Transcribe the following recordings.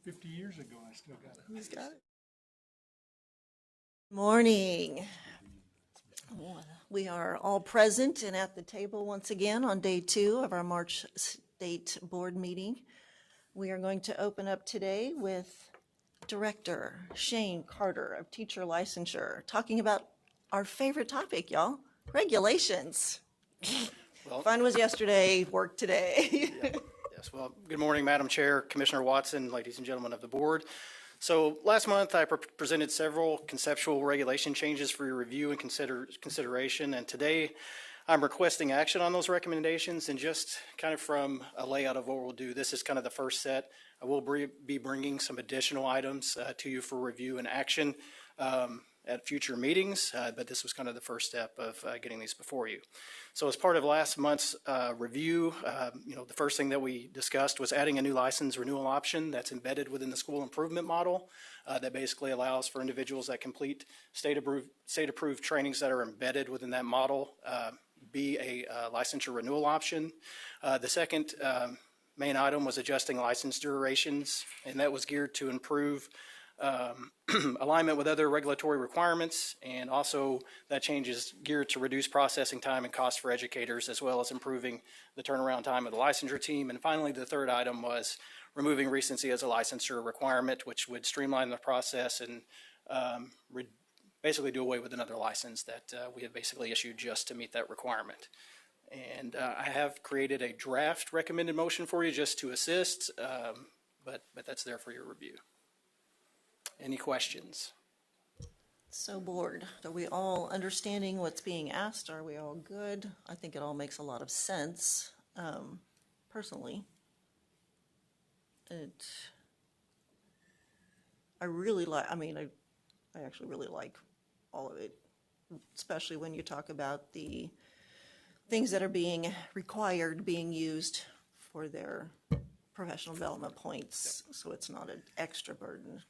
50 years ago, I still got it. Who's got it? Morning. We are all present and at the table once again on day 2 of our March State Board meeting. We are going to open up today with Director Shane Carter of Teacher Licensure, talking about our favorite topic, y'all, regulations. Well, Fun was yesterday, work today. yes. Well, good morning, Madam Chair, Commissioner Watson, ladies and gentlemen of the board. So last month I presented several conceptual regulation changes for your review and consideration, and today I'm requesting action on those recommendations. And just kind of from a layout of what we'll do, this is kind of the first set. I will be bringing some additional items to you for review and action at future meetings, but this was kind of the first step of getting these before you. So as part of last month's review, the first thing that we discussed was adding a new license renewal option that's embedded within the school improvement model that basically allows for individuals that complete state-approved trainings that are embedded within that model be a licensure renewal option. The second main item was adjusting license durations, and that was geared to improve alignment with other regulatory requirements, and also that change is geared to reduce processing time and cost for educators, as well as improving the turnaround time of the licensure team. And finally, the third item was removing recency as a licensure requirement, which would streamline the process and basically do away with another license that we have basically issued just to meet that requirement. And I have created a draft recommended motion for you just to assist, but that's there for your review. Any questions? So board, are we all understanding what's being asked? Are we all good? I think it all makes a lot of sense, personally. I really like, I actually really like all of it, especially when you talk about the things that are being required, being used for their professional development points, so it's not an extra burden.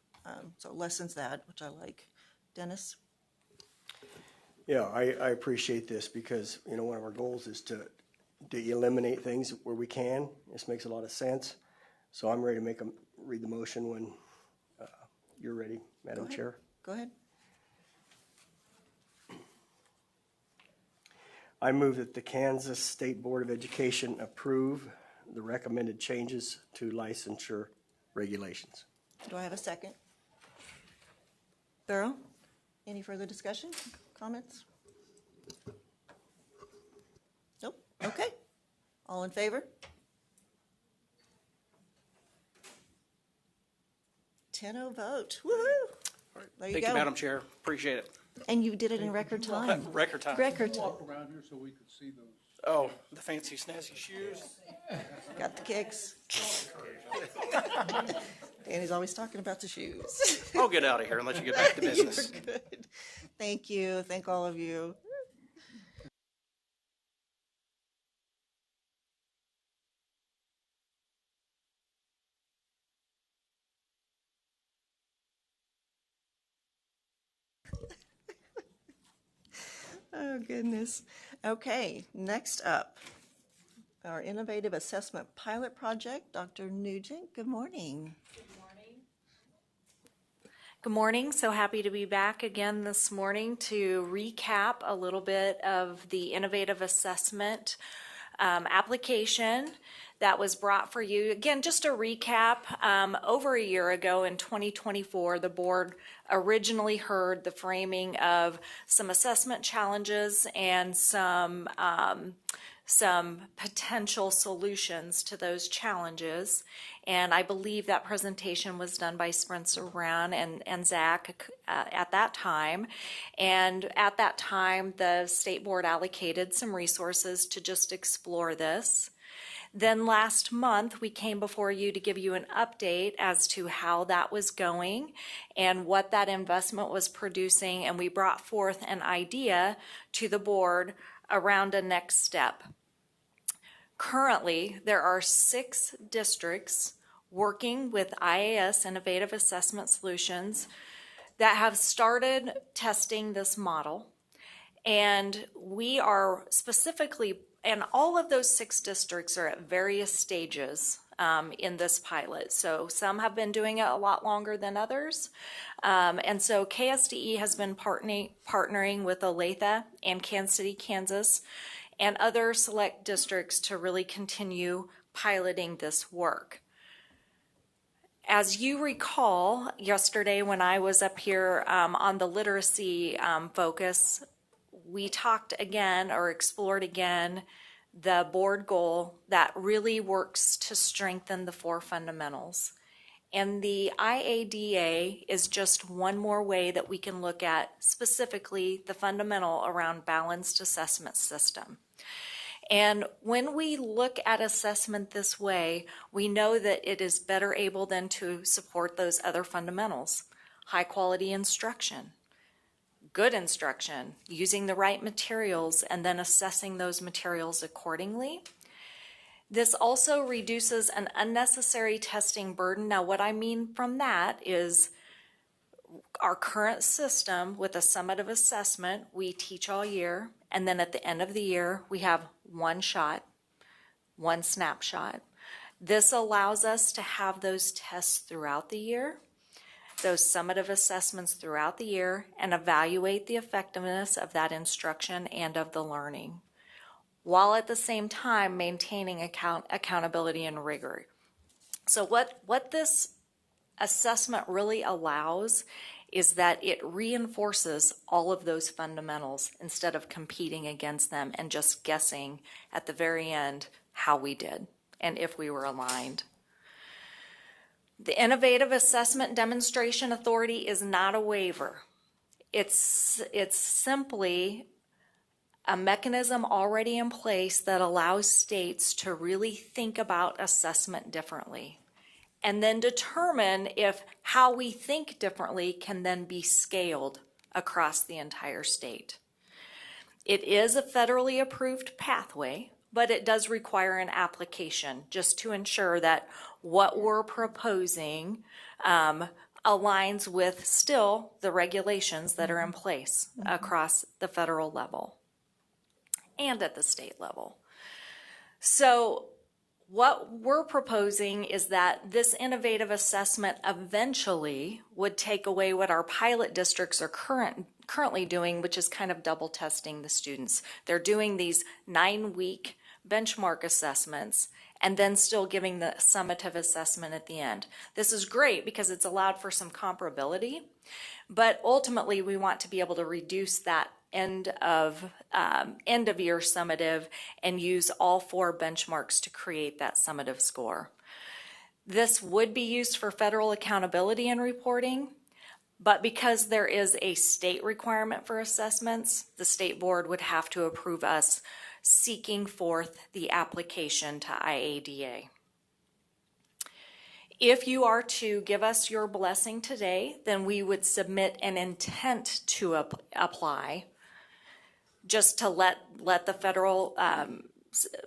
So lessens that, which I like. Dennis? Yeah, I appreciate this because, one of our goals is to eliminate things where we can. This makes a lot of sense. So I'm ready to read the motion when you're ready, Madam Chair. Go ahead. I move that the Kansas State Board of Education approve the recommended changes to licensure regulations. Do I have a second? Thorough? Any further discussion? Comments? Nope. Okay. All in favor? 10-0 vote. Woohoo! Right. There you Thank go. you, Madam Chair. Appreciate it. And you did it in record time. Record time. Record time. Walk around here so we could see those. Oh, the fancy snazzy shoes. Got the kicks. Danny's always talking about the shoes. I'll get out of here and let you get back to business. You're good. Thank you. Thank all of you. Oh, goodness. Okay, next up, our Innovative Assessment Pilot Project. Dr. Nugent, good morning. Good morning. So happy to be back again this morning to recap a little bit of the Innovative Assessment application that was brought for you. Again, just a recap, over a year ago in 2024, the board originally heard the framing of some assessment challenges and some potential solutions to those challenges. And I believe that presentation was done by Spencer Brown and Zach at that time. And at that time, the state board allocated some resources to just explore this. Then last month, we came before you to give you an update as to how that was going and what that investment was producing. And we brought forth an idea to the board around a next step. Currently, there are 6 districts working with IAS Innovative Assessment Solutions that have started testing this model. And we are specifically and all of those 6 districts are at various stages in this pilot. So some have been doing it a lot longer than others. And so KSDE has been partnering with Olathe and Kansas City, Kansas, and other select districts to really continue piloting this work. As you recall, yesterday when I was up here on the literacy focus, we talked again or explored again the board goal that really works to strengthen the 4 fundamentals. And the IADA is just one more way that we can look at specifically the fundamental around balanced assessment system. And when we look at assessment this way, we know that it is better able then to support those other fundamentals. High quality instruction, good instruction, using the right materials, and then assessing those materials accordingly. This also reduces an unnecessary testing burden. Now, what I mean from that is our current system with a summative assessment, we teach all year, and then at the end of the year, we have one shot, one snapshot. This allows us to have those tests throughout the year, those summative assessments throughout the year, and evaluate the effectiveness of that instruction and of the learning, while at the same time maintaining accountability and rigor. So what this assessment really allows is that it reinforces all of those fundamentals instead of competing against them and just guessing at the very end how we did and if we were aligned. The Innovative Assessment Demonstration Authority is not a waiver. It's simply a mechanism already in place that allows states to really think about assessment differently and then determine if how we think differently can then be scaled across the entire state. It is a federally approved pathway, but it does require an application just to ensure that what we're proposing aligns with still the regulations that are in place across the federal level and at the state level. So what we're proposing is that this innovative assessment eventually would take away what our pilot districts are currently doing, which is kind of double testing the students. They're doing these 9-week benchmark assessments and then still giving the summative assessment at the end. This is great because it's allowed for some comparability, but ultimately we want to be able to reduce that end of year summative and use all 4 benchmarks to create that summative score. This would be used for federal accountability and reporting, but because there is a state requirement for assessments, the state board would have to approve us seeking forth the application to IADA. If you are to give us your blessing today, then we would submit an intent to apply, just to let the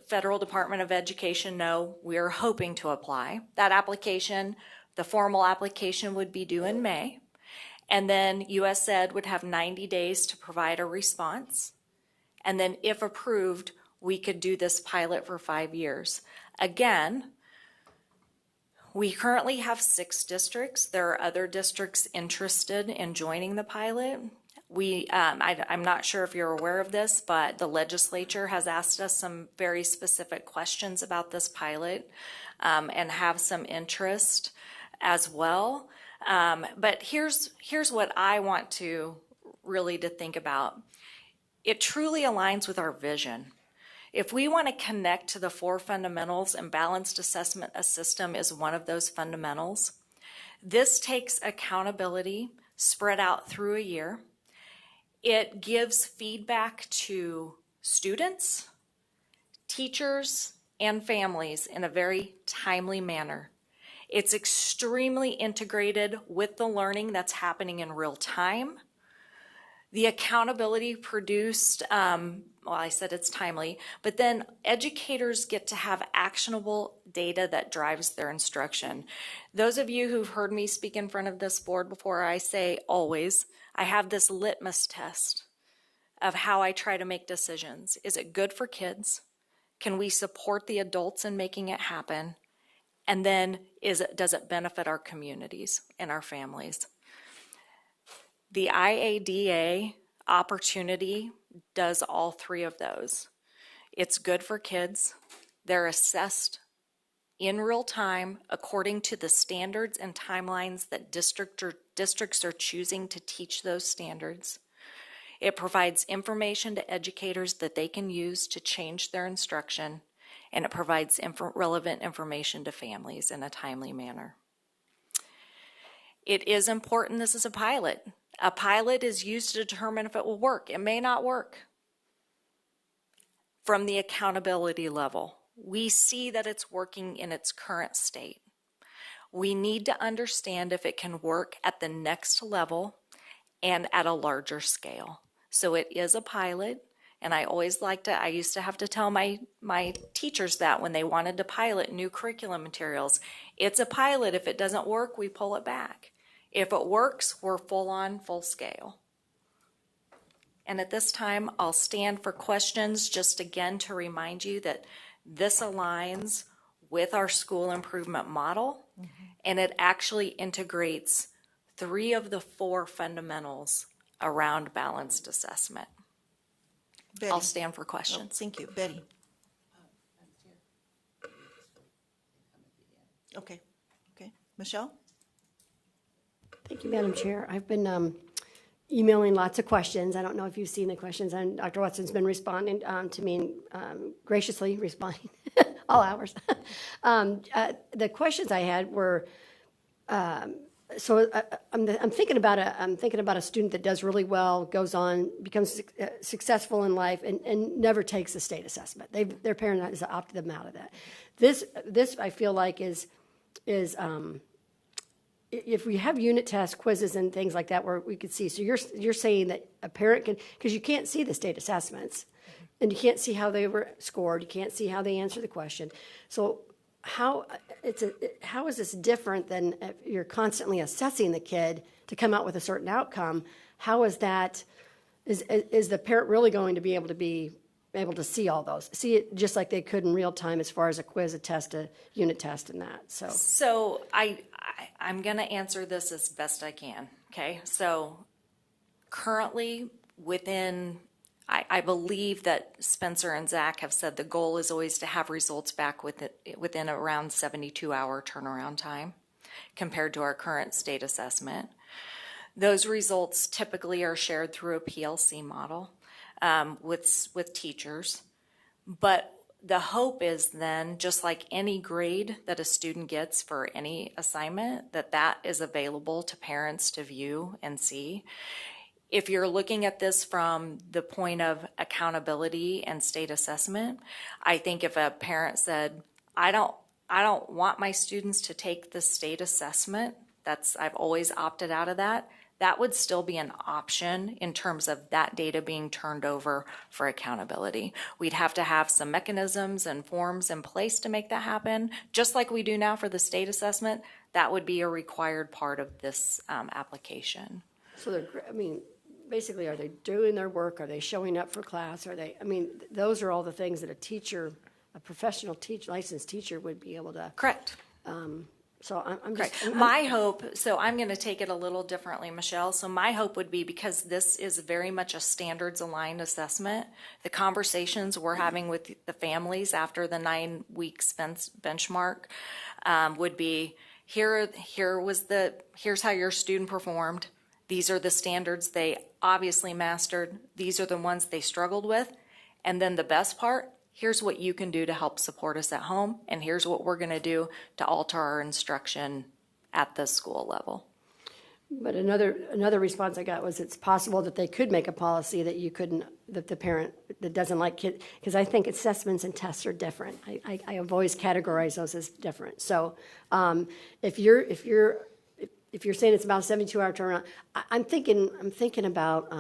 federal Department of Education know we're hoping to apply. That application, the formal application, would be due in May, and then US Ed would have 90 days to provide a response. And then if approved, we could do this pilot for 5 years. Again, we currently have 6 districts. There are other districts interested in joining the pilot. I'm not sure if you're aware of this, but the legislature has asked us some very specific questions about this pilot and have some interest as well. But here's what I want to really to think about. It truly aligns with our vision. If we want to connect to the 4 fundamentals, and balanced assessment system is one of those fundamentals, this takes accountability spread out through a year. It gives feedback to students, teachers, and families in a very timely manner. It's extremely integrated with the learning that's happening in real time. The accountability produced, I said it's timely, but then educators get to have actionable data that drives their instruction. Those of you who've heard me speak in front of this board before, I say always, I have this litmus test of how I try to make decisions. Is it good for kids? Can we support the adults in making it happen? And then does it benefit our communities and our families? The IADA opportunity does all three of those. It's good for kids. They're assessed in real time according to the standards and timelines that districts are choosing to teach those standards. It provides information to educators that they can use to change their instruction, and it provides relevant information to families in a timely manner. It is important this is a pilot. A pilot is used to determine if it will work. It may not work. From the accountability level, we see that it's working in its current state. We need to understand if it can work at the next level and at a larger scale. So it is a pilot, and I used to have to tell my teachers that when they wanted to pilot new curriculum materials. It's a pilot. If it doesn't work, we pull it back. If it works, we're full on, full scale. And at this time, I'll stand for questions, just again to remind you that this aligns with our school improvement model, and it actually integrates 3 of the 4 fundamentals around balanced assessment. Betty. I'll stand for Oh, questions. thank you. Betty. Okay. Okay. Michelle? Thank you, Madam Chair. I've been emailing lots of questions. I don't know if you've seen the questions, and Dr. Watson's been responding to me, graciously responding all hours. The questions I had were, I'm thinking about a student that does really well, goes on, becomes successful in life, and never takes a state assessment. Their parent has opted them out of that. This I feel like is if we have unit tests, quizzes, and things like that, where we could see. So you're saying that a parent can, because you can't see the state assessments, and you can't see how they were scored. You can't see how they answer the question. So how is this different than if you're constantly assessing the kid to come out with a certain outcome? How is that? Is the parent really going to be able to see all those, see it just like they could in real time, as far as a quiz, a test, a unit test, and that? So I'm going to answer this as best I can. Okay, so currently I believe that Spencer and Zach have said the goal is always to have results back within around 72-hour turnaround time compared to our current state assessment. Those results typically are shared through a PLC model with teachers, but the hope is then, just like any grade that a student gets for any assignment, that is available to parents to view and see. If you're looking at this from the point of accountability and state assessment, I think if a parent said, I don't want my students to take the state assessment, I've always opted out of that, that would still be an option in terms of that data being turned over for accountability. We'd have to have some mechanisms and forms in place to make that happen, just like we do now for the state assessment. That would be a required part of this application. So basically, are they doing their work? Are they showing up for class? Those are all the things that a professional licensed teacher would be able to. Correct. So I'm Correct. just. My hope, so I'm going to take it a little differently, Michelle. So my hope would be, because this is very much a standards aligned assessment, the conversations we're having with the families after the 9 weeks benchmark would be, here's how your student performed. These are the standards they obviously mastered. These are the ones they struggled with. And then the best part, here's what you can do to help support us at home, and here's what we're going to do to alter our instruction at the school level. But another response I got was, it's possible that they could make a policy that the parent that doesn't like kids, because I think assessments and tests are different. I have always categorized those as different. So if you're saying it's about a 72-hour turnaround, I'm thinking about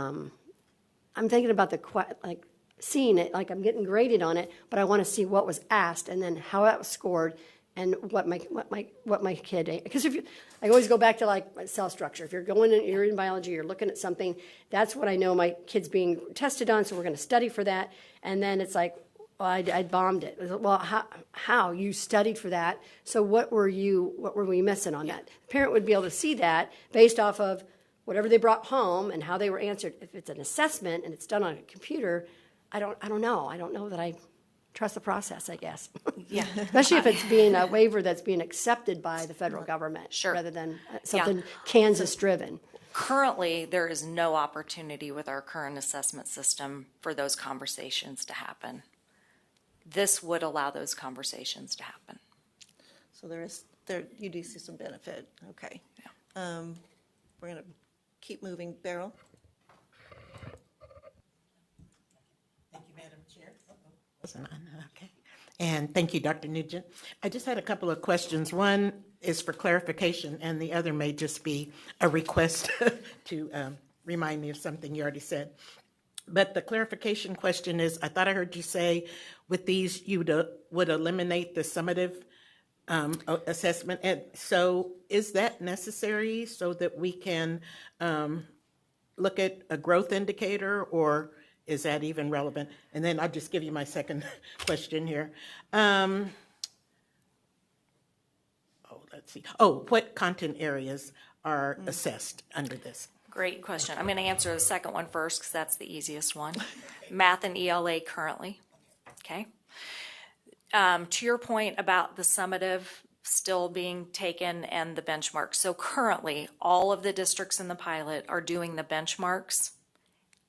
seeing it, like I'm getting graded on it, but I want to see what was asked and then how that was scored and what my kid, because I always go back to like my cell structure. If you're in biology, you're looking at something, that's what I know my kid's being tested on, so we're going to study for that. And then it's like, Well, I bombed it. Well, how? You studied for that. So what were we missing on that? The parent would be able to see that based off of whatever they brought home and how they were answered. If it's an assessment and it's done on a computer, I don't know. I don't know that I trust the process, I guess. Yeah. Especially if it's being a waiver that's being accepted by the federal government. Sure. Rather than something Kansas-driven. Currently, there is no opportunity with our current assessment system for those conversations to happen. This would allow those conversations to happen. So you do see some benefit, okay. We're gonna keep moving, Beryl. Thank you, Madam Chair. Wasn't on, okay. And thank you, Dr. Nugent. I just had a couple of questions. One is for clarification, and the other may just be a request to remind me of something you already said. But the clarification question is, I thought I heard you say with these you would eliminate the summative assessment. And so is that necessary so that we can look at a growth indicator, or is that even relevant? And then I'll just give you my second question here. Let's see. What content areas are assessed under this? Great question. I'm going to answer the second one first because that's the easiest one. Math and ELA currently. Okay. To your point about the summative still being taken and the benchmarks. So currently, all of the districts in the pilot are doing the benchmarks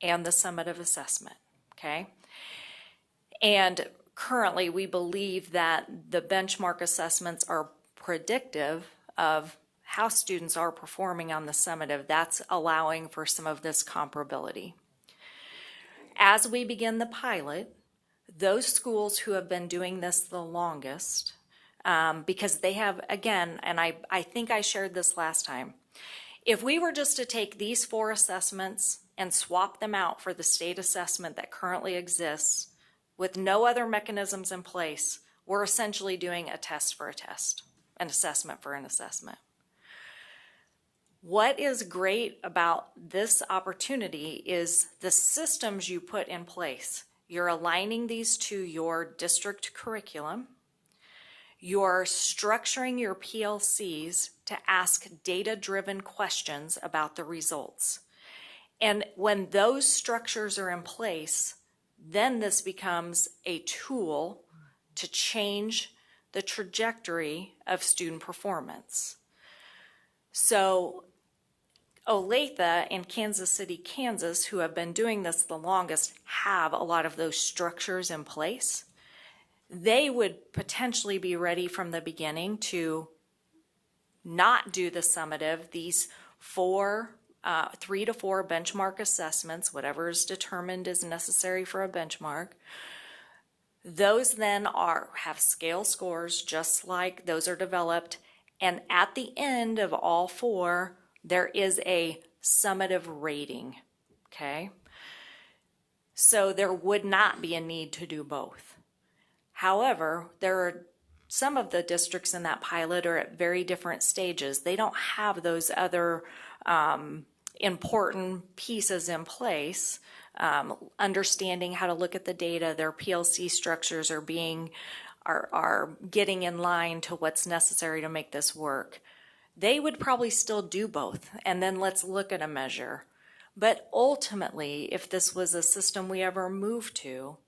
and the summative assessment. Okay. And currently, we believe that the benchmark assessments are predictive of how students are performing on the summative. That's allowing for some of this comparability. As we begin the pilot, those schools who have been doing this the longest, because they have, again, and I think I shared this last time, if we were just to take these 4 assessments and swap them out for the state assessment that currently exists with no other mechanisms in place, we're essentially doing a test for a test, an assessment for an assessment. What is great about this opportunity is the systems you put in place. You're aligning these to your district curriculum. You're structuring your PLCs to ask data-driven questions about the results. And when those structures are in place, then this becomes a tool to change the trajectory of student performance. So Olathe and Kansas City, Kansas, who have been doing this the longest, have a lot of those structures in place. They would potentially be ready from the beginning to not do the summative, these 3 to 4 benchmark assessments, whatever is determined is necessary for a benchmark. Those then have scale scores just like those are developed. And at the end of all 4, there is a summative rating, okay? So there would not be a need to do both. However, there are some of the districts in that pilot are at very different stages. They don't have those other important pieces in place. Understanding how to look at the data, their PLC structures are getting in line to what's necessary to make this work. They would probably still do both, and then let's look at a measure. But ultimately, if this was a system we ever moved to,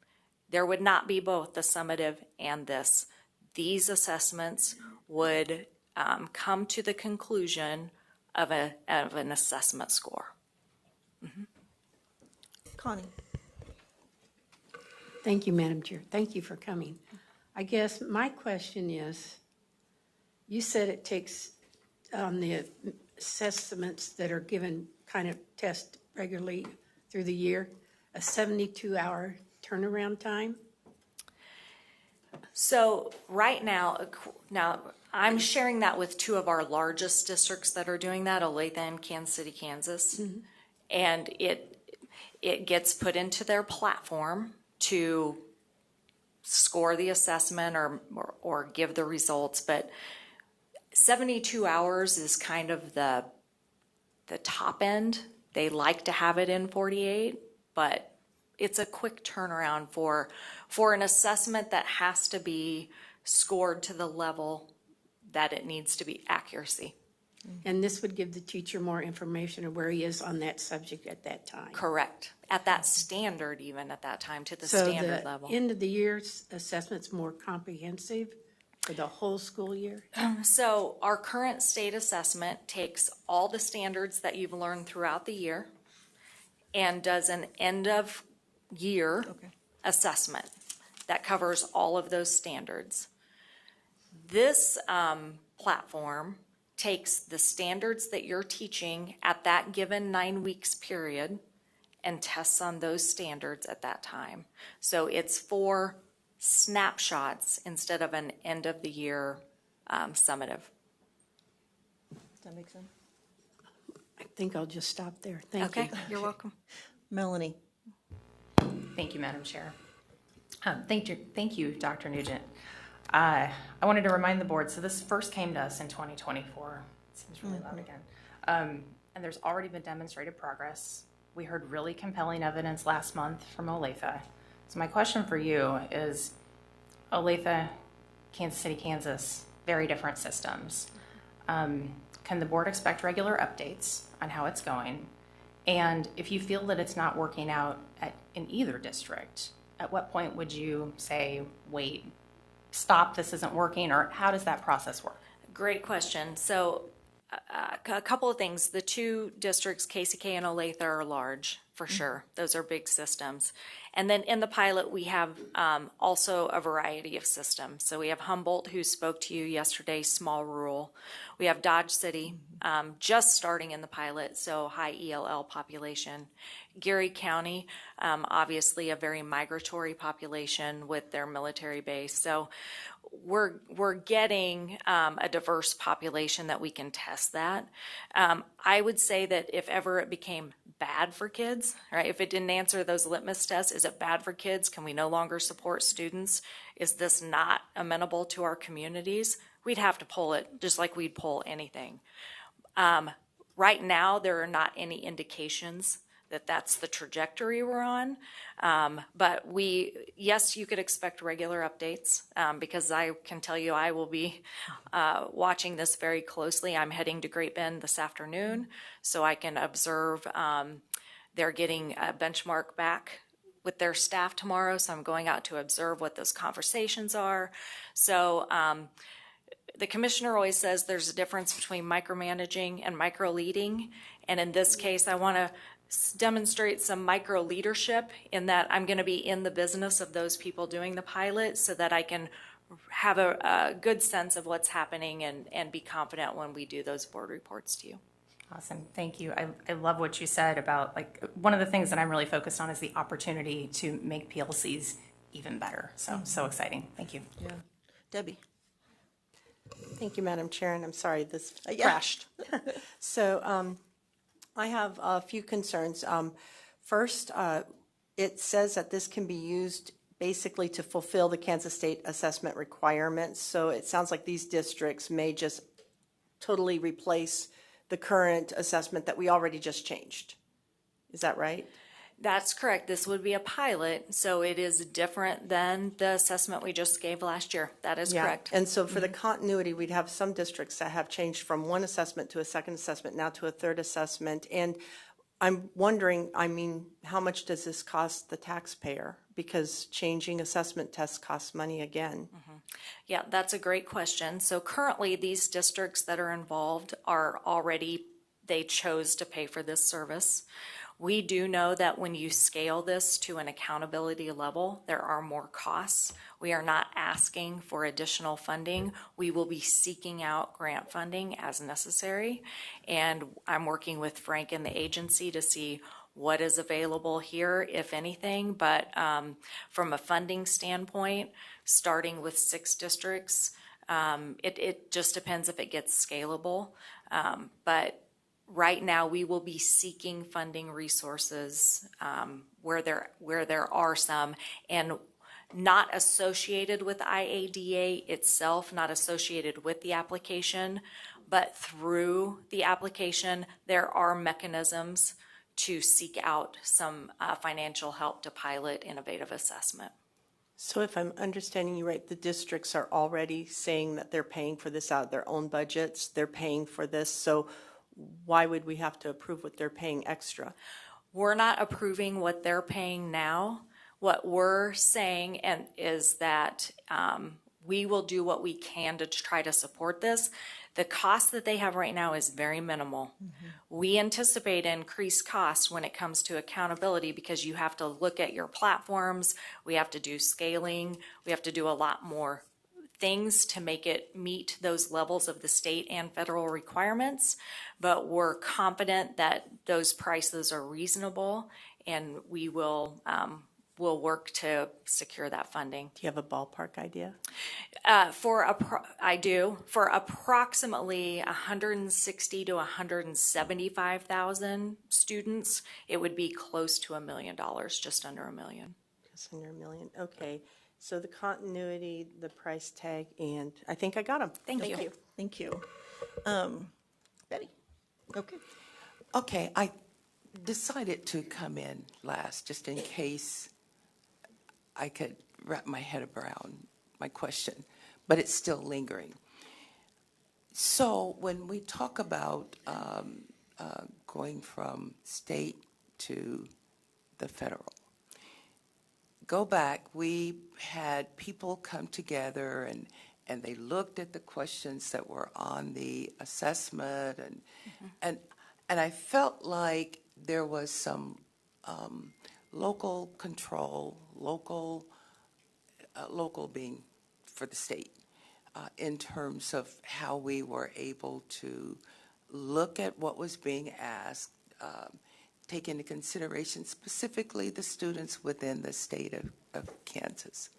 there would not be both the summative and this. These assessments would come to the conclusion of an assessment score. Mm-hmm. Connie. Thank you, Madam Chair. Thank you for coming. I guess my question is, you said it takes the assessments that are given kind of test regularly through the year, a 72-hour turnaround time? So right now I'm sharing that with 2 of our largest districts that are doing that, Olathe and Kansas City, Kansas. Mm-hmm. And it gets put into their platform to score the assessment or give the results, but 72 hours is kind of the top end. They like to have it in 48, but it's a quick turnaround for an assessment that has to be scored to the level that it needs to be accuracy. And this would give the teacher more information of where he is on that subject at that time. Correct. At that standard, even at that time, to the So standard the level. end of the year assessment's more comprehensive for the whole school year? So our current state assessment takes all the standards that you've learned throughout the year and does an end of year assessment that covers all of those standards. This platform takes the standards that you're teaching at that given 9 weeks period and tests on those standards at that time. So it's 4 snapshots instead of an end of the year summative. Does that make sense? I think I'll just stop there. Thank you. Okay, you're welcome. Melanie? Thank you, Madam Chair. Thank you, Dr. Nugent. I wanted to remind the board, so this first came to us in 2024. It seems really loud again. And there's already been demonstrated progress. We heard really compelling evidence last month from Olathe. So my question for you is, Olathe, Kansas City, Kansas, very different systems. Can the board expect regular updates on how it's going? And if you feel that it's not working out in either district, at what point would you say, wait, stop, this isn't working, or how does that process work? Great question. So a couple of things. The 2 districts, KCK and Olathe, are large, for sure. Those are big systems. And then in the pilot, we have also a variety of systems. So we have Humboldt, who spoke to you yesterday, small rural. We have Dodge City, just starting in the pilot, so high ELL population. Geary County, obviously a very migratory population with their military base. So we're getting a diverse population that we can test that. I would say that if ever it became bad for kids, right? If it didn't answer those litmus tests, is it bad for kids? Can we no longer support students? Is this not amenable to our communities? We'd have to pull it just like we'd pull anything. Right now, there are not any indications that that's the trajectory we're on. But yes, you could expect regular updates because I can tell you I will be watching this very closely. I'm heading to Great Bend this afternoon so I can observe. They're getting a benchmark back with their staff tomorrow, so I'm going out to observe what those conversations are. So the commissioner always says there's a difference between micromanaging and micro-leading. And in this case, I want to demonstrate some micro leadership in that I'm going to be in the business of those people doing the pilot so that I can have a good sense of what's happening and be confident when we do those board reports to you. Awesome, thank you. I love what you said about, like, one of the things that I'm really focused on is the opportunity to make PLCs even better. So exciting. Thank you. Yeah. Debbie? Thank you, Madam Chair, and I'm sorry this Yeah. crashed. So I have a few concerns. First, it says that this can be used basically to fulfill the Kansas State assessment requirements. So it sounds like these districts may just totally replace the current assessment that we already just changed. Is that right? That's correct. This would be a pilot, so it is different than the assessment we just gave last year. That is correct. And so for the continuity, we'd have some districts that have changed from one assessment to a second assessment, now to a third assessment. And I'm wondering, how much does this cost the taxpayer? Because changing assessment tests costs money again. Yeah, that's a great question. So currently, these districts that are involved are already, they chose to pay for this service. We do know that when you scale this to an accountability level, there are more costs. We are not asking for additional funding. We will be seeking out grant funding as necessary. And I'm working with Frank and the agency to see what is available here, if anything. But from a funding standpoint, starting with 6 districts, it just depends if it gets scalable. But right now, we will be seeking funding resources where there are some, and not associated with IADA itself, not associated with the application, but through the application, there are mechanisms to seek out some financial help to pilot innovative assessment. So if I'm understanding you right, the districts are already saying that they're paying for this out of their own budgets. They're paying for this. So why would we have to approve what they're paying extra? We're not approving what they're paying now. What we're saying is that we will do what we can to try to support this. The cost that they have right now is very minimal. We anticipate increased costs when it comes to accountability because you have to look at your platforms, we have to do scaling, we have to do a lot more things to make it meet those levels of the state and federal requirements. But we're confident that those prices are reasonable, and we will we'll work to secure that funding. Do you have a ballpark idea? I do. For approximately 160 to 175,000 students, it would be close to $1 million, just under $1 million. Just under $1 million. Okay. So the continuity, the price tag, and I think I got them. Thank you. Thank you. Betty? Okay. Okay, I decided to come in last just in case I could wrap my head around my question, but it's still lingering. So when we talk about going from state to the federal, go back, we had people come together and they looked at the questions that were on the assessment and I felt like there was some local control, local being for the state, in terms of how we were able to look at what was being asked, take into consideration specifically the students within the state of Kansas.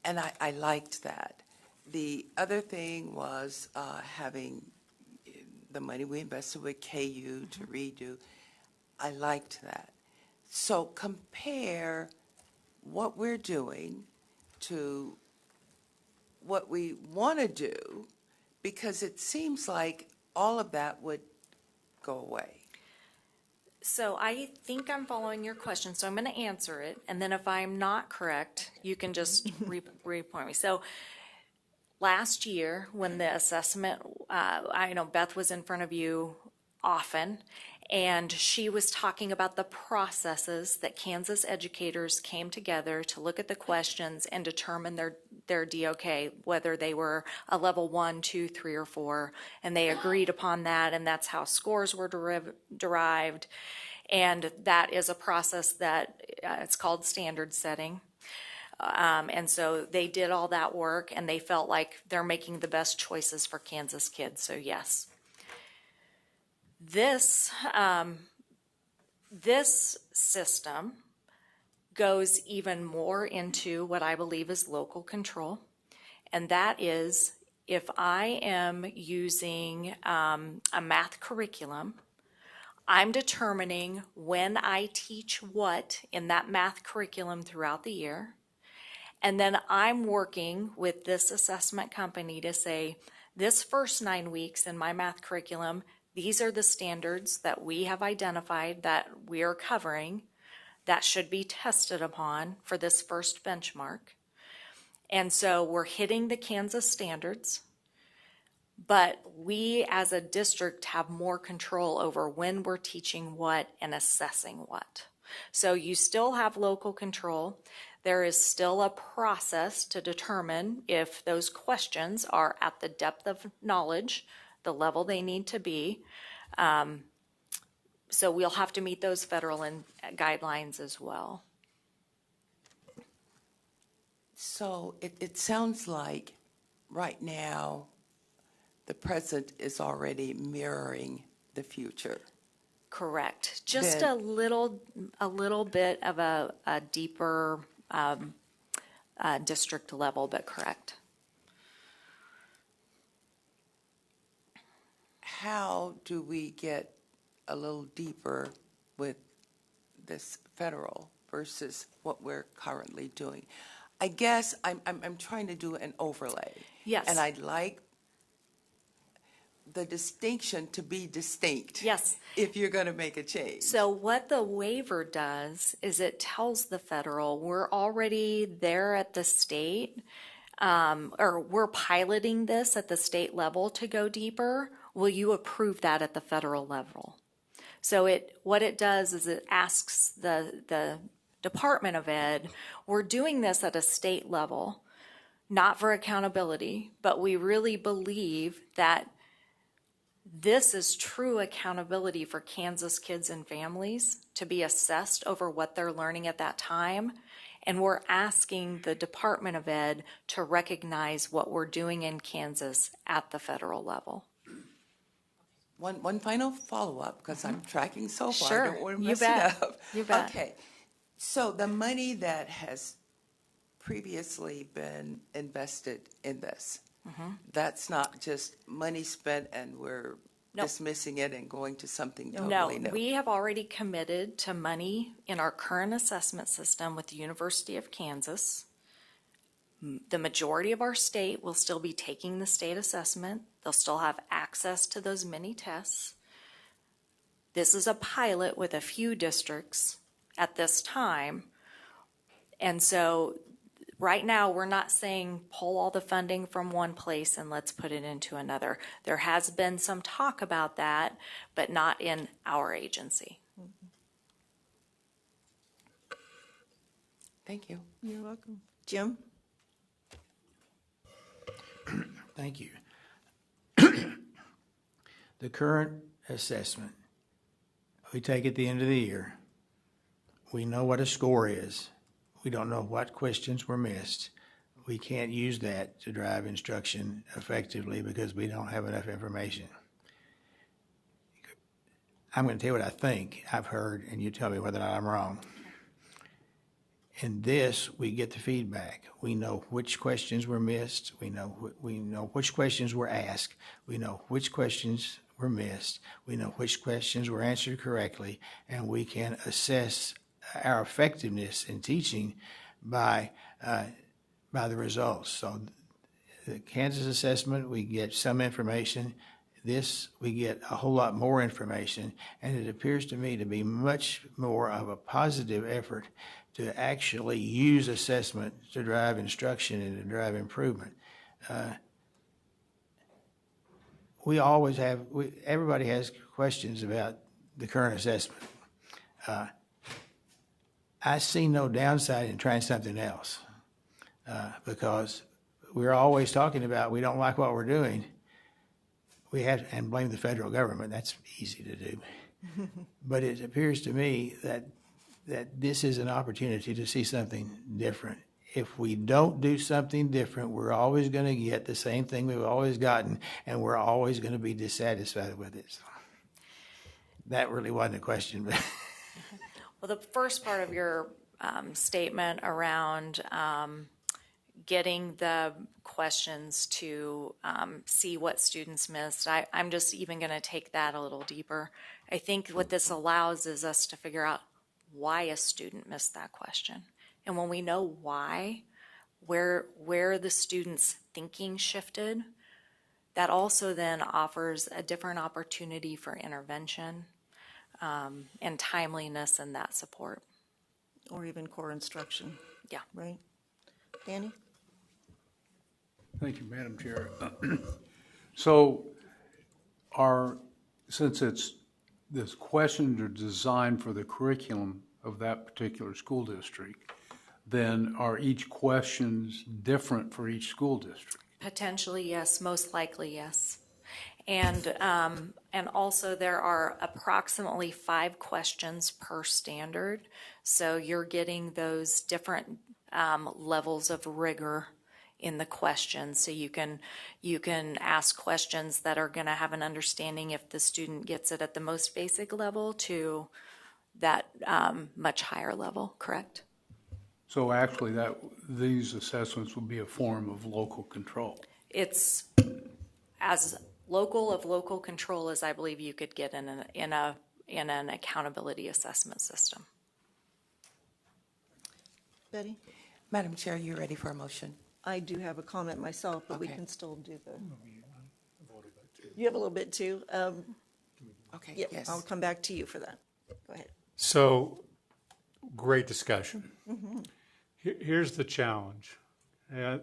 And I liked that. The other thing was having the money we invested with KU to redo. I liked that. So compare what we're doing to what we want to do, because it seems like all of that would go away. So I think I'm following your question, so I'm going to answer it, and then if I'm not correct, you can just repoint me. So last year, when the assessment, I know Beth was in front of you often, and she was talking about the processes that Kansas educators came together to look at the questions and determine their DOK, whether they were a level 1, 2, 3, or 4, and they agreed upon that, and that's how scores were derived. And that is a process that it's called standard setting. And so they did all that work, and they felt like they're making the best choices for Kansas kids. So yes, this system goes even more into what I believe is local control, and that is if I am using a math curriculum, I'm determining when I teach what in that math curriculum throughout the year. And then I'm working with this assessment company to say, this first 9 weeks in my math curriculum, these are the standards that we have identified that we are covering that should be tested upon for this first benchmark. And so we're hitting the Kansas standards, but we as a district have more control over when we're teaching what and assessing what. So you still have local control. There is still a process to determine if those questions are at the depth of knowledge, the level they need to be. So we'll have to meet those federal guidelines as well. So it sounds like right now the present is already mirroring the future. Correct. Just Then- a little bit of a deeper district level, but correct. How do we get a little deeper with this federal versus what we're currently doing? I guess I'm trying to do an overlay. Yes. And I'd like the distinction to be distinct. Yes. If you're going to make a change. So what the waiver does is it tells the federal, we're already there at the state, or we're piloting this at the state level to go deeper. Will you approve that at the federal level? So what it does is it asks the Department of Ed, we're doing this at a state level, not for accountability, but we really believe that this is true accountability for Kansas kids and families to be assessed over what they're learning at that time. And we're asking the Department of Ed to recognize what we're doing in Kansas at the federal level. One final follow-up, because I'm tracking so far. Sure. I don't want to You mess bet. it up. You bet. Okay. So the money that has previously been invested in this, that's not just money spent and we're Nope. dismissing it and going to something No, totally new? we have already committed to money in our current assessment system with the University of Kansas. The majority of our state will still be taking the state assessment. They'll still have access to those mini tests. This is a pilot with a few districts at this time. And so right now, we're not saying pull all the funding from one place and let's put it into another. There has been some talk about that, but not in our agency. Thank you. You're welcome. Jim? Thank you. The current assessment, we take at the end of the year. We know what a score is. We don't know what questions were missed. We can't use that to drive instruction effectively because we don't have enough information. I'm going to tell you what I think I've heard, and you tell me whether or not I'm wrong. In this, we get the feedback. We know which questions were missed. We know which questions were asked. We know which questions were missed. We know which questions were answered correctly, and we can assess our effectiveness in teaching by the results. So the Kansas assessment, we get some information. This, we get a whole lot more information, and it appears to me to be much more of a positive effort to actually use assessment to drive instruction and to drive improvement. Everybody has questions about the current assessment. I see no downside in trying something else because we're always talking about we don't like what we're doing. We have and blame the federal government. That's easy to do. But it appears to me that this is an opportunity to see something different. If we don't do something different, we're always going to get the same thing we've always gotten, and we're always going to be dissatisfied with it. So that really wasn't a question, but. Well, the first part of your statement around getting the questions to see what students missed, I'm just even going to take that a little deeper. I think what this allows is us to figure out why a student missed that question. And when we know why, where the student's thinking shifted, that also then offers a different opportunity for intervention and timeliness in that support. Or even core instruction, Yeah. right? Danny? Thank you, Madam Chair. So since this questions are designed for the curriculum of that particular school district, then are each questions different for each school district? Potentially, yes. Most likely, yes. And also there are approximately 5 questions per standard. So you're getting those different levels of rigor in the questions. So you can ask questions that are going to have an understanding if the student gets it at the most basic level to that much higher level, correct? So actually these assessments will be a form of local control. It's as local of local control as I believe you could get in an accountability assessment system. Betty? Madam Chair, you ready for a motion? I do have a comment myself, but we Okay. can still do the. You have a little bit too. Okay, Yeah, yes. I'll come back to you for that. Go ahead. So, great discussion. Here's the challenge.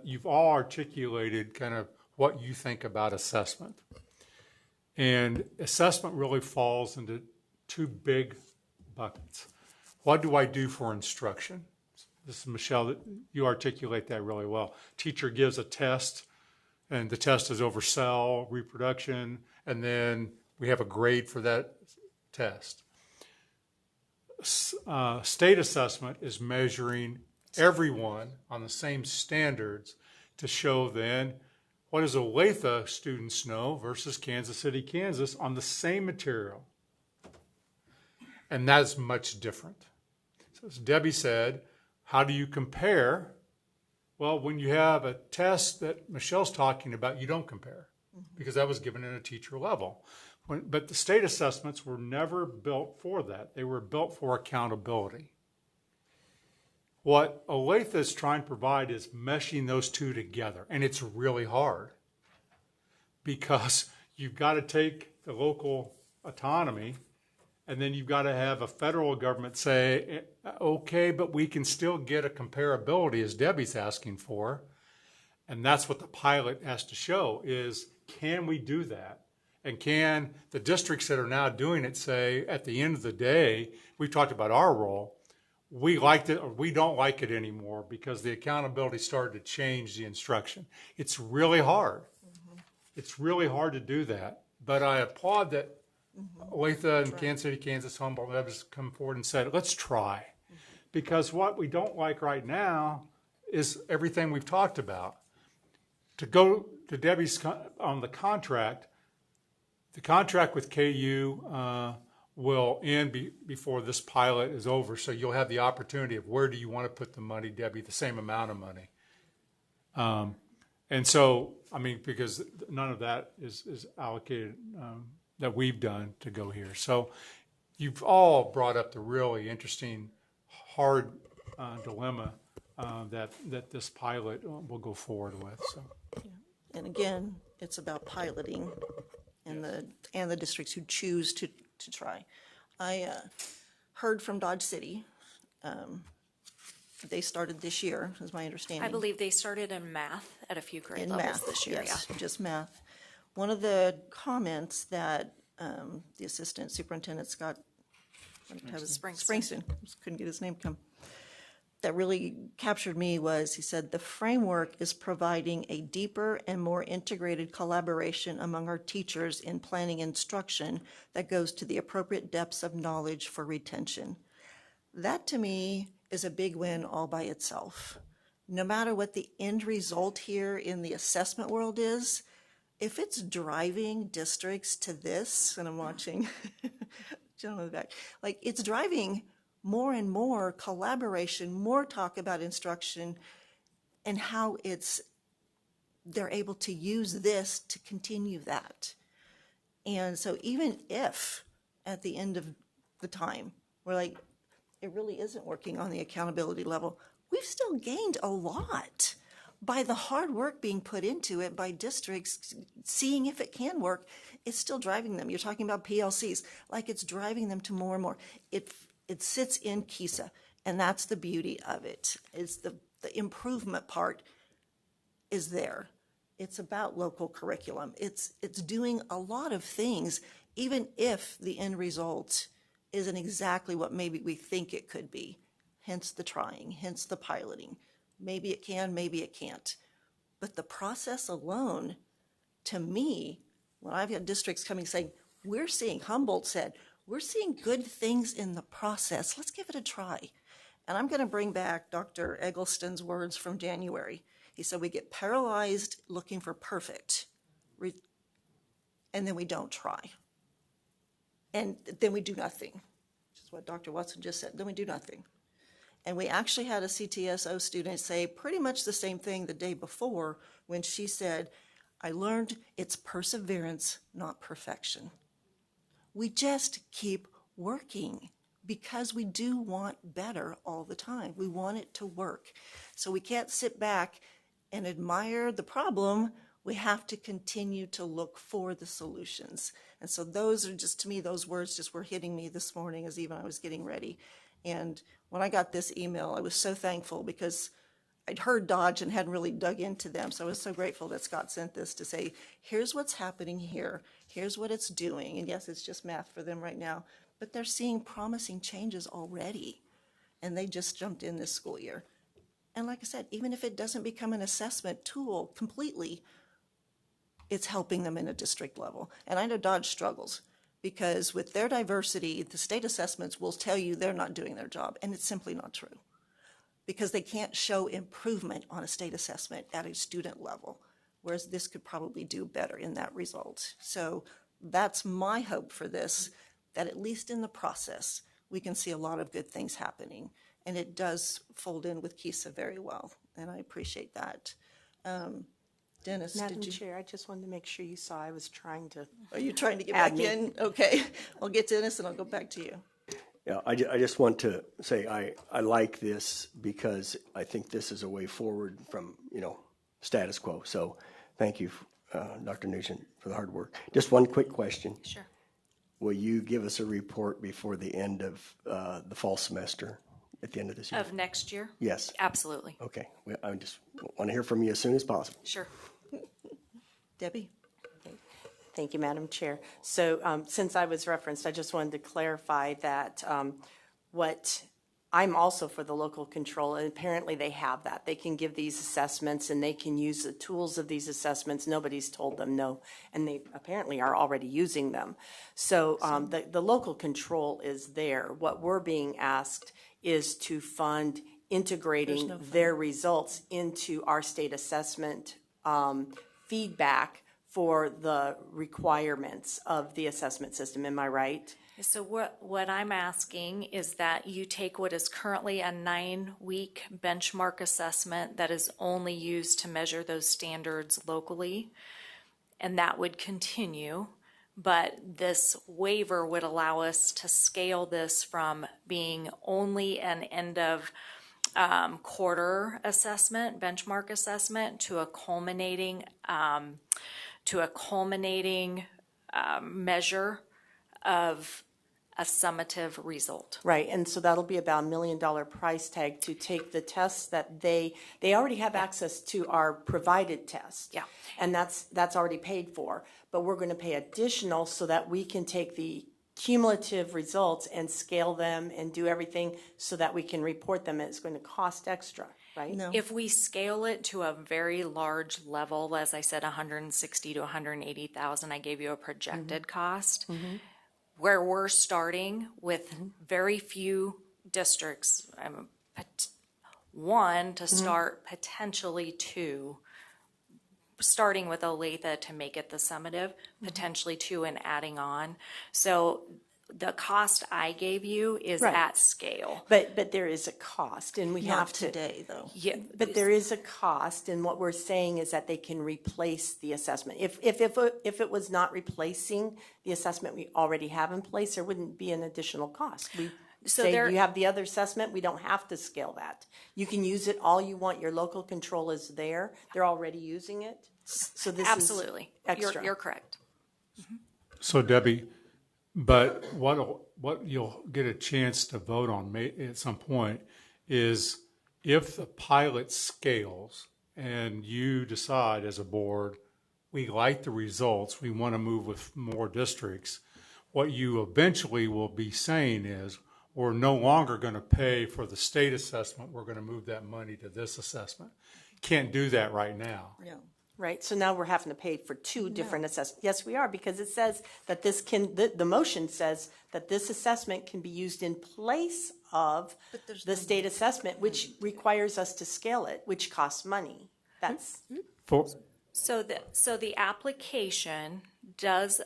You've all articulated kind of what you think about assessment. And assessment really falls into two big buckets. What do I do for instruction? This is Michelle, you articulate that really well. Teacher gives a test, and the test is over cell, reproduction, and then we have a grade for that test. State assessment is measuring everyone on the same standards to show then what does Olathe students know versus Kansas City, Kansas on the same material. And that's much different. So as Debbie said, how do you compare? Well, when you have a test that Michelle's talking about, you don't compare because that was given at a teacher level. But the state assessments were never built for that. They were built for accountability. What Olathe is trying to provide is meshing those two together. And it's really hard because you've got to take the local autonomy and then you've got to have a federal government say, okay, but we can still get a comparability as Debbie's asking for. And that's what the pilot has to show is, can we do that? And can the districts that are now doing it say, at the end of the day, we've talked about our role, we liked it or we don't like it anymore because the accountability started to change the instruction. It's really hard. It's really hard to do that. But I applaud that Olathe and Kansas City, Kansas, Humboldt have come forward and said, let's try. Because what we don't like right now is everything we've talked about. To go to Debbie's on the contract with KU will end before this pilot is over. So you'll have the opportunity of where do you want to put the money, Debbie, the same amount of money. And so, I mean, because none of that is allocated that we've done to go here. So you've all brought up the really interesting, hard dilemma that this pilot will go forward with. So. And again, it's about piloting and the districts who choose to try. I heard from Dodge City. They started this year, is my understanding. I believe they started in math at a few grade In levels math this year. yes, just math. One of the comments that the assistant superintendent, Scott Springston, couldn't get his name come, that really captured me was, he said, the framework is providing a deeper and more integrated collaboration among our teachers in planning instruction that goes to the appropriate depths of knowledge for retention. That to me is a big win all by itself. No matter what the end result here in the assessment world is, if it's driving districts to this, and I'm watching gentleman in the back, like it's driving more and more collaboration, more talk about instruction and how they're able to use this to continue that. And so even if at the end of the time, we're like, it really isn't working on the accountability level, we've still gained a lot by the hard work being put into it by districts seeing if it can work. It's still driving them. You're talking about PLCs, like it's driving them to more and more. It sits in KISA, and that's the beauty of it. Is the improvement part is there. It's about local curriculum. It's doing a lot of things, even if the end result isn't exactly what maybe we think it could be. Hence the trying, hence the piloting. Maybe it can, maybe it can't. But the process alone, to me, when I've got districts coming saying, we're seeing, Humboldt said, we're seeing good things in the process. Let's give it a try. And I'm going to bring back Dr. Eggleston's words from January. He said, we get paralyzed looking for perfect, and then we don't try. And then we do nothing, which is what Dr. Watson just said. Then we do nothing. And we actually had a CTSO student say pretty much the same thing the day before when she said, I learned it's perseverance, not perfection. We just keep working because we do want better all the time. We want it to work. So we can't sit back and admire the problem We have to continue to look for the solutions. And so those are just, to me, those words just were hitting me this morning as even I was getting ready. And when I got this email, I was so thankful because I'd heard Dodge and hadn't really dug into them. So I was so grateful that Scott sent this to say, here's what's happening here. Here's what it's doing. And yes, it's just math for them right now, but they're seeing promising changes already. And they just jumped in this school year. And like I said, even if it doesn't become an assessment tool completely, it's helping them in a district level. And I know Dodge struggles because with their diversity, the state assessments will tell you they're not doing their job. And it's simply not true because they can't show improvement on a state assessment at a student level, whereas this could probably do better in that result. So that's my hope for this, that at least in the process, we can see a lot of good things happening. And it does fold in with KISA very well, and I appreciate that. Dennis, Madam did you? Chair, I just wanted to make sure you saw I was trying to. Are you trying to get Add back me. in? Okay, I'll get Dennis and I'll go back to you. Yeah, I just want to say I like this because I think this is a way forward from, status quo. So thank you, Dr. Nugent, for the hard work. Just one quick question. Sure. Will you give us a report before the end of the fall semester, at the end of this year? Of next year? Yes. Absolutely. Okay. I just want to hear from you as soon as possible. Sure. Debbie? Thank you, Madam Chair. So since I was referenced, I just wanted to clarify that what I'm also for the local control, and apparently they have that. They can give these assessments and they can use the tools of these assessments. Nobody's told them no, and they apparently are already using them. So the local control is there. What we're being asked is to fund integrating their results into our state assessment feedback for the requirements of the assessment system. Am I right? So what I'm asking is that you take what is currently a 9-week benchmark assessment that is only used to measure those standards locally, and that would continue. But this waiver would allow us to scale this from being only an end of quarter assessment, benchmark assessment, to a culminating measure of a summative result. Right, and so that'll be about $1 million price tag to take the tests that they already have access to our provided tests. Yeah. And that's already paid for, but we're going to pay additional so that we can take the cumulative results and scale them and do everything so that we can report them. It's going to cost extra, right? No. If we scale it to a very large level, as I said, 160 to 180,000, I gave you a projected cost. Where we're starting with very few districts, one to start, potentially two, starting with Olathe to make it the summative, potentially two and adding on. So the cost I gave you is Right. at scale. But there is a cost, and we Not have to. today, though. Yeah, But there is a cost, and what we're saying is that they can replace the assessment. If it was not replacing the assessment we already have in place, there wouldn't be an additional cost. We So say there- you have the other assessment, we don't have to scale that. You can use it all you want. Your local control is there. They're already using it. So this absolutely. is extra. You're correct. So Debbie, but what you'll get a chance to vote on at some point is if the pilot scales and you decide as a board, we like the results, we want to move with more districts, what you eventually will be saying is, we're no longer going to pay for the state assessment, we're going to move that money to this assessment. Can't do that right now. Yeah. Right, so now we're having to pay for two different assessments. Yes, we are, because it says that this can, the motion says that this assessment can be used in place of the state assessment, which requires us to scale it, which costs money. That's, So the application does,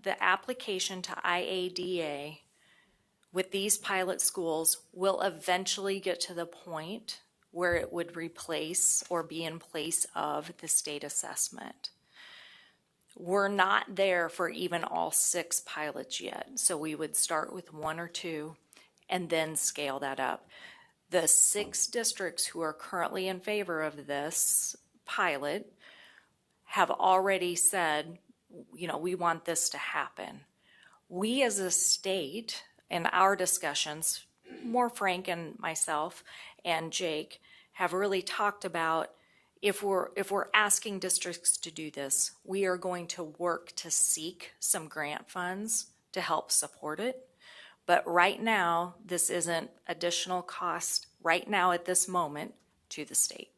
the application to IADA with these pilot schools will eventually get to the point where it would replace or be in place of the state assessment. We're not there for even all 6 pilots yet, so we would start with 1 or 2 and then scale that up. The 6 districts who are currently in favor of this pilot have already said, we want this to happen. We as a state, in our discussions, more Frank and myself and Jake, have really talked about if we're asking districts to do this, we are going to work to seek some grant funds to help support it. But right now, this isn't additional cost right now at this moment to the state.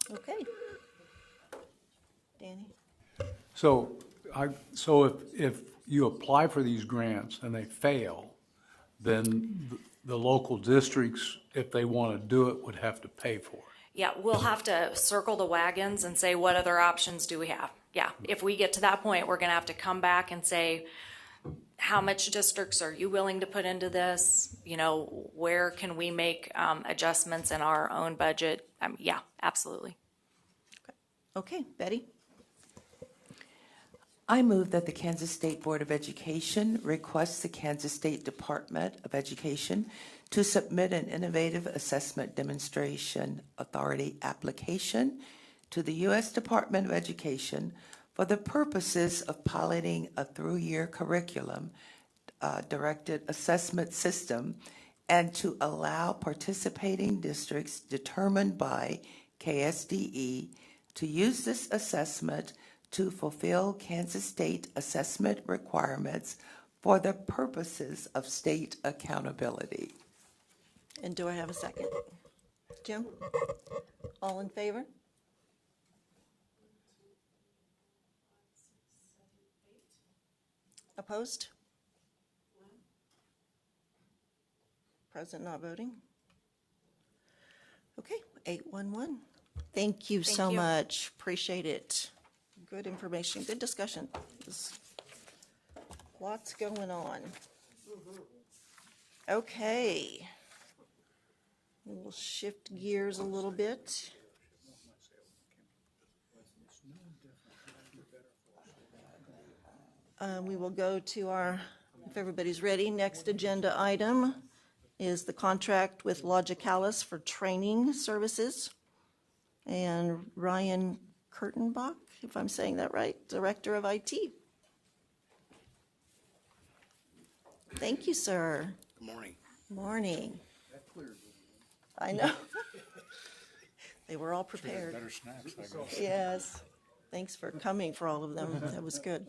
Okay. Danny? So if you apply for these grants and they fail, then the local districts, if they want to do it, would have to pay for it. Yeah, we'll have to circle the wagons and say, what other options do we have? Yeah, if we get to that point, we're gonna have to come back and say, how much districts are you willing to put into this? Where can we make adjustments in our own budget? Yeah, absolutely. Okay, Betty? I move that the Kansas State Board of Education requests the Kansas State Department of Education to submit an innovative assessment demonstration authority application to the U.S. Department of Education for the purposes of piloting a through-year curriculum directed assessment system and to allow participating districts determined by KSDE to use this assessment to fulfill Kansas State assessment requirements for the purposes of state accountability. And do I have a second? Jim? All in favor? Opposed? Present not voting? Okay, 811. Thank you so you. much. Appreciate it. Good information, good discussion. There's lots going on. Okay. We'll shift gears a little bit. We will go to our, if everybody's ready, next agenda item is the contract with Logicalis for training services. And Ryan Kurtenbach, if I'm saying that right, Director of IT. Thank you, sir. Good morning. Morning. I know. They were all prepared. Better snacks, I guess. Yes. Thanks for coming for all of them. That was good.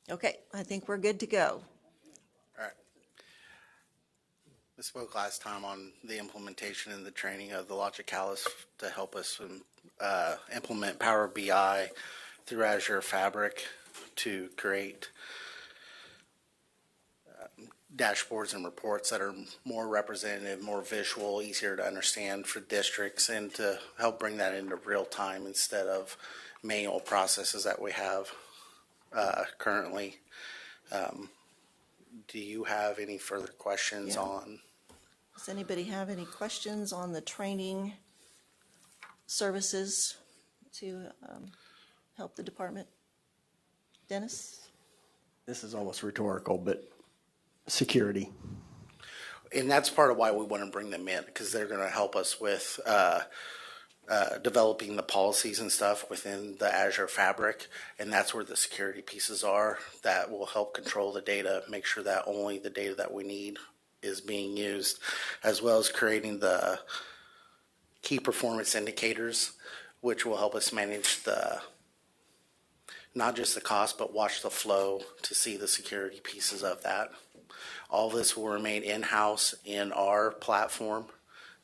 Okay, I think we're good to go. All right. We spoke last time on the implementation and the training of the Logicalis to help us implement Power BI through Azure Fabric to create dashboards and reports that are more representative, more visual, easier to understand for districts, and to help bring that into real time instead of manual processes that we have currently. Do you have any further questions on? Does anybody have any questions on the training services to help the department? Dennis? This is almost rhetorical, but security. And that's part of why we want to bring them in, because they're going to help us with developing the policies and stuff within the Azure Fabric, and that's where the security pieces are that will help control the data, make sure that only the data that we need is being used, as well as creating the key performance indicators, which will help us manage the not just the cost, but watch the flow to see the security pieces of that. All this will remain in-house in our platform.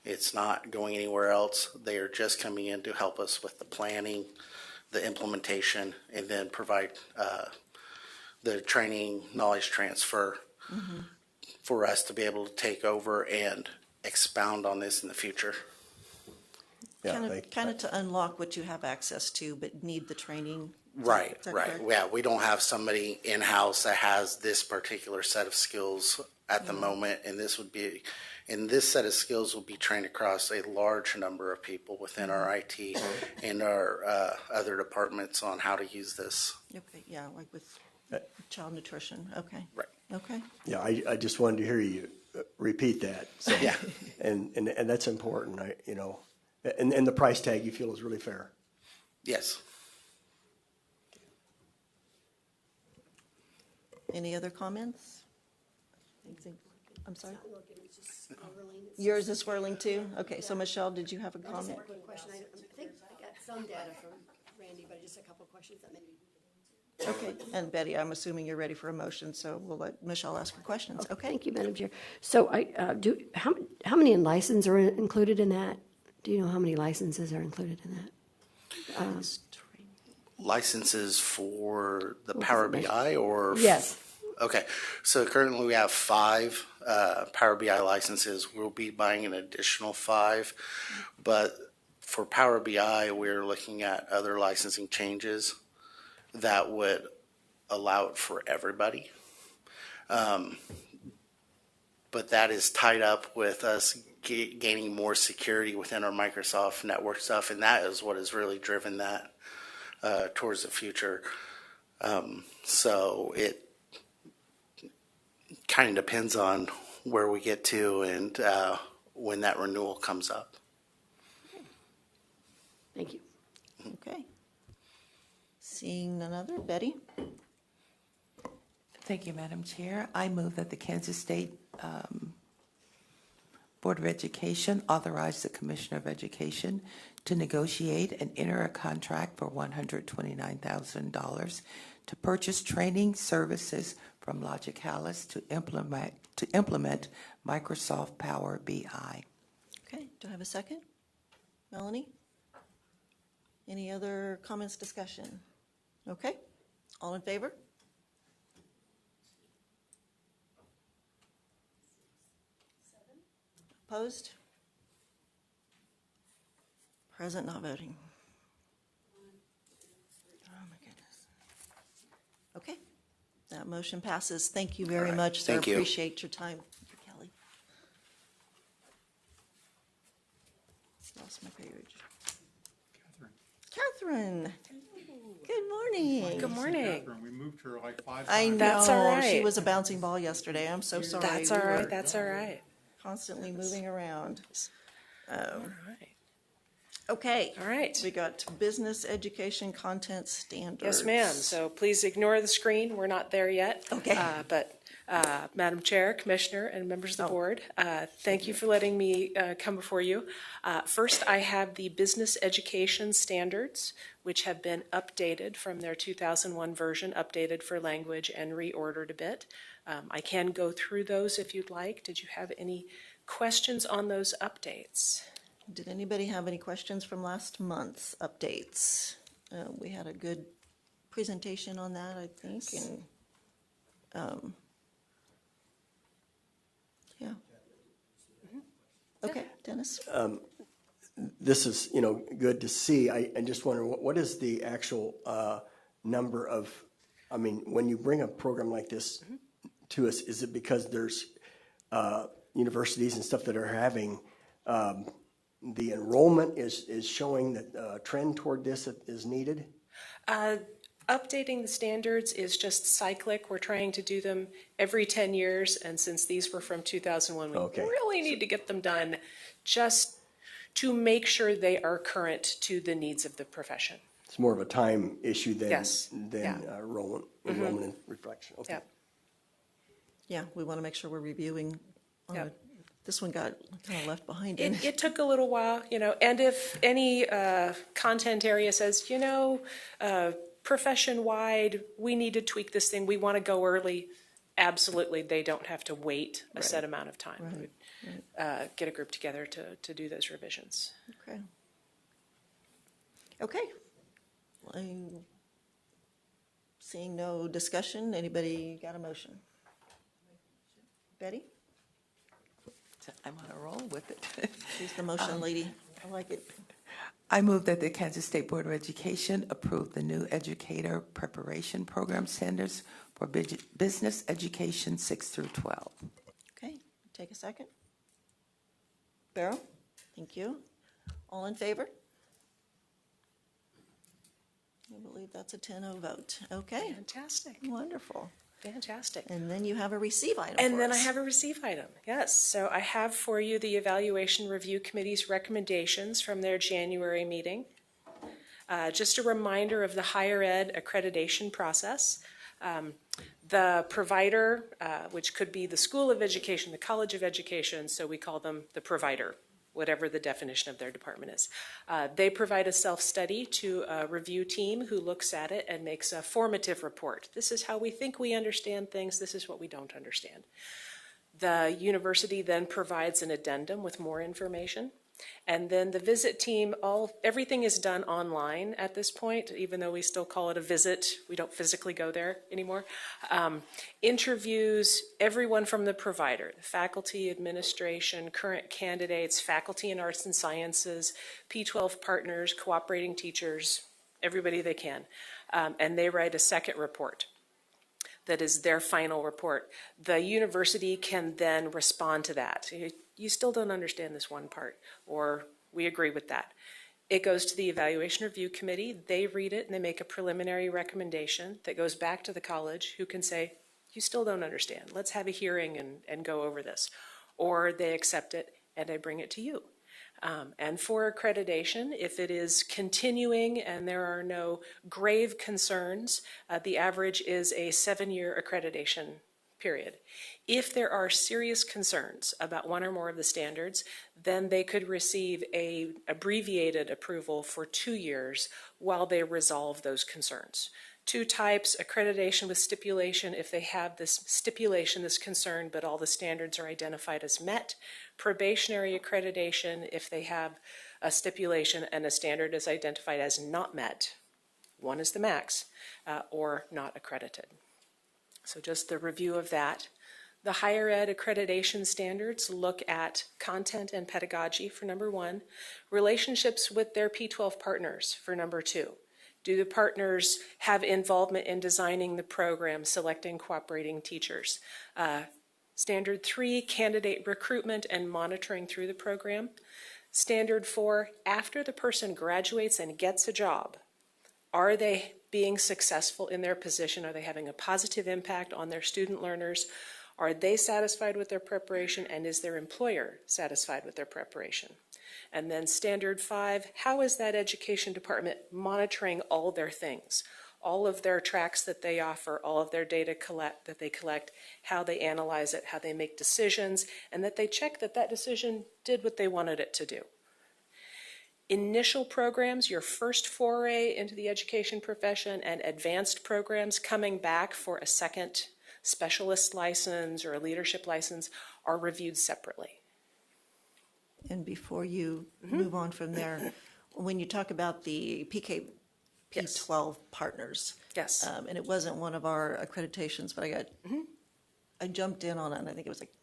It's not going anywhere else. They are just coming in to help us with the planning, the implementation, and then provide the training, knowledge transfer for us to be able to take over and expound on this in the future. Yeah, Kind of to unlock what you have access to, but need the training. Right, Is that right. correct? Yeah, we don't have somebody in-house that has this particular set of skills at the moment, and this set of skills will be trained across a large number of people within our IT and our other departments on how to use this. Okay, yeah, like with child nutrition. Okay. Right. Okay. Yeah, I just wanted to hear you repeat that. So, Yeah. And that's important, and the price tag you feel is really fair. Yes. Any other comments? I'm sorry? Yours is swirling too? Okay, so Michelle, did you have a comment? Quick question. I think I got some data from Randy, but just a couple of questions that maybe. Okay, and Betty, I'm assuming you're ready for a motion, so we'll let Michelle ask her questions. Okay. Thank you, Madam Chair. So how many licenses are included in that? Do you know how many licenses are included in that? Licenses for the Power BI or? Yes. Okay, so currently we have 5 Power BI licenses. We'll be buying an additional 5, but for Power BI, we're looking at other licensing changes that would allow it for everybody. But that is tied up with us gaining more security within our Microsoft network stuff, and that is what has really driven that towards the future. So it kind of depends on where we get to and when that renewal comes up. Thank you. Okay. Seeing none other, Betty? Thank you, Madam Chair. I move that the Kansas State Board of Education authorize the Commissioner of Education to negotiate and enter a contract for $129,000 to purchase training services from Logicalis to implement Microsoft Power BI. Okay, do I have a second? Melanie? Any other comments, discussion? Okay, all in favor? Opposed? Present, not voting. Oh, my goodness. Okay, that motion passes. Thank you very much, sir. Thank you. Appreciate your time. Kelly. Lost my page. Catherine. Good morning. Good morning. We moved her like 5 times. I know. That's all right. She was a bouncing ball yesterday. I'm so sorry. That's We all were right. That's all right. Constantly moving around. All right. Okay. All right. We got business education content standards. Yes, ma'am. So please ignore the screen. We're not there yet. Okay. But Madam Chair, Commissioner, and members of the board, thank you for letting me come before you. First, I have the business education standards, which have been updated from their 2001 version, updated for language and reordered a bit. I can go through those if you'd like. Did you have any questions on those updates? Did anybody have any questions from last month's updates? We had a good presentation on that, I think, and yeah. Okay, Dennis. This is, good to see. I just wonder, what is the actual number of, when you bring a program like this to us, is it because there's universities and stuff that are having the enrollment is showing that a trend toward this is needed? Updating the standards is just cyclic. We're trying to do them every 10 years, and since these were from 2001, we really need to get them done just to make sure they are current to the needs of the profession. It's more of a time issue than enrollment and reflection. Okay. Yep. Yeah, we want to make sure we're reviewing. Yep. This one got kind of left behind. It took a little while, and if any content area says, profession-wide, we need to tweak this thing, we want to go early, absolutely, they don't have to wait a set amount of time. Right. We would get a group together to do those revisions. Okay. Okay. I'm seeing no discussion. Anybody got a motion? Betty? I'm on a roll with it. She's the motion lady. I like it. I move that the Kansas State Board of Education approve the new educator preparation program standards for business education 6 through 12. Okay, take a second. Barrow, thank you. All in favor? I believe that's a 10-0 vote. Okay. Fantastic. Wonderful. Fantastic. And then you have a receive item And for then I us. have a receive item, yes. So I have for you the Evaluation Review Committee's recommendations from their January meeting. Just a reminder of the higher ed accreditation process. The provider, which could be the School of Education, the College of Education, so we call them the provider, whatever the definition of their department is. They provide a self-study to a review team who looks at it and makes a formative report. This is how we think we understand things. This is what we don't understand. The university then provides an addendum with more information. And then the visit team, everything is done online at this point, even though we still call it a visit. We don't physically go there anymore. Interviews everyone from the provider, the faculty, administration, current candidates, faculty in arts and sciences, P12 partners, cooperating teachers, everybody they can. And they write a second report. That is their final report. The university can then respond to that. You still don't understand this one part, or we agree with that. It goes to the Evaluation Review Committee. They read it and they make a preliminary recommendation that goes back to the college, who can say, you still don't understand. Let's have a hearing and go over this. Or they accept it and they bring it to you. And for accreditation, if it is continuing and there are no grave concerns, the average is a 7-year accreditation period. If there are serious concerns about one or more of the standards, then they could receive a abbreviated approval for 2 years while they resolve those concerns. 2 types: accreditation with stipulation if they have this stipulation, this concern, but all the standards are identified as met. Probationary accreditation if they have a stipulation and a standard is identified as not met. 1 is the max, or not accredited. So just the review of that. The higher ed accreditation standards look at content and pedagogy for number 1, relationships with their P12 partners for number 2. Do the partners have involvement in designing the program, selecting cooperating teachers? Standard 3, candidate recruitment and monitoring through the program. Standard 4, after the person graduates and gets a job, are they being successful in their position? Are they having a positive impact on their student learners? Are they satisfied with their preparation, and is their employer satisfied with their preparation? And then standard 5, how is that education department monitoring all their things? All of their tracks that they offer, all of their data that they collect, how they analyze it, how they make decisions, and that they check that that decision did what they wanted it to do. Initial programs, your first foray into the education profession, and advanced programs coming back for a second specialist license or a leadership license are reviewed separately. And before you move on from there, when you talk about the P12 partners, Yes. And it wasn't one of our accreditations, but I jumped in on it, and I think it was like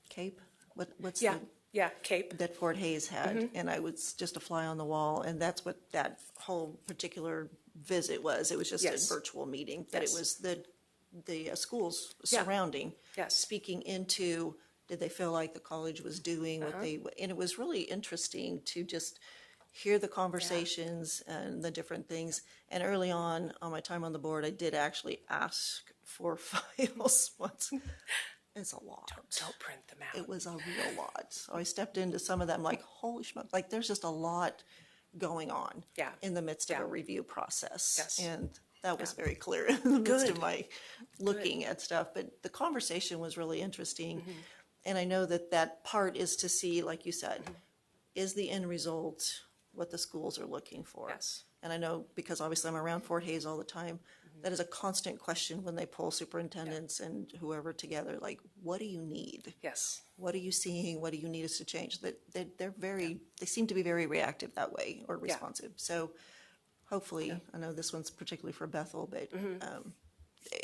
CAPE. What's Yeah, CAPE. that Fort Hayes had, and I was just a fly on the wall, and that's what that whole particular visit was. It was just Yes. a virtual meeting, but Yes. it was the schools Yeah. surrounding, Yes. speaking into, did they feel like the college was doing what they, and it was really interesting to just hear the conversations and the different things. And early on my time on the board, I did actually ask for files once. It's a lot. Don't print them out. It was a real lot. So I stepped into some of them like, holy schmuck, like there's just a lot going on in the midst of a review process. Yes. And that was very clear in the midst of my looking at stuff. But the conversation was really interesting. And I know that that part is to see, like you said, is the end result what the schools are looking for? Yes. And I know, because obviously I'm around Fort Hayes all the time, that is a constant question when they pull superintendents and whoever together, like, what do you need? Yes. What are you seeing? What do you need us to change? They're very, they seem to be very reactive that way, or responsive. So hopefully, I know this one's particularly for Bethel, but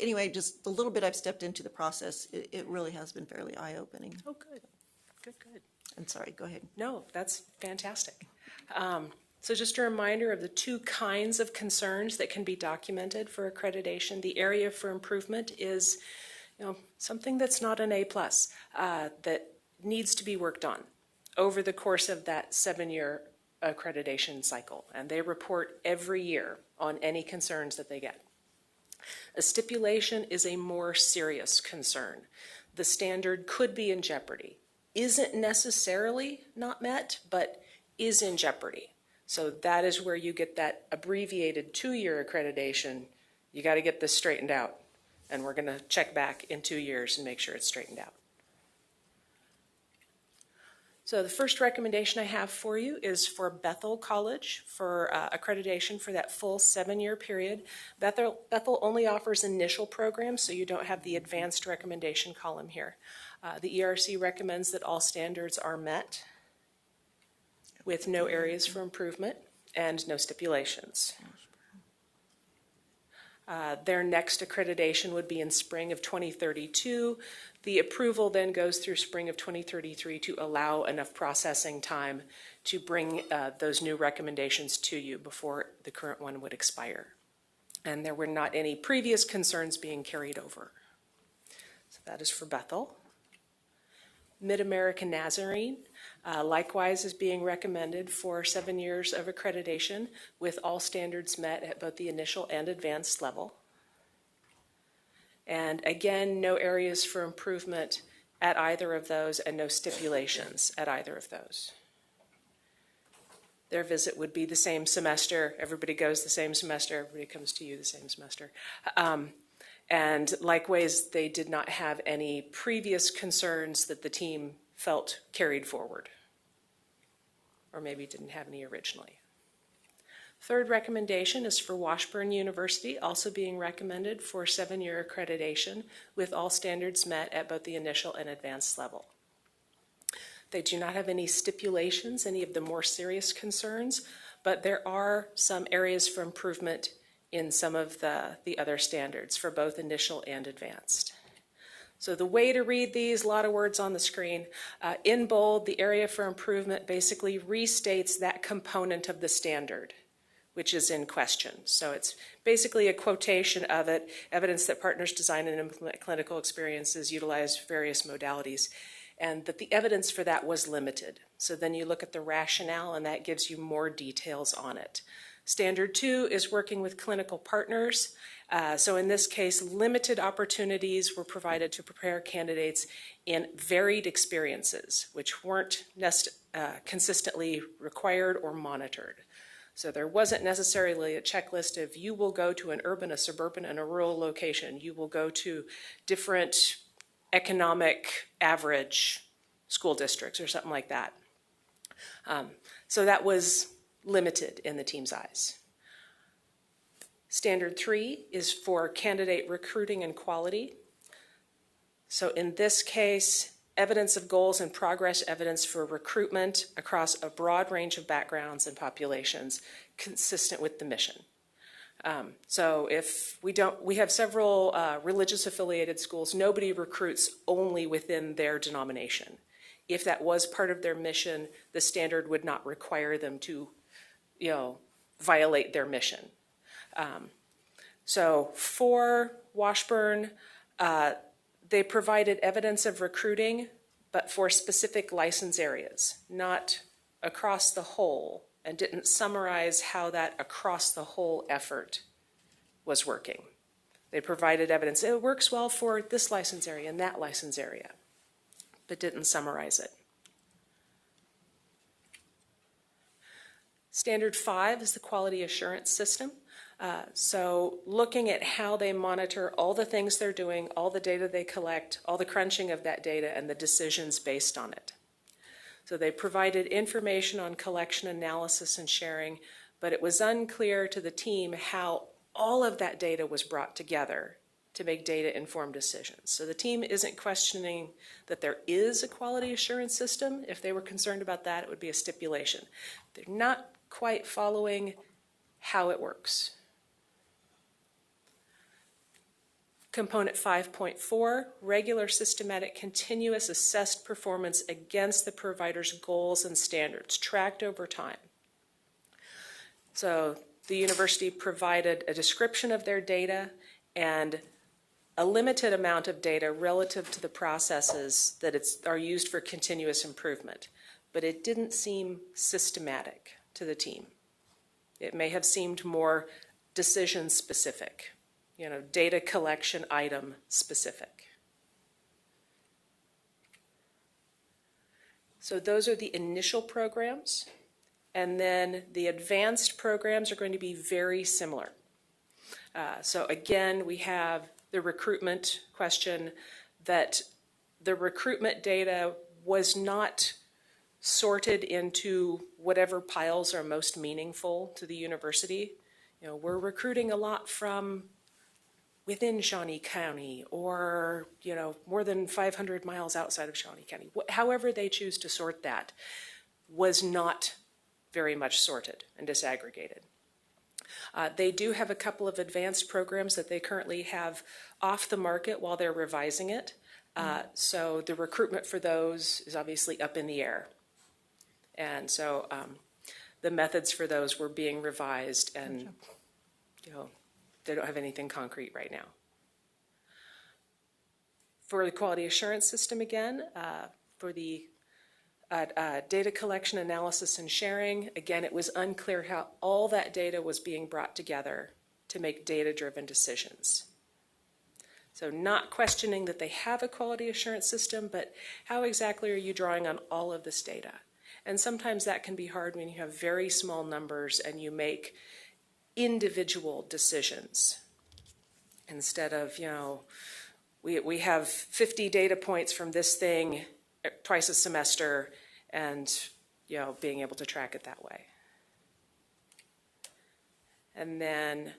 anyway, just the little bit I've stepped into the process, it really has been fairly eye-opening. Oh, good. Good. I'm sorry, go ahead. No, that's fantastic. So just a reminder of the 2 kinds of concerns that can be documented for accreditation. The area for improvement is, something that's not an A+, that needs to be worked on over the course of that 7-year accreditation cycle. And they report every year on any concerns that they get. A stipulation is a more serious concern. The standard could be in jeopardy. Isn't necessarily not met, but is in jeopardy. So that is where you get that abbreviated 2-year accreditation. You got to get this straightened out. And we're going to check back in 2 years and make sure it's straightened out. So the first recommendation I have for you is for Bethel College for accreditation for that full 7-year period. Bethel only offers initial programs, so you don't have the advanced recommendation column here. The ERC recommends that all standards are met with no areas for improvement and no stipulations. Their next accreditation would be in spring of 2032. The approval then goes through spring of 2033 to allow enough processing time to bring those new recommendations to you before the current one would expire. And there were not any previous concerns being carried over. So that is for Bethel. Mid-American Nazarene likewise is being recommended for 7 years of accreditation with all standards met at both the initial and advanced level. And again, no areas for improvement at either of those and no stipulations at either of those. Their visit would be the same semester. Everybody goes the same semester. Everybody comes to you the same semester. And likewise, they did not have any previous concerns that the team felt carried forward, or maybe didn't have any originally. Third recommendation is for Washburn University, also being recommended for 7-year accreditation with all standards met at both the initial and advanced level. They do not have any stipulations, any of the more serious concerns, but there are some areas for improvement in some of the other standards for both initial and advanced. So the way to read these, a lot of words on the screen. In bold, the area for improvement basically restates that component of the standard, which is in question. So it's basically a quotation of it, evidence that partners design and implement clinical experiences, utilize various modalities, and that the evidence for that was limited. So then you look at the rationale, and that gives you more details on it. Standard 2 is working with clinical partners. So in this case, limited opportunities were provided to prepare candidates in varied experiences, which weren't consistently required or monitored. So there wasn't necessarily a checklist of you will go to an urban, a suburban, and a rural location. You will go to different economic average school districts or something like that. So that was limited in the team's eyes. Standard 3 is for candidate recruiting and quality. So in this case, evidence of goals and progress evidence for recruitment across a broad range of backgrounds and populations consistent with the mission. So if we have several religious affiliated schools, nobody recruits only within their denomination. If that was part of their mission, the standard would not require them to violate their mission. So for Washburn, they provided evidence of recruiting, but for specific license areas, not across the whole, and didn't summarize how that across the whole effort was working. They provided evidence, it works well for this license area and that license area, but didn't summarize it. Standard 5 is the quality assurance system. So looking at how they monitor all the things they're doing, all the data they collect, all the crunching of that data, and the decisions based on it. So they provided information on collection, analysis, and sharing, but it was unclear to the team how all of that data was brought together to make data-informed decisions. So the team isn't questioning that there is a quality assurance system. If they were concerned about that, it would be a stipulation. They're not quite following how it works. Component 5.4, regular, systematic, continuous assessed performance against the provider's goals and standards, tracked over time. So the university provided a description of their data and a limited amount of data relative to the processes that are used for continuous improvement, but it didn't seem systematic to the team. It may have seemed more decision specific. data collection item specific. So those are the initial programs, and then the advanced programs are going to be very similar. So again, we have the recruitment question, that the recruitment data was not sorted into whatever piles are most meaningful to the university. We're recruiting a lot from within Shawnee County, or more than 500 miles outside of Shawnee County. However they choose to sort that was not very much sorted and disaggregated. They do have a couple of advanced programs that they currently have off the market while they're revising it. So the recruitment for those is obviously up in the air. And so the methods for those were being revised, and they don't have anything concrete right now. For the quality assurance system again, for the data collection, analysis, and sharing, again, it was unclear how all that data was being brought together to make data-driven decisions. So not questioning that they have a quality assurance system, but how exactly are you drawing on all of this data? And sometimes that can be hard when you have very small numbers and you make individual decisions instead of, we have 50 data points from this thing twice a semester, and being able to track it that way. And then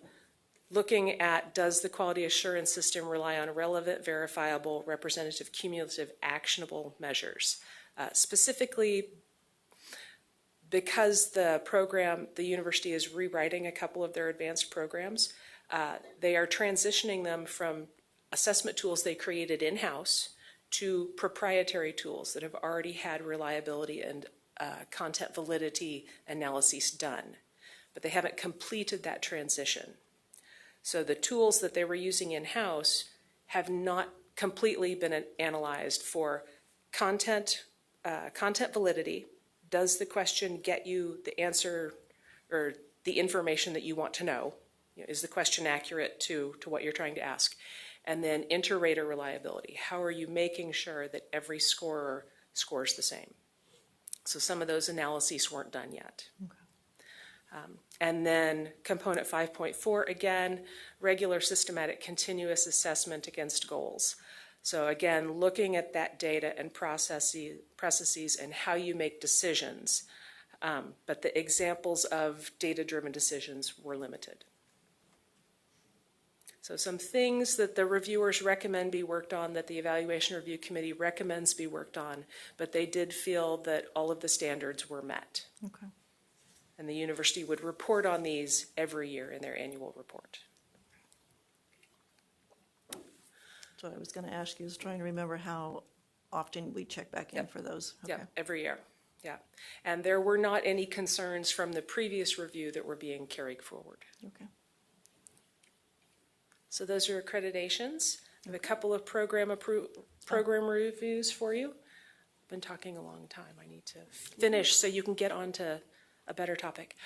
looking at, does the quality assurance system rely on relevant, verifiable, representative, cumulative, actionable measures? Specifically, because the university is rewriting a couple of their advanced programs, they are transitioning them from assessment tools they created in-house to proprietary tools that have already had reliability and content validity analyses done. But they haven't completed that transition. So the tools that they were using in-house have not completely been analyzed for content validity. Does the question get you the answer or the information that you want to know? Is the question accurate to what you're trying to ask? And then inter-rater reliability. How are you making sure that every scorer scores the same? So some of those analyses weren't done yet. Okay. And then component 5.4, again, regular systematic continuous assessment against goals. So again, looking at that data and processes and how you make decisions. But the examples of data-driven decisions were limited. So some things that the reviewers recommend be worked on, that the Evaluation Review Committee recommends be worked on, but they did feel that all of the standards were met. Okay. And the university would report on these every year in their annual report. So I was going to ask you, I was trying to remember how often we check back in for those. Okay. Yeah, every year. Yeah. And there were not any concerns from the previous review that were being carried forward. Okay. So those are accreditations. I have a couple of program reviews for you. I've been talking a long time. I need to finish so you can get on to a better topic.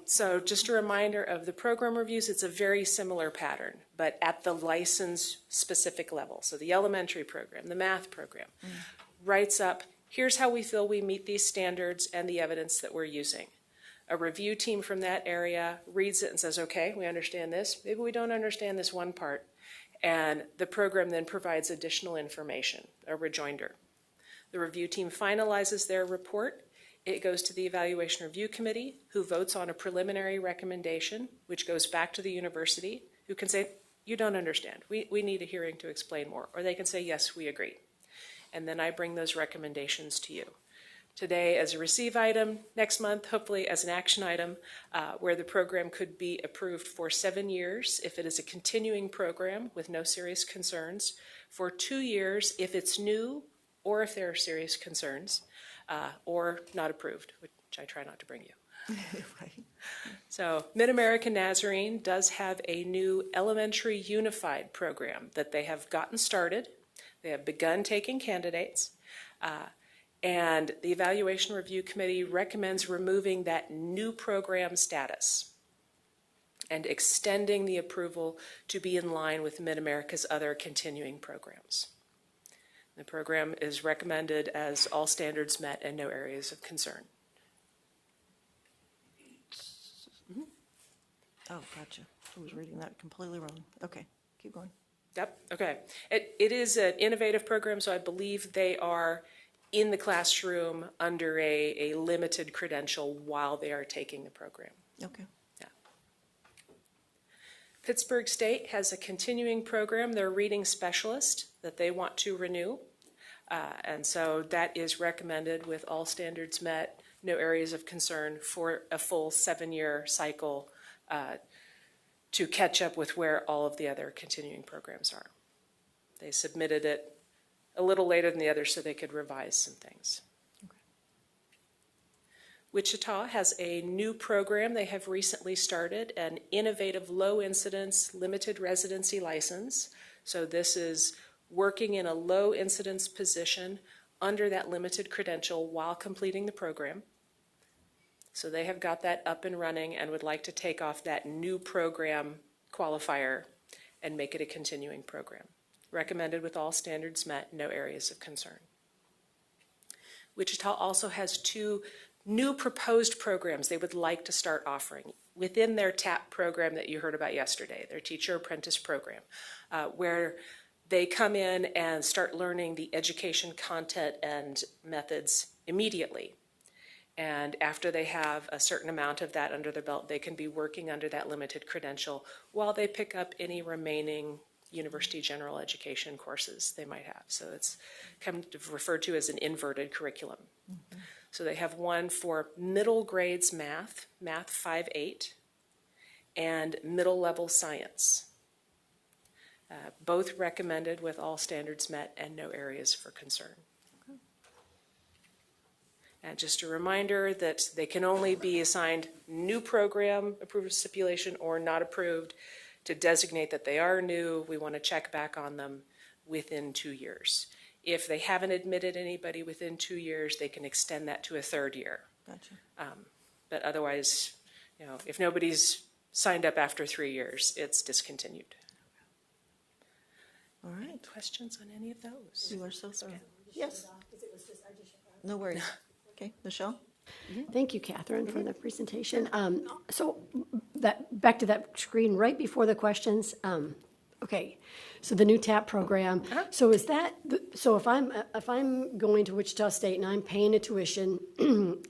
So just a reminder of the program reviews. It's a very similar pattern, but at the license specific level. So the elementary program, the math program, writes up, here's how we feel we meet these standards and the evidence that we're using. A review team from that area reads it and says, okay, we understand this. Maybe we don't understand this one part. And the program then provides additional information, a rejoinder. The review team finalizes their report. It goes to the Evaluation Review Committee, who votes on a preliminary recommendation, which goes back to the university, who can say, you don't understand. We need a hearing to explain more. Or they can say, yes, we agree. And then I bring those recommendations to you. Today as a receive item, next month hopefully as an action item, where the program could be approved for 7 years if it is a continuing program with no serious concerns, for 2 years if it's new or if there are serious concerns, or not approved, which I try not to bring you. Right. So Mid-American Nazarene does have a new elementary unified program that they have gotten started. They have begun taking candidates. And the Evaluation Review Committee recommends removing that new program status. and extending the approval to be in line with Mid-America's other continuing programs. The program is recommended as all standards met and no areas of concern. Oh, gotcha. I was reading that completely wrong. Okay, keep going. Yep, okay. It is an innovative program, so I believe they are in the classroom under a limited credential while they are taking the program. Okay. Yeah. Pittsburgh State has a continuing program, their reading specialist, that they want to renew. And so that is recommended with all standards met, no areas of concern for a full 7-year cycle to catch up with where all of the other continuing programs are. They submitted it a little later than the others so they could revise some things. Okay. Wichita has a new program they have recently started, an innovative low incidence limited residency license. So this is working in a low incidence position under that limited credential while completing the program. So they have got that up and running and would like to take off that new program qualifier and make it a continuing program. Recommended with all standards met, no areas of concern. Wichita also has 2 new proposed programs they would like to start offering within their TAP program that you heard about yesterday, their Teacher Apprentice Program, where they come in and start learning the education content and methods immediately. And after they have a certain amount of that under their belt, they can be working under that limited credential while they pick up any remaining university general education courses they might have. So it's kind of referred to as an inverted curriculum. Mm-hmm. So they have one for middle grades math, Math 5-8, and middle level science. Both recommended with all standards met and no areas for concern. And just a reminder that they can only be assigned new program approved stipulation or not approved to designate that they are new. We want to check back on them within 2 years. If they haven't admitted anybody within 2 years, they can extend that to a 3rd year. Gotcha. But otherwise, if nobody's signed up after 3 years, it's discontinued. All right. Any questions on any of those? You are so thorough. Yes. No worries. Okay, Michelle? Thank you, Catherine, for the presentation. So back to that screen right before the questions. Okay, so the new TAP program. So is that so? If I'm going to Wichita State and I'm paying a tuition, and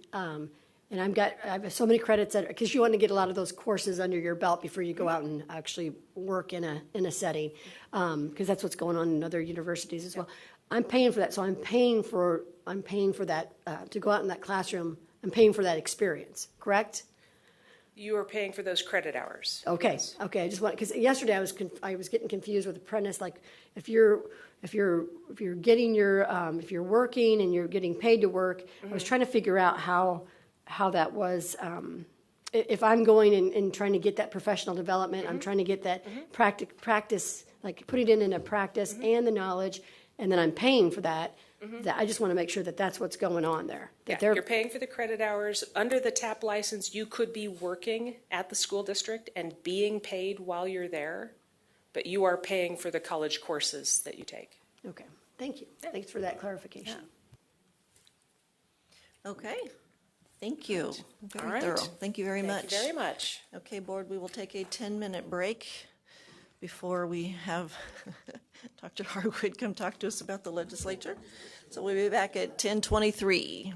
I have so many credits because you want to get a lot of those courses under your belt before you go out and actually work in a setting, because that's what's going on in other universities as well. I'm paying for that, so I'm paying for that to go out in that classroom. I'm paying for that experience, correct? You are paying for those credit hours. Okay, Yes. okay. I just want because yesterday I was getting confused with apprentice. Like if you're getting your if you're working and you're getting paid to work, I was trying to figure out how that was. If I'm going and trying to get that professional development, I'm trying to get that practice, like put it in a practice and the knowledge, and then I'm paying for that. That I just want to make sure that that's what's going on there. That You're paying for the credit hours. Under the TAP license, you could be working at the school district and being paid while you're there, but you are paying for the college courses that you take. Okay, thank you. Thanks for that clarification. Okay, thank you. Very All right. thorough. Thank you very much. Thank you very much. Okay, board, we will take a 10-minute break before we have Dr. Harwood come talk to us about the legislature. So we'll be back at 10:23.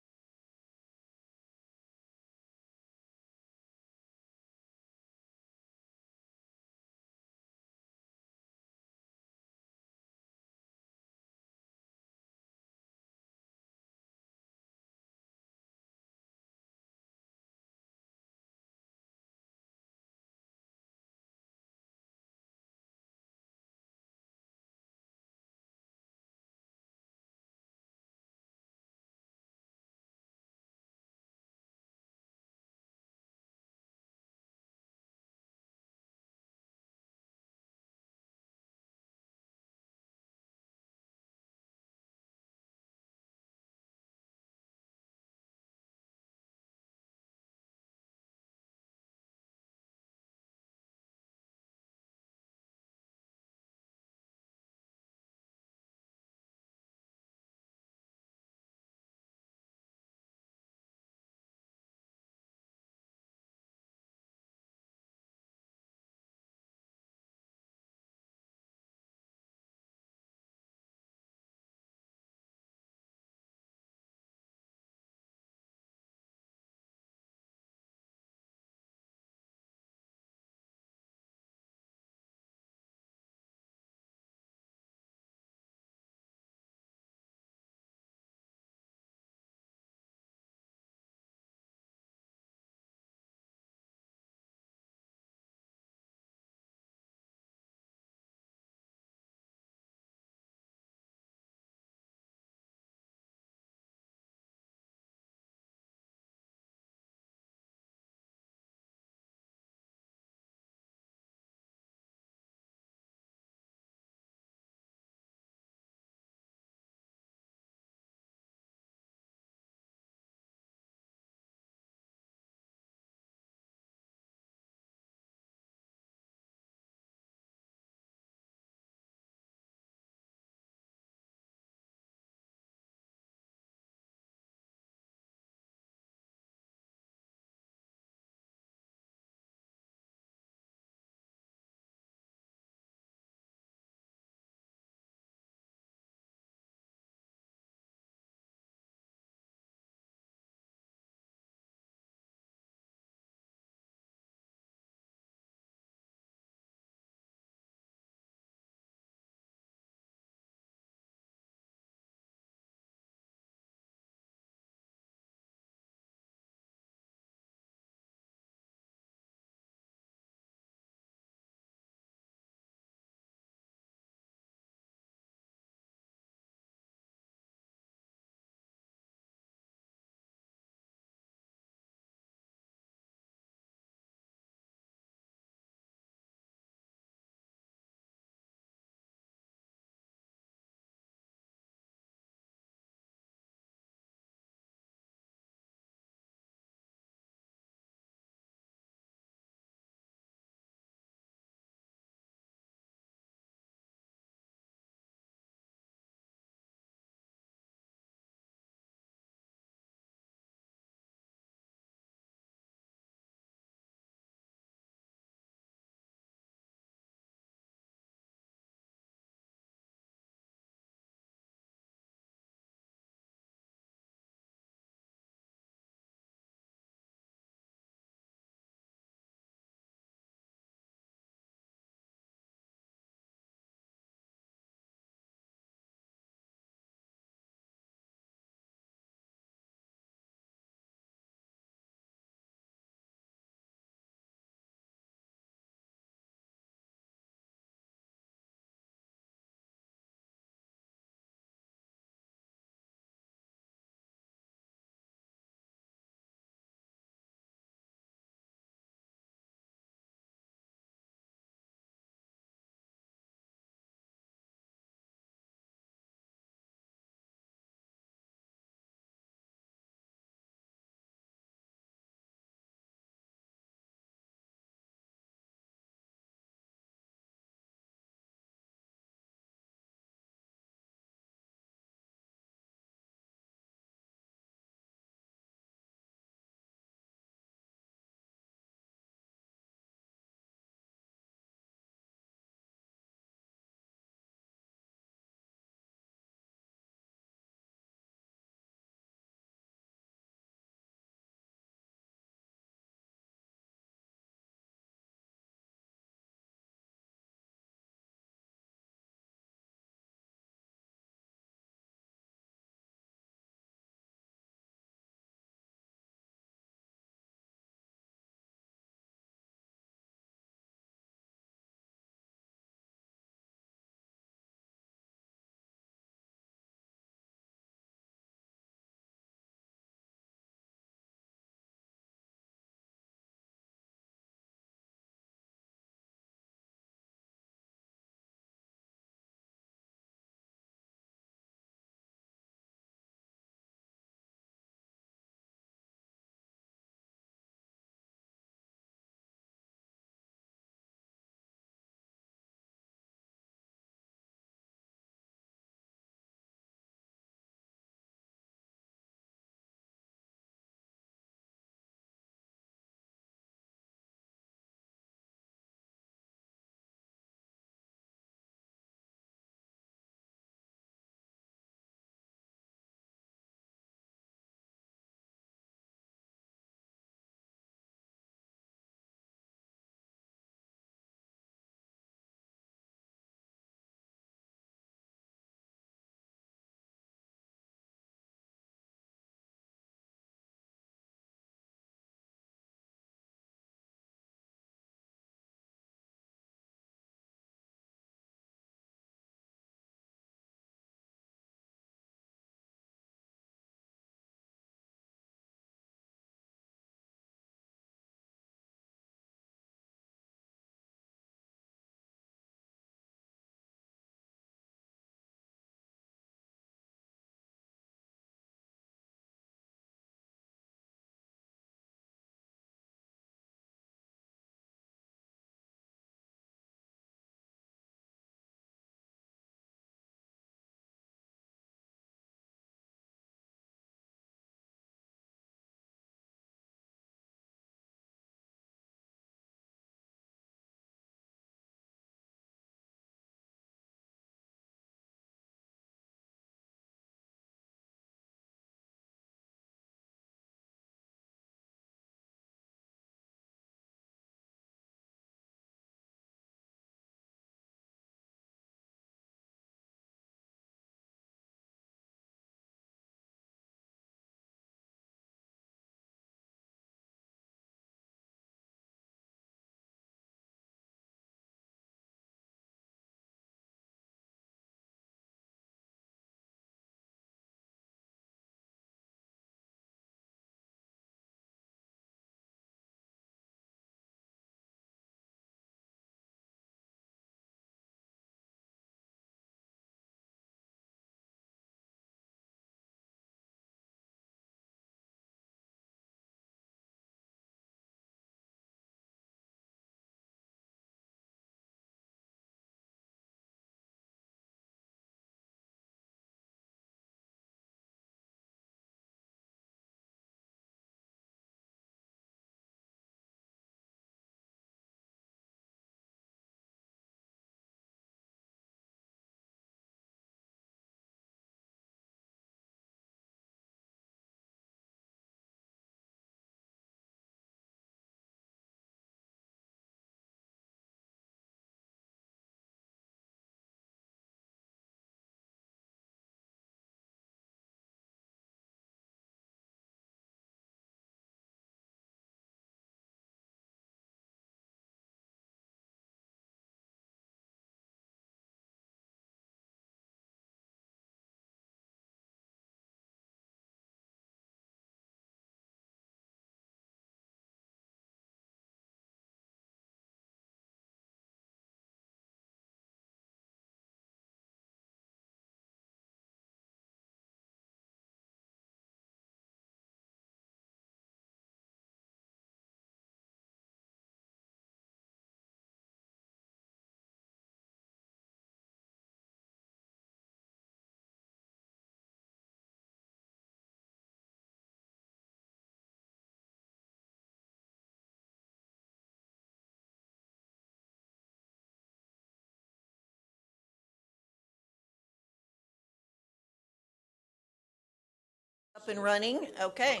Up and running, okay.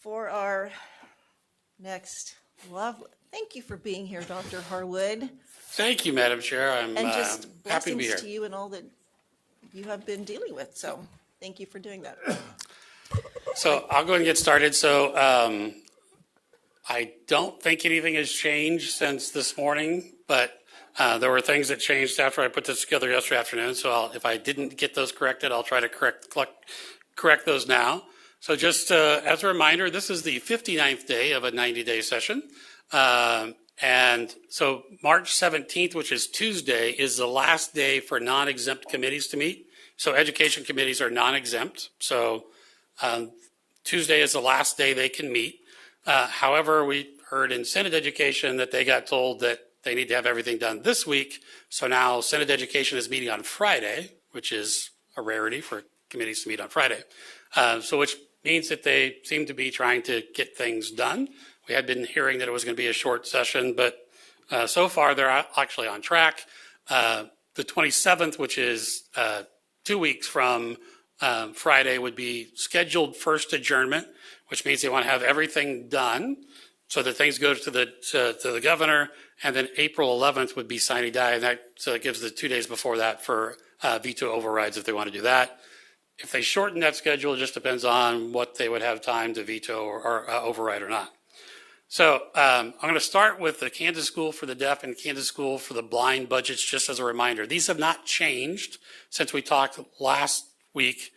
For our next, thank you for being here, Dr. Harwood. Thank you, Madam Chair. I'm And just happy to be blessings here. to you and all that you have been dealing with, so thank you for doing that. So I'll go ahead and get started. So I don't think anything has changed since this morning, but there were things that changed after I put this together yesterday afternoon. So if I didn't get those corrected, I'll try to correct those now. So just as a reminder, this is the 59th day of a 90-day session. And so March 17th, which is Tuesday, is the last day for non-exempt committees to meet. So education committees are non-exempt. So Tuesday is the last day they can meet. However, we heard in Senate Education that they got told that they need to have everything done this week. So now Senate Education is meeting on Friday, which is a rarity for committees to meet on Friday. So which means that they seem to be trying to get things done. We had been hearing that it was going to be a short session, but so far they're actually on track. The 27th, which is 2 weeks from Friday, would be scheduled first adjournment, which means they want to have everything done so that things go to the governor, and then April 11th would be sine die, and so it gives the 2 days before that for veto overrides if they want to do that. If they shorten that schedule, it just depends on what they would have time to veto or override or not. So I'm going to start with the Kansas School for the Deaf and Kansas School for the Blind budgets, just as a reminder. These have not changed since we talked last week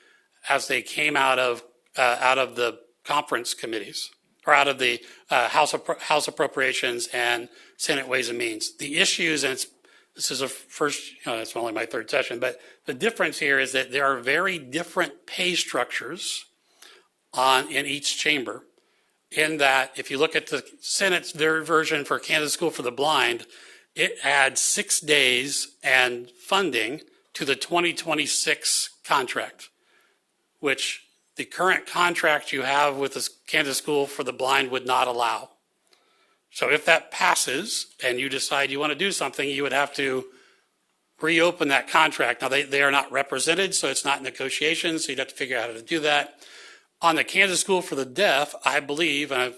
as they came out of the conference committees, or out of the House Appropriations and Senate Ways and Means. The issues, and this is a first, it's only my third session, but the difference here is that there are very different pay structures in each chamber. In that, if you look at the Senate's their version for Kansas School for the Blind, it adds 6 days and funding to the 2026 contract, which the current contract you have with the Kansas School for the Blind would not allow. So if that passes and you decide you want to do something, you would have to reopen that contract. Now, they are not represented, so it's not negotiations, so you'd have to figure out how to do that. On the Kansas School for the Deaf, I believe, and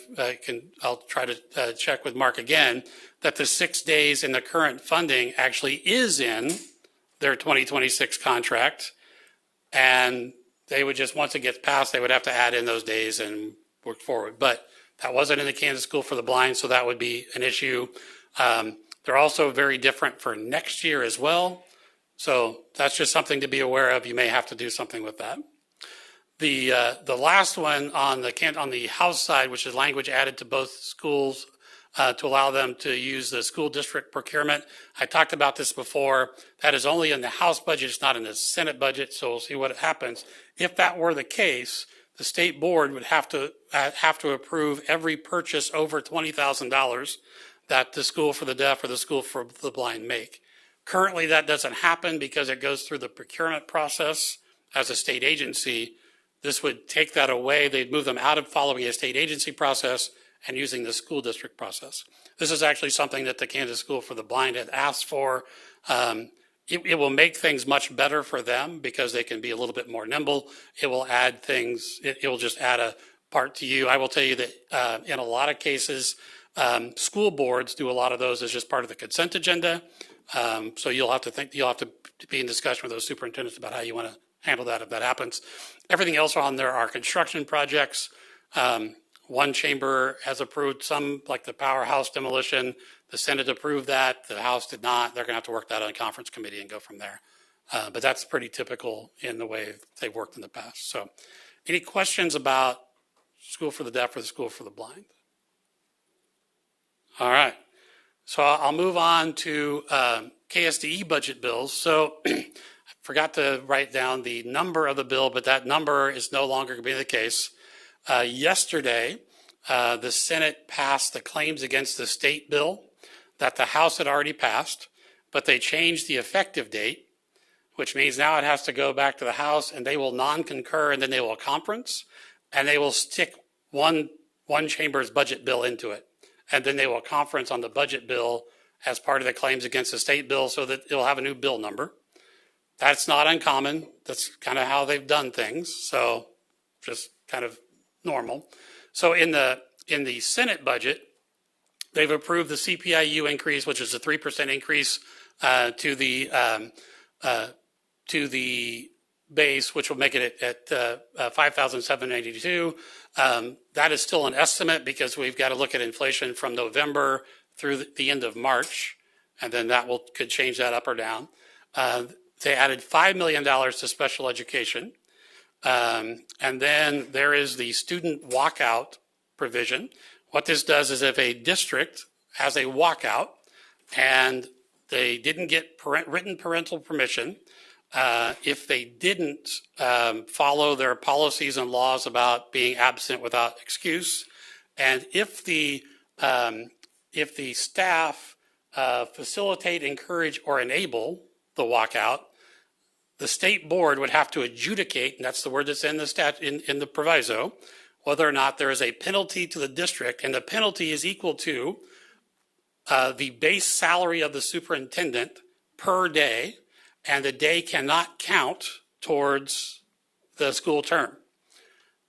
I'll try to check with Mark again, that the 6 days in the current funding actually is in their 2026 contract. And they would just, once it gets passed, they would have to add in those days and work forward. But that wasn't in the Kansas School for the Blind, so that would be an issue. They're also very different for next year as well. So that's just something to be aware of. You may have to do something with that. The last one on the House side, which is language added to both schools to allow them to use the school district procurement. I talked about this before. That is only in the House budget. It's not in the Senate budget. So we'll see what happens. If that were the case, the state board would have to approve every purchase over $20,000 that the School for the Deaf or the School for the Blind make. Currently, that doesn't happen because it goes through the procurement process as a state agency. This would take that away. They'd move them out of following a state agency process and using the school district process. This is actually something that the Kansas School for the Blind had asked for. It will make things much better for them because they can be a little bit more nimble. It will add things. It will just add a part to you. I will tell you that in a lot of cases, school boards do a lot of those as just part of the consent agenda. So you'll have to be in discussion with those superintendents about how you want to handle that if that happens. Everything else on there are construction projects. One chamber has approved some, like the powerhouse demolition. The Senate approved that. The House did not. They're going to have to work that on a conference committee and go from there. But that's pretty typical in the way they've worked in the past. So any questions about School for the Deaf or the School for the Blind? All right. So I'll move on to KSDE budget bills. So I forgot to write down the number of the bill, but that number is no longer going to be the case. Yesterday, the Senate passed the claims against the state bill that the House had already passed, but they changed the effective date, which means now it has to go back to the House and they will non-concur and then they will conference and they will stick one chamber's budget bill into it. And then they will conference on the budget bill as part of the claims against the state bill so that it'll have a new bill number. That's not uncommon. That's kind of how they've done things. So just kind of normal. So in the Senate budget, they've approved the CPIU increase, which is a 3% increase to the base, which will make it at 5,782. That is still an estimate because we've got to look at inflation from November through the end of March, and then that could change that up or down. They added $5 million to special education. And then there is the student walkout provision. What this does is if a district has a walkout and they didn't get written parental permission, if they didn't follow their policies and laws about being absent without excuse, and if the staff facilitate, encourage, or enable the walkout, the state board would have to adjudicate, and that's the word that's in the in the proviso, whether or not there is a penalty to the district, and the penalty is equal to the base salary of the superintendent per day, and the day cannot count towards the school term.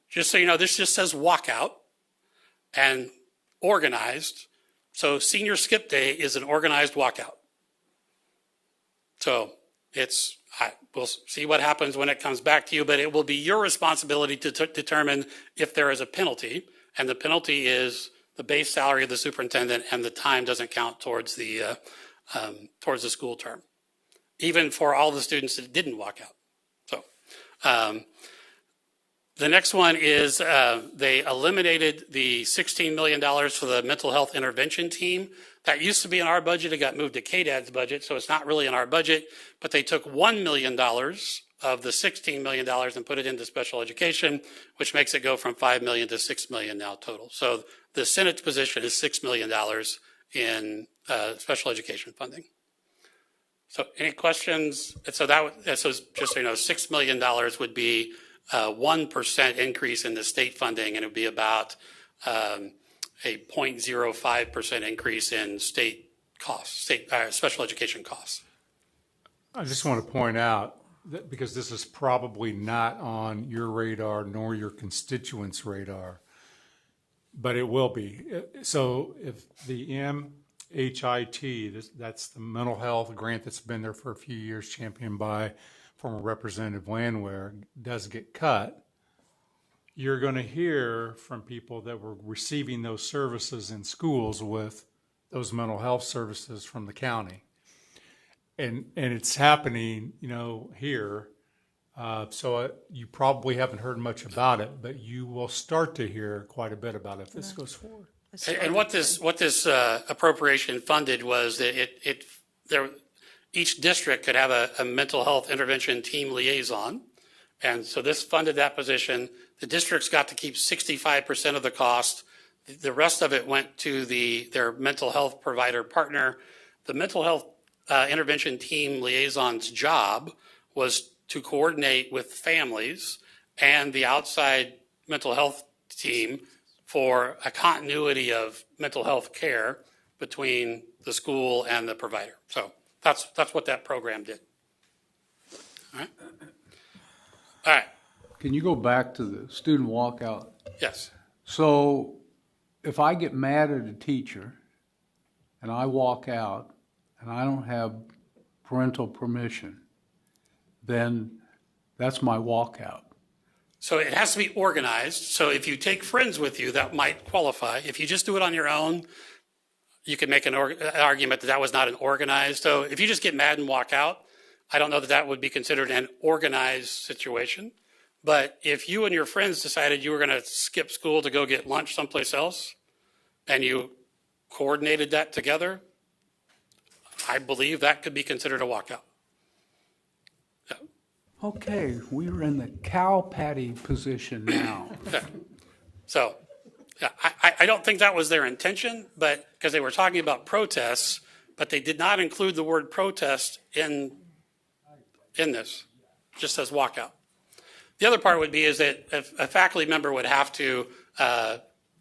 Just so you know, this just says walkout and organized. So senior skip day is an organized walkout. So we'll see what happens when it comes back to you, but it will be your responsibility to determine if there is a penalty, and the penalty is the base salary of the superintendent, and the time doesn't count towards the school term, even for all the students that didn't walk out. So the next one is they eliminated the $16 million for the mental health intervention team. That used to be in our budget. It got moved to KDAD's budget, so it's not really in our budget. But they took $1 million of the $16 million and put it into special education, which makes it go from $5 million to $6 million now total. So the Senate's position is $6 million in special education funding. So any questions? So just so you know, $6 million would be 1% increase in the state funding, and it would be about a 0.05% increase in state costs, special education costs. I just want to point out that because this is probably not on your radar nor your constituents' radar, but it will be. So if the MHIT, that's the mental health grant that's been there for a few years, championed by former Representative Landwehr, does get cut, you're going to hear from people that were receiving those services in schools with those mental health services from the county. And it's happening, here. So you probably haven't heard much about it, but you will start to hear quite a bit about it if this goes forward. And what this appropriation funded was that each district could have a mental health intervention team liaison. And so this funded that position. The districts got to keep 65% of the cost. The rest of it went to their mental health provider partner. The mental health intervention team liaison's job was to coordinate with families and the outside mental health team for a continuity of mental health care between the school and the provider. So that's what that program did. All right. All right. Can you go back to the student walkout? Yes. So if I get mad at a teacher and I walk out and I don't have parental permission, then that's my walkout. So it has to be organized. So if you take friends with you, that might qualify. If you just do it on your own, you can make an argument that was not an organized. So if you just get mad and walk out, I don't know that would be considered an organized situation. But if you and your friends decided you were going to skip school to go get lunch someplace else, and you coordinated that together, I believe that could be considered a walkout. Yeah. Okay, we're in the cow patty position now. Okay. So yeah, I don't think that was their intention, but because they were talking about protests, but they did not include the word protest in this, just as walkout. The other part would be is that a faculty member would have to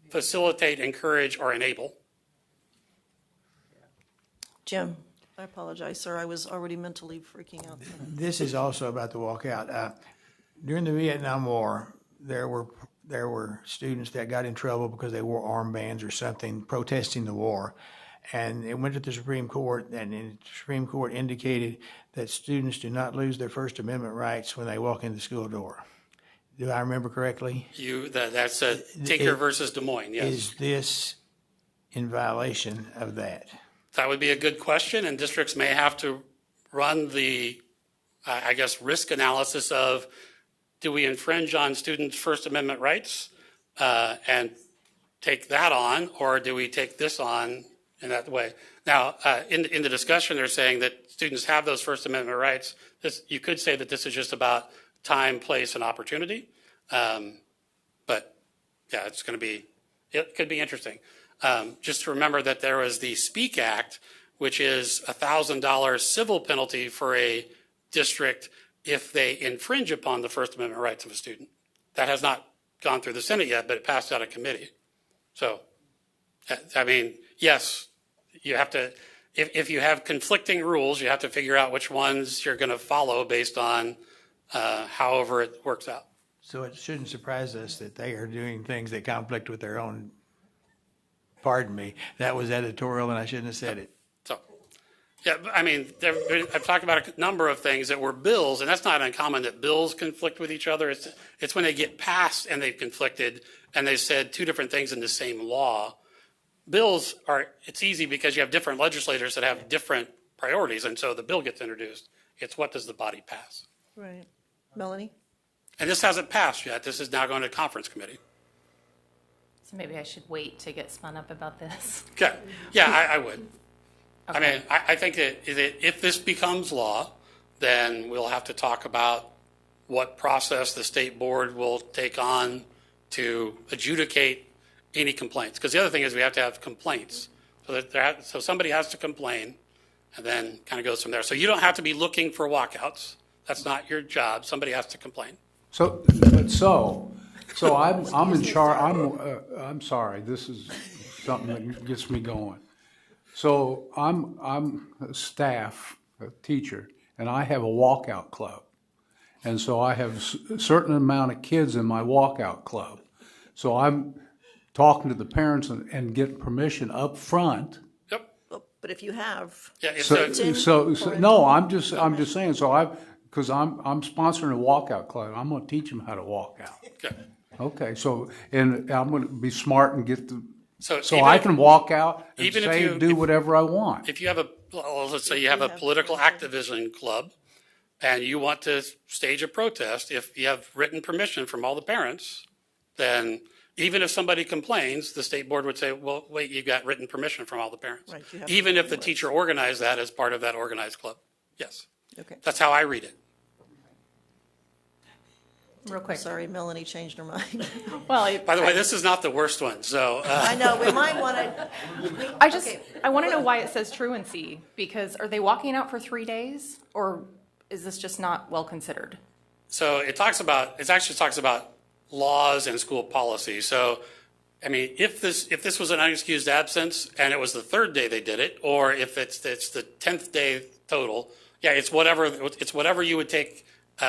facilitate, encourage, or enable. Jim, I apologize, sir. I was already mentally freaking out. This is also about the walkout. During the Vietnam War, there were students that got in trouble because they wore armbands or something protesting the war. And it went to the Supreme Court, and the Supreme Court indicated that students do not lose their First Amendment rights when they walk in the school door. Do I remember correctly? That's a Tinker versus Des Moines, yes. Is this in violation of that? That would be a good question, and districts may have to run the, I guess, risk analysis of, do we infringe on students' First Amendment rights and take that on, or do we take this on in that way? Now, in the discussion, they're saying that students have those First Amendment rights. You could say that this is just about time, place, and opportunity. But yeah, it could be interesting. Just to remember that there was the SPEAK Act, which is a $1,000 civil penalty for a district if they infringe upon the First Amendment rights of a student. That has not gone through the Senate yet, but it passed out of committee. So, I mean, yes, you have to, if you have conflicting rules, you have to figure out which ones you're going to follow based on however it works out. So it shouldn't surprise us that they are doing things that conflict with their own. Pardon me, that was editorial and I shouldn't have said it. So, yeah, I mean, I've talked about a number of things that were bills, and that's not uncommon that bills conflict with each other. It's when they get passed and they've conflicted and they said two different things in the same law. Bills it's easy because you have different legislators that have different priorities, and so the bill gets introduced. It's what does the body pass? Right. Melanie? And this hasn't passed yet. This is now going to conference committee. So maybe I should wait to get spun up about this. Okay. Yeah, I would. Okay. I mean, I think that if this becomes law, then we'll have to talk about what process the state board will take on to adjudicate any complaints. Because the other thing is we have to have complaints. So somebody has to complain and then kind of goes from there. So you don't have to be looking for walkouts. That's not your job. Somebody has to complain. So I'm in charge. I'm sorry. This is something that gets me going. So I'm a staff, a teacher, and I have a walkout club, and so I have a certain amount of kids in my walkout club. So I'm talking to the parents and getting permission up front. Yep. But if you have. Yeah. No, I'm just saying. So because I'm sponsoring a walkout club. I'm going to teach them how to walk out. Okay. Okay. So, and I'm going to be smart and get the. So even I if- can walk out and even if say, you- do if- whatever I want. If you have let's say you have a political activism club and you want to stage a protest, if you have written permission from all the parents, then even if somebody complains, the state board would say, well, wait, you got written permission from all the parents. Right, you have Even to if the do it. teacher organized that as part of that organized club. Yes. Okay. That's how I read it. Real quick. Sorry, Melanie changed her mind. Well, By the way, this is not the worst one, so. I know, we might want to. I want to know why it says truancy, because are they walking out for 3 days, or is this just not well considered? So it actually talks about laws and school policy. So, I mean, if this was an unexcused absence and it was the third day they did it, or if it's the 10th day total, yeah, it's whatever you would take,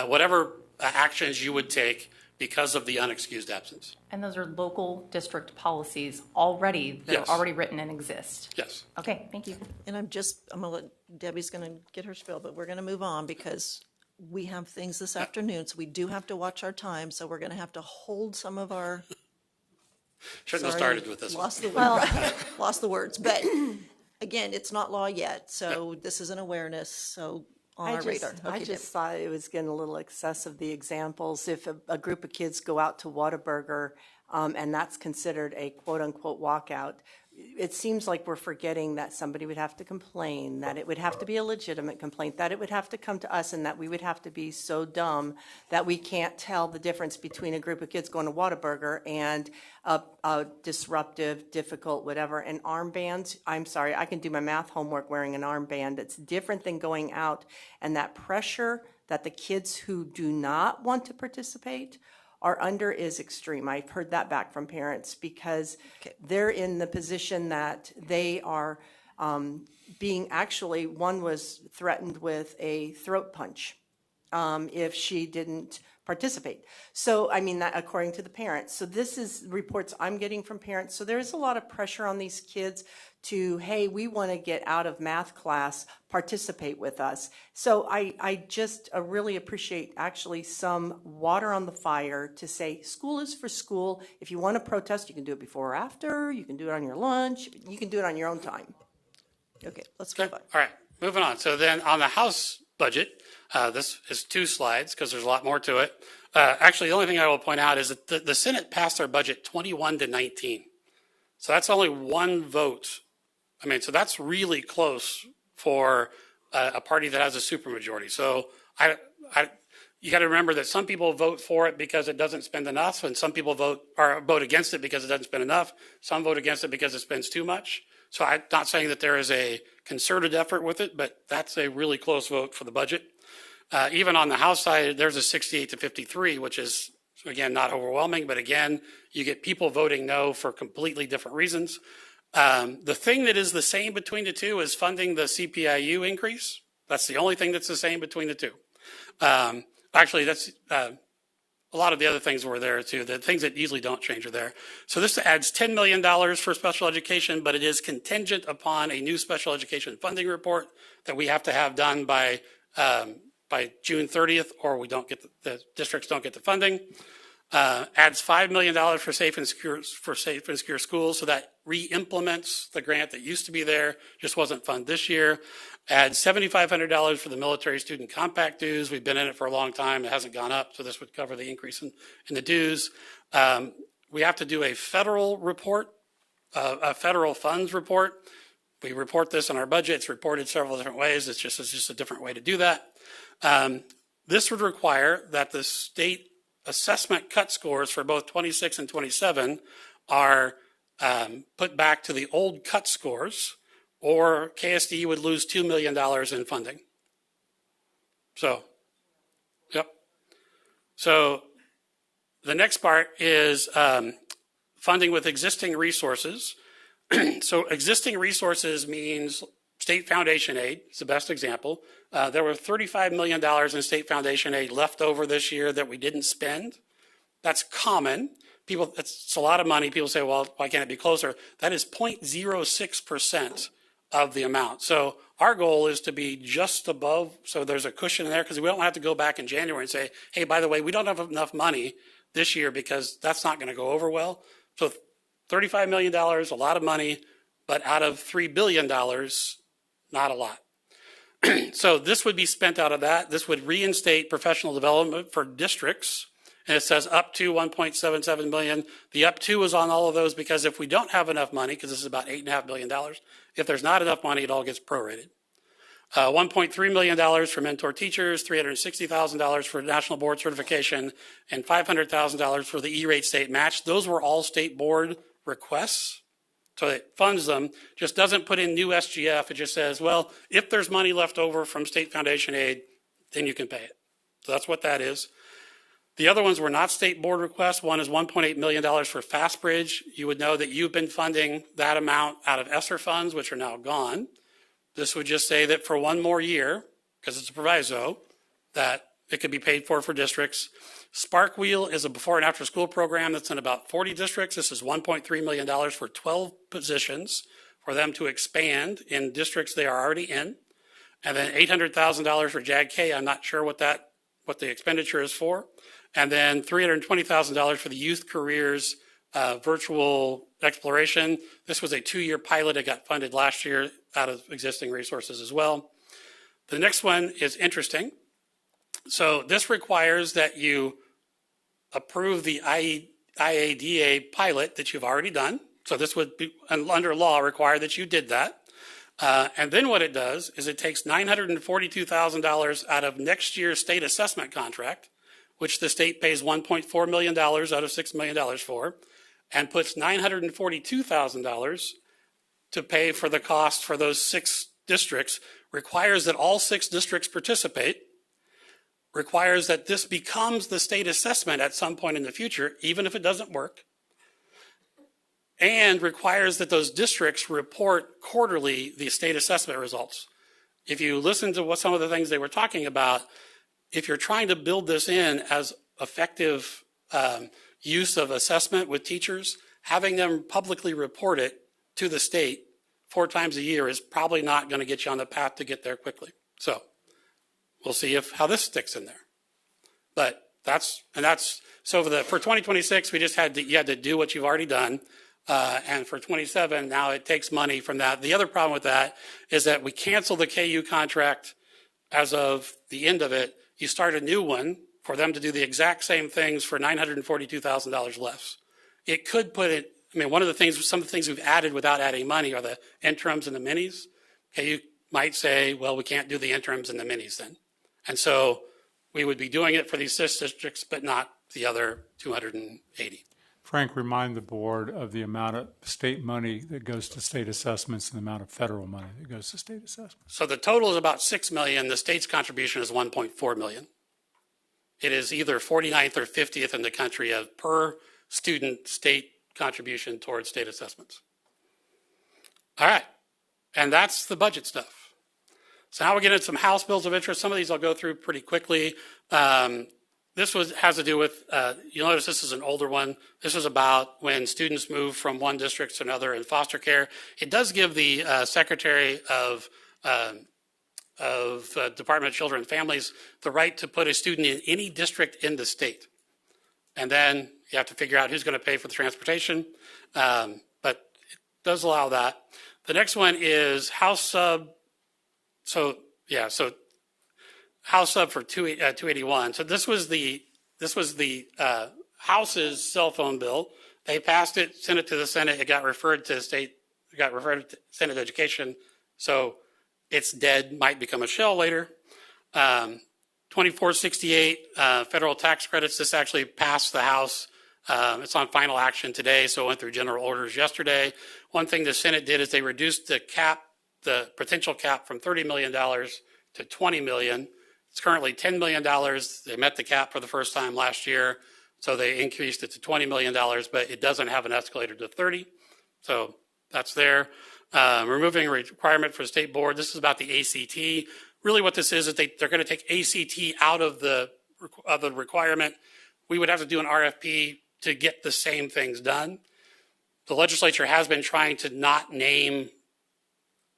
whatever actions you would take because of the unexcused absence. And those are local district policies already that Yes. are already written and exist. Yes. Okay, thank you. And I'm going to let, Debbie's going to get her spiel, but we're going to move on because we have things this afternoon, so we do have to watch our time, so we're going to have to hold some of our. Shouldn't have Sorry, started with this lost one. lost the words, but again, it's not law yet, so this is an awareness, so on our radar. I Okay, just thought it was getting a little excessive, the examples. If a group of kids go out to Whataburger and that's considered a quote-unquote walkout, it seems like we're forgetting that somebody would have to complain, that it would have to be a legitimate complaint, that it would have to come to us, and that we would have to be so dumb that we can't tell the difference between a group of kids going to Whataburger and a disruptive, difficult, whatever. And armbands, I'm sorry, I can do my math homework wearing an armband. It's different than going out, and that pressure that the kids who do not want to participate are under is extreme. I've heard that back from parents because they're in the position that they are being one was threatened with a throat punch if she didn't participate. So, I mean, that according to the parents. So this is reports I'm getting from parents. So there is a lot of pressure on these kids to, hey, we want to get out of math class, participate with us. So I just really appreciate actually some water on the fire to say school is for school. If you want to protest, you can do it before or after. You can do it on your lunch. You can do it on your own time. Okay, let's move on. All right, moving on. So then on the House budget, this is 2 slides because there's a lot more to it. Actually, the only thing I will point out is that the Senate passed their budget 21-19. So that's only 1 vote. I mean, so that's really close for a party that has a supermajority. So you got to remember that some people vote for it because it doesn't spend enough, and some people vote against it because it doesn't spend enough. Some vote against it because it spends too much. So I'm not saying that there is a concerted effort with it, but that's a really close vote for the budget. Even on the House side, there's a 68-53, which is, again, not overwhelming, but again, you get people voting no for completely different reasons. The thing that is the same between the two is funding the CPIU increase. That's the only thing that's the same between the two. Actually, that's a lot of the other things were there too. The things that usually don't change are there. So this adds $10 million for special education, but it is contingent upon a new special education funding report that we have to have done by June 30th, or we don't get the districts don't get the funding. Adds $5 million for safe and secure schools, so that re-implements the grant that used to be there, just wasn't funded this year. Adds $7,500 for the military student compact dues. We've been in it for a long time. It hasn't gone up, so this would cover the increase in the dues. We have to do a federal report, a federal funds report. We report this in our budget. It's reported several different ways. It's just a different way to do that. This would require that the state assessment cut scores for both 26 and 27 are put back to the old cut scores, or KSDE would lose $2 million in funding. So, yep. So the next part is funding with existing resources. So existing resources means state foundation aid is the best example. There were $35 million in state foundation aid left over this year that we didn't spend. That's common. It's a lot of money. People say, well, why can't it be closer? That is 0.06% of the amount. So our goal is to be just above, so there's a cushion in there, because we don't have to go back in January and say, hey, by the way, we don't have enough money this year because that's not going to go over well. So $35 million, a lot of money, but out of $3 billion, not a lot. So this would be spent out of that. This would reinstate professional development for districts. And it says up to 1.77 million. The up to is on all of those because if we don't have enough money, because this is about $8.5 billion, if there's not enough money, it all gets prorated. $1.3 million for mentor teachers, $360,000 for national board certification, and $500,000 for the E-rate state match. Those were all state board requests. So it funds them, just doesn't put in new SGF. It just says, well, if there's money left over from state foundation aid, then you can pay it. So that's what that is. The other ones were not state board requests. One is $1.8 million for FastBridge. You would know that you've been funding that amount out of ESSER funds, which are now gone. This would just say that for one more year, because it's a proviso, that it could be paid for districts. Spark Wheel is a before and after school program that's in about 40 districts. This is $1.3 million for 12 positions for them to expand in districts they are already in. And then $800,000 for JAG-K. I'm not sure what the expenditure is for. And then $320,000 for the youth careers virtual exploration. This was a 2-year pilot. It got funded last year out of existing resources as well. The next one is interesting. So this requires that you approve the IADA pilot that you've already done. So this would be, under law, require that you did that. And then what it does is it takes $942,000 out of next year's state assessment contract, which the state pays $1.4 million out of $6 million for, and puts $942,000 to pay for the cost for those 6 districts, requires that all 6 districts participate, requires that this becomes the state assessment at some point in the future, even if it doesn't work, and requires that those districts report quarterly the state assessment results. If you listen to what some of the things they were talking about, if you're trying to build this in as effective use of assessment with teachers, having them publicly report it to the state 4 times a year is probably not going to get you on the path to get there quickly. So we'll see how this sticks in there. But so for 2026, we just you had to do what you've already done. And for 27, now it takes money from that. The other problem with that is that we cancel the KU contract as of the end of it. You start a new one for them to do the exact same things for $942,000 less. It could put it, I mean, some of the things we've added without adding money are the interims and the minis. KU might say, well, we can't do the interims and the minis then. And so we would be doing it for these 6 districts, but not the other 280. Frank, remind the board of the amount of state money that goes to state assessments and the amount of federal money that goes to state assessments. So the total is about $6 million. The state's contribution is $1.4 million. It is either 49th or 50th in the country as per student state contribution towards state assessments. All right. And that's the budget stuff. So now we get into some House bills of interest. Some of these I'll go through pretty quickly. This has to do with, you'll notice this is an older one. This is about when students move from one district to another in foster care. It does give the Secretary of Department of Children and Families the right to put a student in any district in the state. And then you have to figure out who's going to pay for the transportation. But it does allow that. The next one is House Sub. House Sub for 281. So this was the House's cell phone bill. They passed it, sent it to the Senate. It got referred to Senate Education. So it's dead, might become a shell later. 2468 federal tax credits. This actually passed the House. It's on final action today, so it went through general orders yesterday. One thing the Senate did is they reduced the potential cap from $30 million to $20 million. It's currently $10 million. They met the cap for the first time last year, so they increased it to $20 million, but it doesn't have an escalator to 30. So that's there. Removing a requirement for the state board. This is about the ACT. Really what this is they're going to take ACT out of the requirement. We would have to do an RFP to get the same things done. The legislature has been trying to not name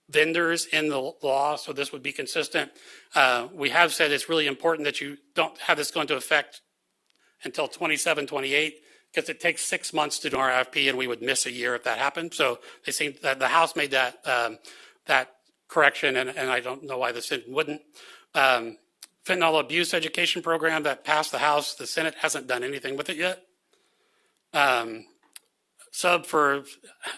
vendors in the law, so this would be consistent. We have said it's really important that you don't have this go into effect until 27, 28, because it takes 6 months to do an RFP, and we would miss a year if that happened. So they seem that the House made that correction, and I don't know why the Senate wouldn't. Fentanyl abuse education program that passed the House, the Senate hasn't done anything with it yet. Sub for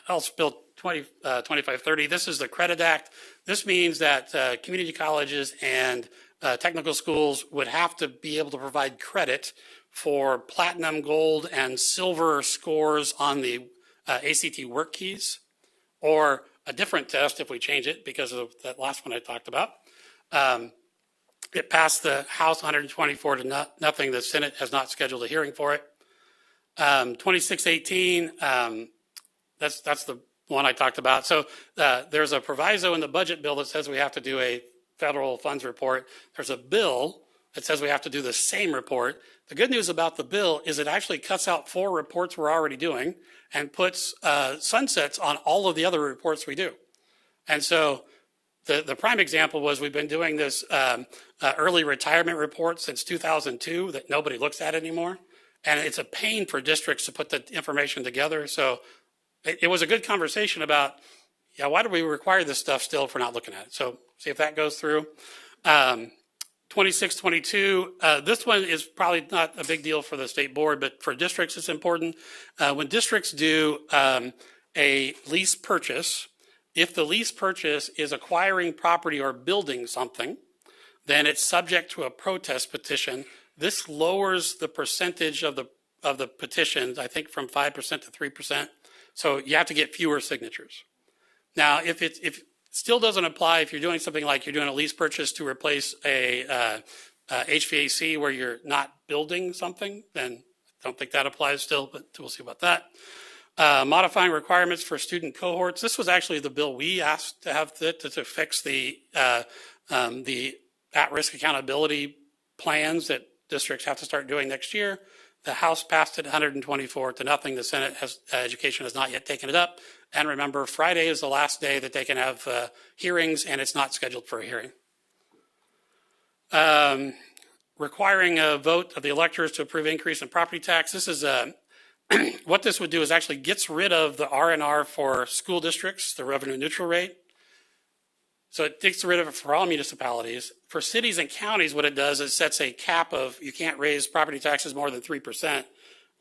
House Bill 2530. This is the Credit Act. This means that community colleges and technical schools would have to be able to provide credit for platinum, gold, and silver scores on the ACT work keys, or a different test if we change it because of that last one I talked about. It passed the House 124 to nothing. The Senate has not scheduled a hearing for it. 2618, that's the one I talked about. So there's a proviso in the budget bill that says we have to do a federal funds report. There's a bill that says we have to do the same report. The good news about the bill is it actually cuts out 4 reports we're already doing and puts sunsets on all of the other reports we do. And so the prime example was we've been doing this early retirement report since 2002 that nobody looks at anymore. And it's a pain for districts to put the information together. So it was a good conversation about, why do we require this stuff still if we're not looking at it? So see if that goes through. 2622, this one is probably not a big deal for the state board, but for districts it's important. When districts do a lease purchase, if the lease purchase is acquiring property or building something, then it's subject to a protest petition. This lowers the percentage of the petitions, I think from 5% to 3%. So you have to get fewer signatures. Now, if it still doesn't apply, if you're doing something like you're doing a lease purchase to replace a HVAC where you're not building something, then I don't think that applies still, but we'll see about that. Modifying requirements for student cohorts. This was actually the bill we asked to have to fix the at-risk accountability plans that districts have to start doing next year. The House passed it 124 to nothing. The Senate Education has not yet taken it up. And remember, Friday is the last day that they can have hearings, and it's not scheduled for a hearing. Requiring a vote of the electors to approve increase in property tax. This is what this would do is actually gets rid of the R&R for school districts, the revenue neutral rate. So it gets rid of it for all municipalities. For cities and counties, what it does is sets a cap of you can't raise property taxes more than 3%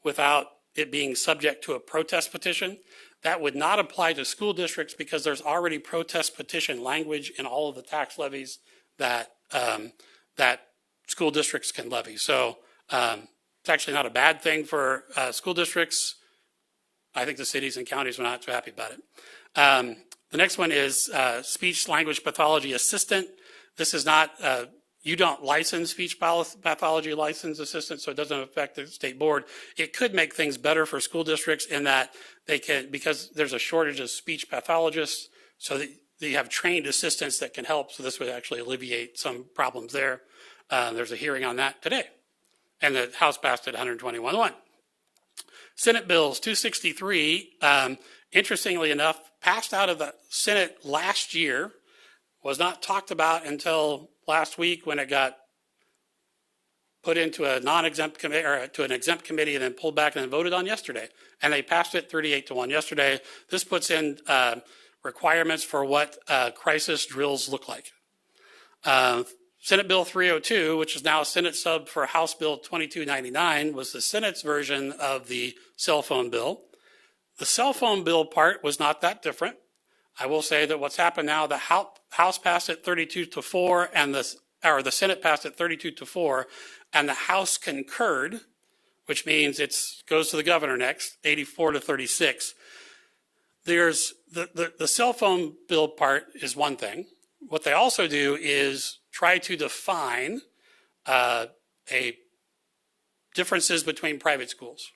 without it being subject to a protest petition. That would not apply to school districts because there's already protest petition language in all of the tax levies that that school districts can levy. So it's actually not a bad thing for school districts. I think the cities and counties were not too happy about it. The next one is speech language pathology assistant. This is not, you don't license speech pathology license assistant, so it doesn't affect the state board. It could make things better for school districts in that they can, because there's a shortage of speech pathologists, so that you have trained assistants that can help. So this would actually alleviate some problems there. There's a hearing on that today, and the House passed it 121-1. Senate bills 263, interestingly enough, passed out of the Senate last year, was not talked about until last week when it got put into a non-exempt committee or to an exempt committee and then pulled back and then voted on yesterday. And they passed it 38-1 yesterday. This puts in requirements for what crisis drills look like. Senate Bill 302, which is now a Senate sub for House Bill 2299, was the Senate's version of the cell phone bill. The cell phone bill part was not that different. I will say that what's happened now, the House passed it 32-4, and the Senate passed it 32-4, and the House concurred, which means it goes to the governor next, 84-36. There's the cell phone bill part is one thing. What they also do is try to define differences between private schools.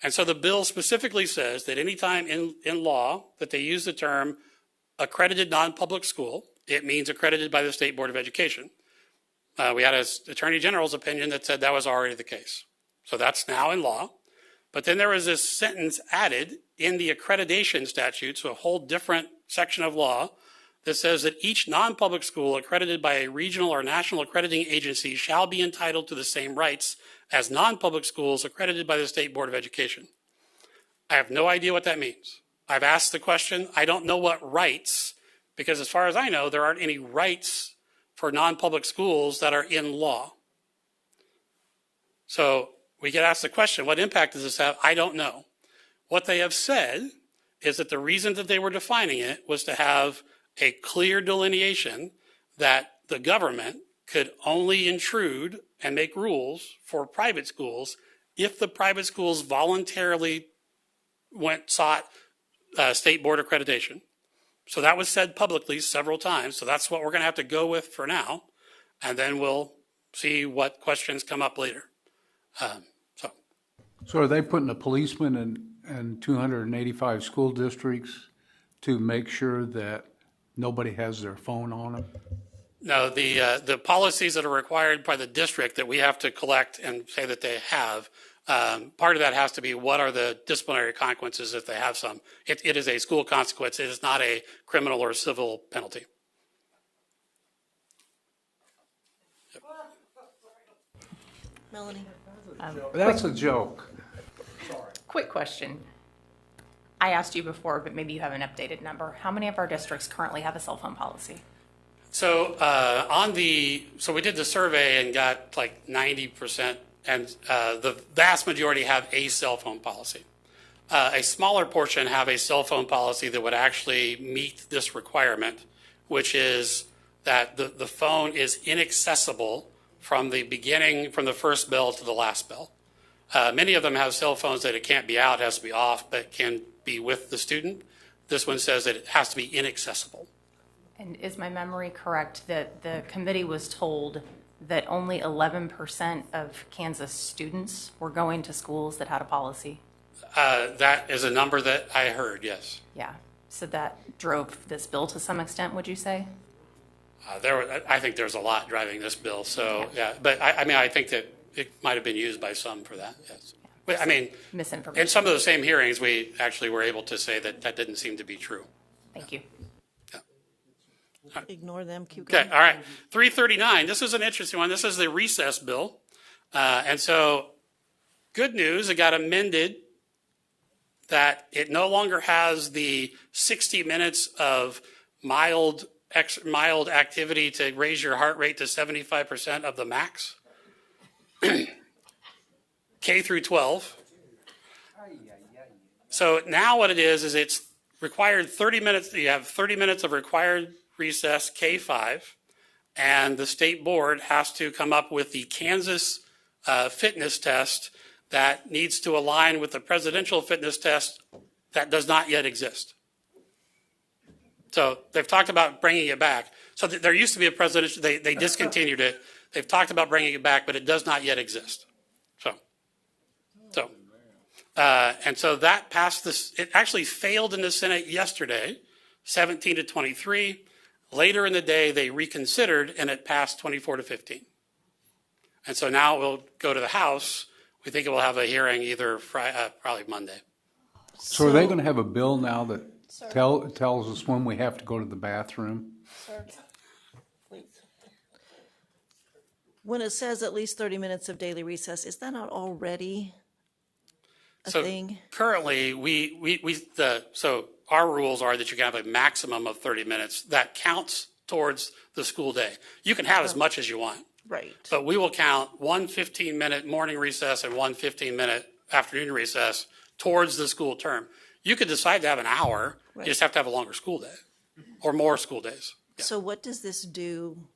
And so the bill specifically says that anytime in law that they use the term accredited non-public school, it means accredited by the State Board of Education. We had an Attorney General's opinion that said that was already the case. So that's now in law. But then there was this sentence added in the accreditation statute, so a whole different section of law, that says that each non-public school accredited by a regional or national accrediting agency shall be entitled to the same rights as non-public schools accredited by the State Board of Education. I have no idea what that means. I've asked the question. I don't know what rights, because as far as I know, there aren't any rights for non-public schools that are in law. So we get asked the question, what impact does this have? I don't know. What they have said is that the reason that they were defining it was to have a clear delineation that the government could only intrude and make rules for private schools if the private schools voluntarily sought state board accreditation. So that was said publicly several times. So that's what we're going to have to go with for now. And then we'll see what questions come up later. So are they putting a policeman in 285 school districts to make sure that nobody has their phone on them? No, the policies that are required by the district that we have to collect and say that they have, part of that has to be what are the disciplinary consequences if they have some. It is a school consequence. It is not a criminal or civil penalty. Yep. Melanie? That's a joke. Quick question. I asked you before, but maybe you have an updated number. How many of our districts currently have a cell phone policy? So so we did the survey and got like 90%, and the vast majority have a cell phone policy. A smaller portion have a cell phone policy that would actually meet this requirement, which is that the phone is inaccessible from the beginning, from the first bell to the last bell. Many of them have cell phones that it can't be out, has to be off, but can be with the student. This one says that it has to be inaccessible. And is my memory correct that the committee was told that only 11% of Kansas students were going to schools that had a policy? That is a number that I heard, yes. Yeah. So that drove this bill to some extent, would you say? I think there's a lot driving this bill. So, yeah. But I mean, I think that it might have been used by some for that, yes. But, I mean, Misinformation. in some of the same hearings, we actually were able to say that that didn't seem to be true. Thank you. Ignore them, keep going. Okay, all right. 339, this is an interesting one. This is the recess bill. And so, good news, it got amended that it no longer has the 60 minutes of mild activity to raise your heart rate to 75% of the max. K through 12. So now what it is it's required 30 minutes. You have 30 minutes of required recess K5, and the state board has to come up with the Kansas fitness test that needs to align with the presidential fitness test that does not yet exist. So they've talked about bringing it back. So there used to be a presidential, they discontinued it. They've talked about bringing it back, but it does not yet exist. And so that passed this, it actually failed in the Senate yesterday, 17 to 23. Later in the day, they reconsidered and it passed 24 to 15. And so now it will go to the House. We think it will have a hearing either probably Monday. So are they going to have a bill now that tells us when we have to go to the bathroom? Sir, please. When it says at least 30 minutes of daily recess, is that not already a thing? Currently, so our rules are that you can have a maximum of 30 minutes. That counts towards the school day. You can have as much as you want. Right. But we will count one 15-minute morning recess and one 15-minute afternoon recess towards the school term. You could decide to have an hour. Right. You just have to have a longer school day or more school days. Yeah. So what does this do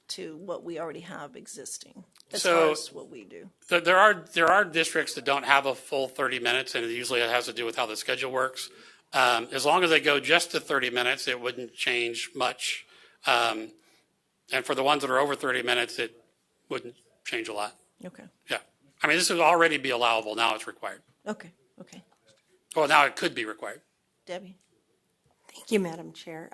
to what we already have existing as So, far as what we do? There are districts that don't have a full 30 minutes, and usually it has to do with how the schedule works. As long as they go just to 30 minutes, it wouldn't change much. And for the ones that are over 30 minutes, it wouldn't change a lot. Okay. Yeah. I mean, this would already be allowable. Now it's required. Okay. Well, now it could be required. Debbie? Thank you, Madam Chair.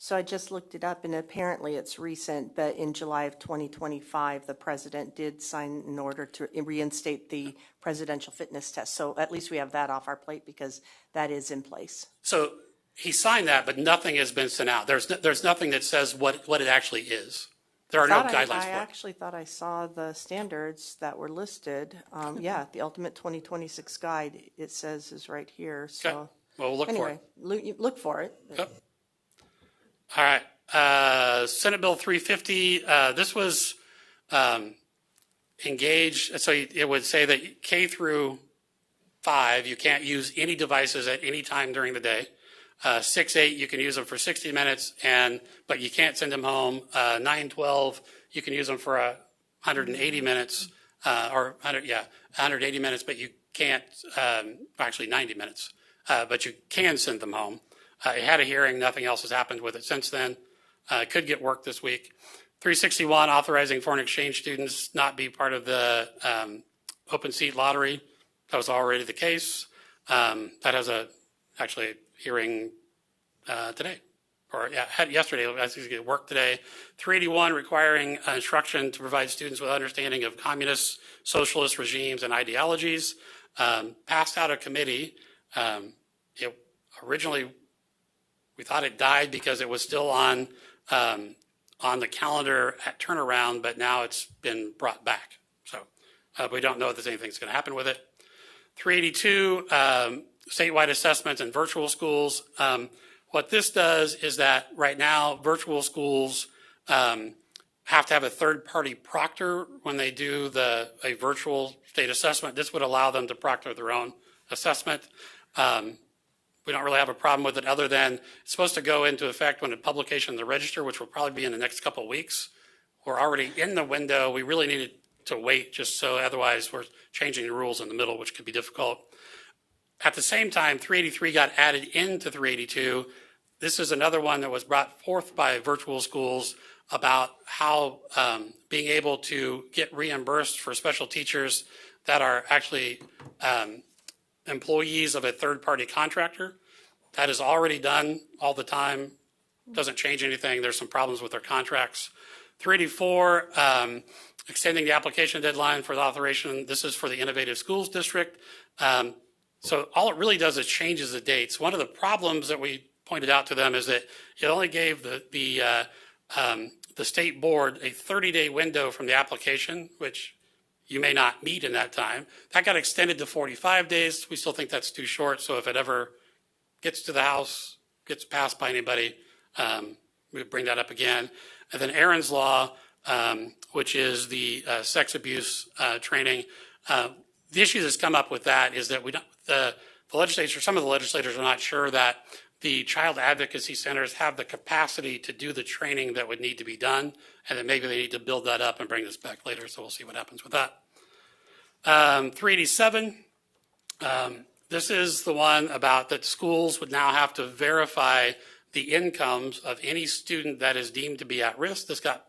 So I just looked it up, and apparently it's recent, but in July of 2025, the president did sign an order to reinstate the presidential fitness test. So at least we have that off our plate because that is in place. So he signed that, but nothing has been sent out. There's nothing that says what it actually is. There are no guidelines I for it. actually thought I saw the standards that were listed. Yeah, the Ultimate 2026 Guide, it says, is right here. So Okay. Well, we'll look for it. anyway, look for it. Yep. All right. Senate Bill 350, this was engaged. So it would say that K through 5, you can't use any devices at any time during the day. 6-8, you can use them for 60 minutes, but you can't send them home. 9-12, you can use them for 180 minutes, 180 minutes, but you can't, actually 90 minutes, but you can send them home. It had a hearing, nothing else has happened with it since then. It could get work this week. 361, authorizing foreign exchange students not be part of the open seat lottery. That was already the case. That has actually a hearing today, had yesterday. I think it's going to work today. 381, requiring instruction to provide students with understanding of communist, socialist regimes and ideologies. Passed out of committee. It originally, we thought it died because it was still on the calendar at turnaround, but now it's been brought back. So we don't know if there's anything that's going to happen with it. 382, statewide assessments and virtual schools. What this does is that right now, virtual schools have to have a third-party proctor when they do a virtual state assessment. This would allow them to proctor their own assessment. We don't really have a problem with it other than it's supposed to go into effect when a publication in the register, which will probably be in the next couple of weeks. We're already in the window. We really needed to wait just so otherwise we're changing the rules in the middle, which could be difficult. At the same time, 383 got added into 382. This is another one that was brought forth by virtual schools about how being able to get reimbursed for special teachers that are actually employees of a third-party contractor. That is already done all the time. Doesn't change anything. There's some problems with their contracts. 384, extending the application deadline for the authorization. This is for the Innovative Schools District. So all it really does is changes the dates. One of the problems that we pointed out to them is that it only gave the state board a 30-day window from the application, which you may not meet in that time. That got extended to 45 days. We still think that's too short. So if it ever gets to the House, gets passed by anybody, we bring that up again. And then Aaron's Law, which is the sex abuse training. The issue that's come up with that is that the legislature, some of the legislators are not sure that the child advocacy centers have the capacity to do the training that would need to be done, and that maybe they need to build that up and bring this back later. So we'll see what happens with that. 387. This is the one about that schools would now have to verify the incomes of any student that is deemed to be at risk. This got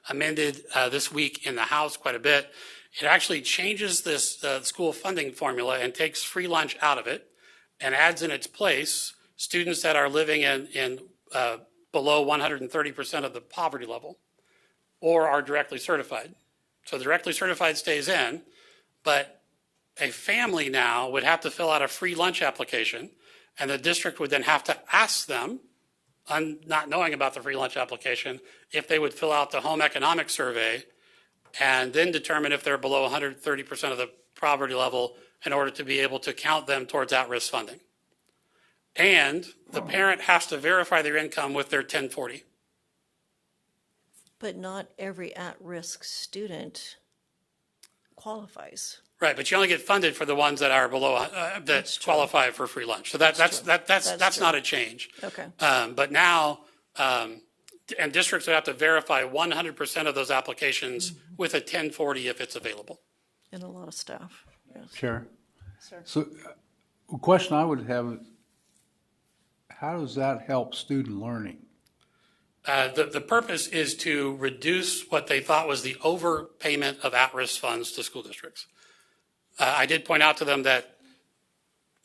amended this week in the House quite a bit. It actually changes this school funding formula and takes free lunch out of it and adds in its place students that are living in below 130% of the poverty level or are directly certified. So directly certified stays in, but a family now would have to fill out a free lunch application, and the district would then have to ask them, not knowing about the free lunch application, if they would fill out the home economic survey and then determine if they're below 130% of the poverty level in order to be able to count them towards at-risk funding. And the parent has to verify their income with their 1040. But not every at-risk student qualifies. Right, but you only get funded for the ones that are below that qualify for free lunch. So that's not a change. Okay. But now, and districts would have to verify 100% of those applications with a 1040 if it's available. And a lot of staff. Yes. Chair? Sir. So a question I would have is, how does that help student learning? The purpose is to reduce what they thought was the overpayment of at-risk funds to school districts. I did point out to them that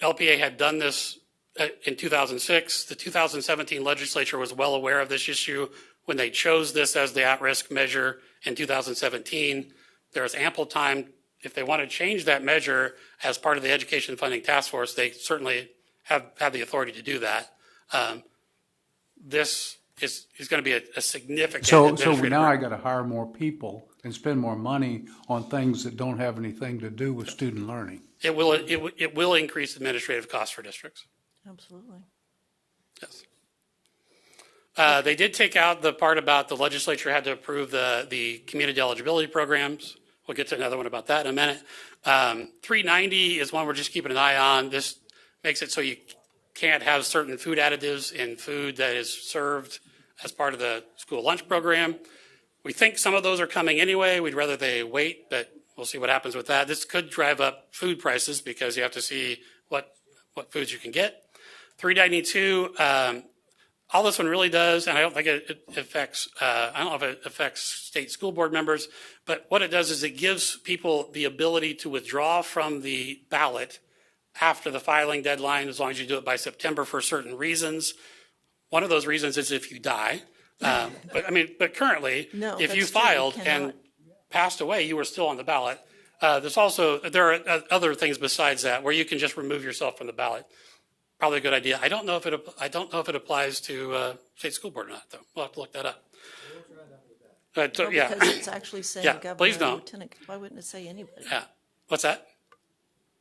LPA had done this in 2006. The 2017 legislature was well aware of this issue when they chose this as the at-risk measure in 2017. There is ample time. If they want to change that measure as part of the Education Funding Task Force, they certainly have the authority to do that. This is going to be a significant So administrative now I burden. got to hire more people and spend more money on things that don't have anything to do with student learning. It will increase administrative costs for districts. Absolutely. Yes. They did take out the part about the legislature had to approve the community eligibility programs. We'll get to another one about that in a minute. 390 is one we're just keeping an eye on. This makes it so you can't have certain food additives in food that is served as part of the school lunch program. We think some of those are coming anyway. We'd rather they wait, but we'll see what happens with that. This could drive up food prices because you have to see what foods you can get. 392, all this one really does, and I don't think it affects, I don't know if it affects state school board members, but what it does is it gives people the ability to withdraw from the ballot after the filing deadline, as long as you do it by September for certain reasons. One of those reasons is if you die. But currently, No, if you that's true. You filed cannot. and passed away, you were still on the ballot. There are other things besides that where you can just remove yourself from the ballot. Probably a good idea. I don't know if it applies to state school board or not, though. We'll have to look that up. No, Yeah. because it's actually saying Yeah, governor please or don't. lieutenant. Why wouldn't it say anybody? Yeah. What's that?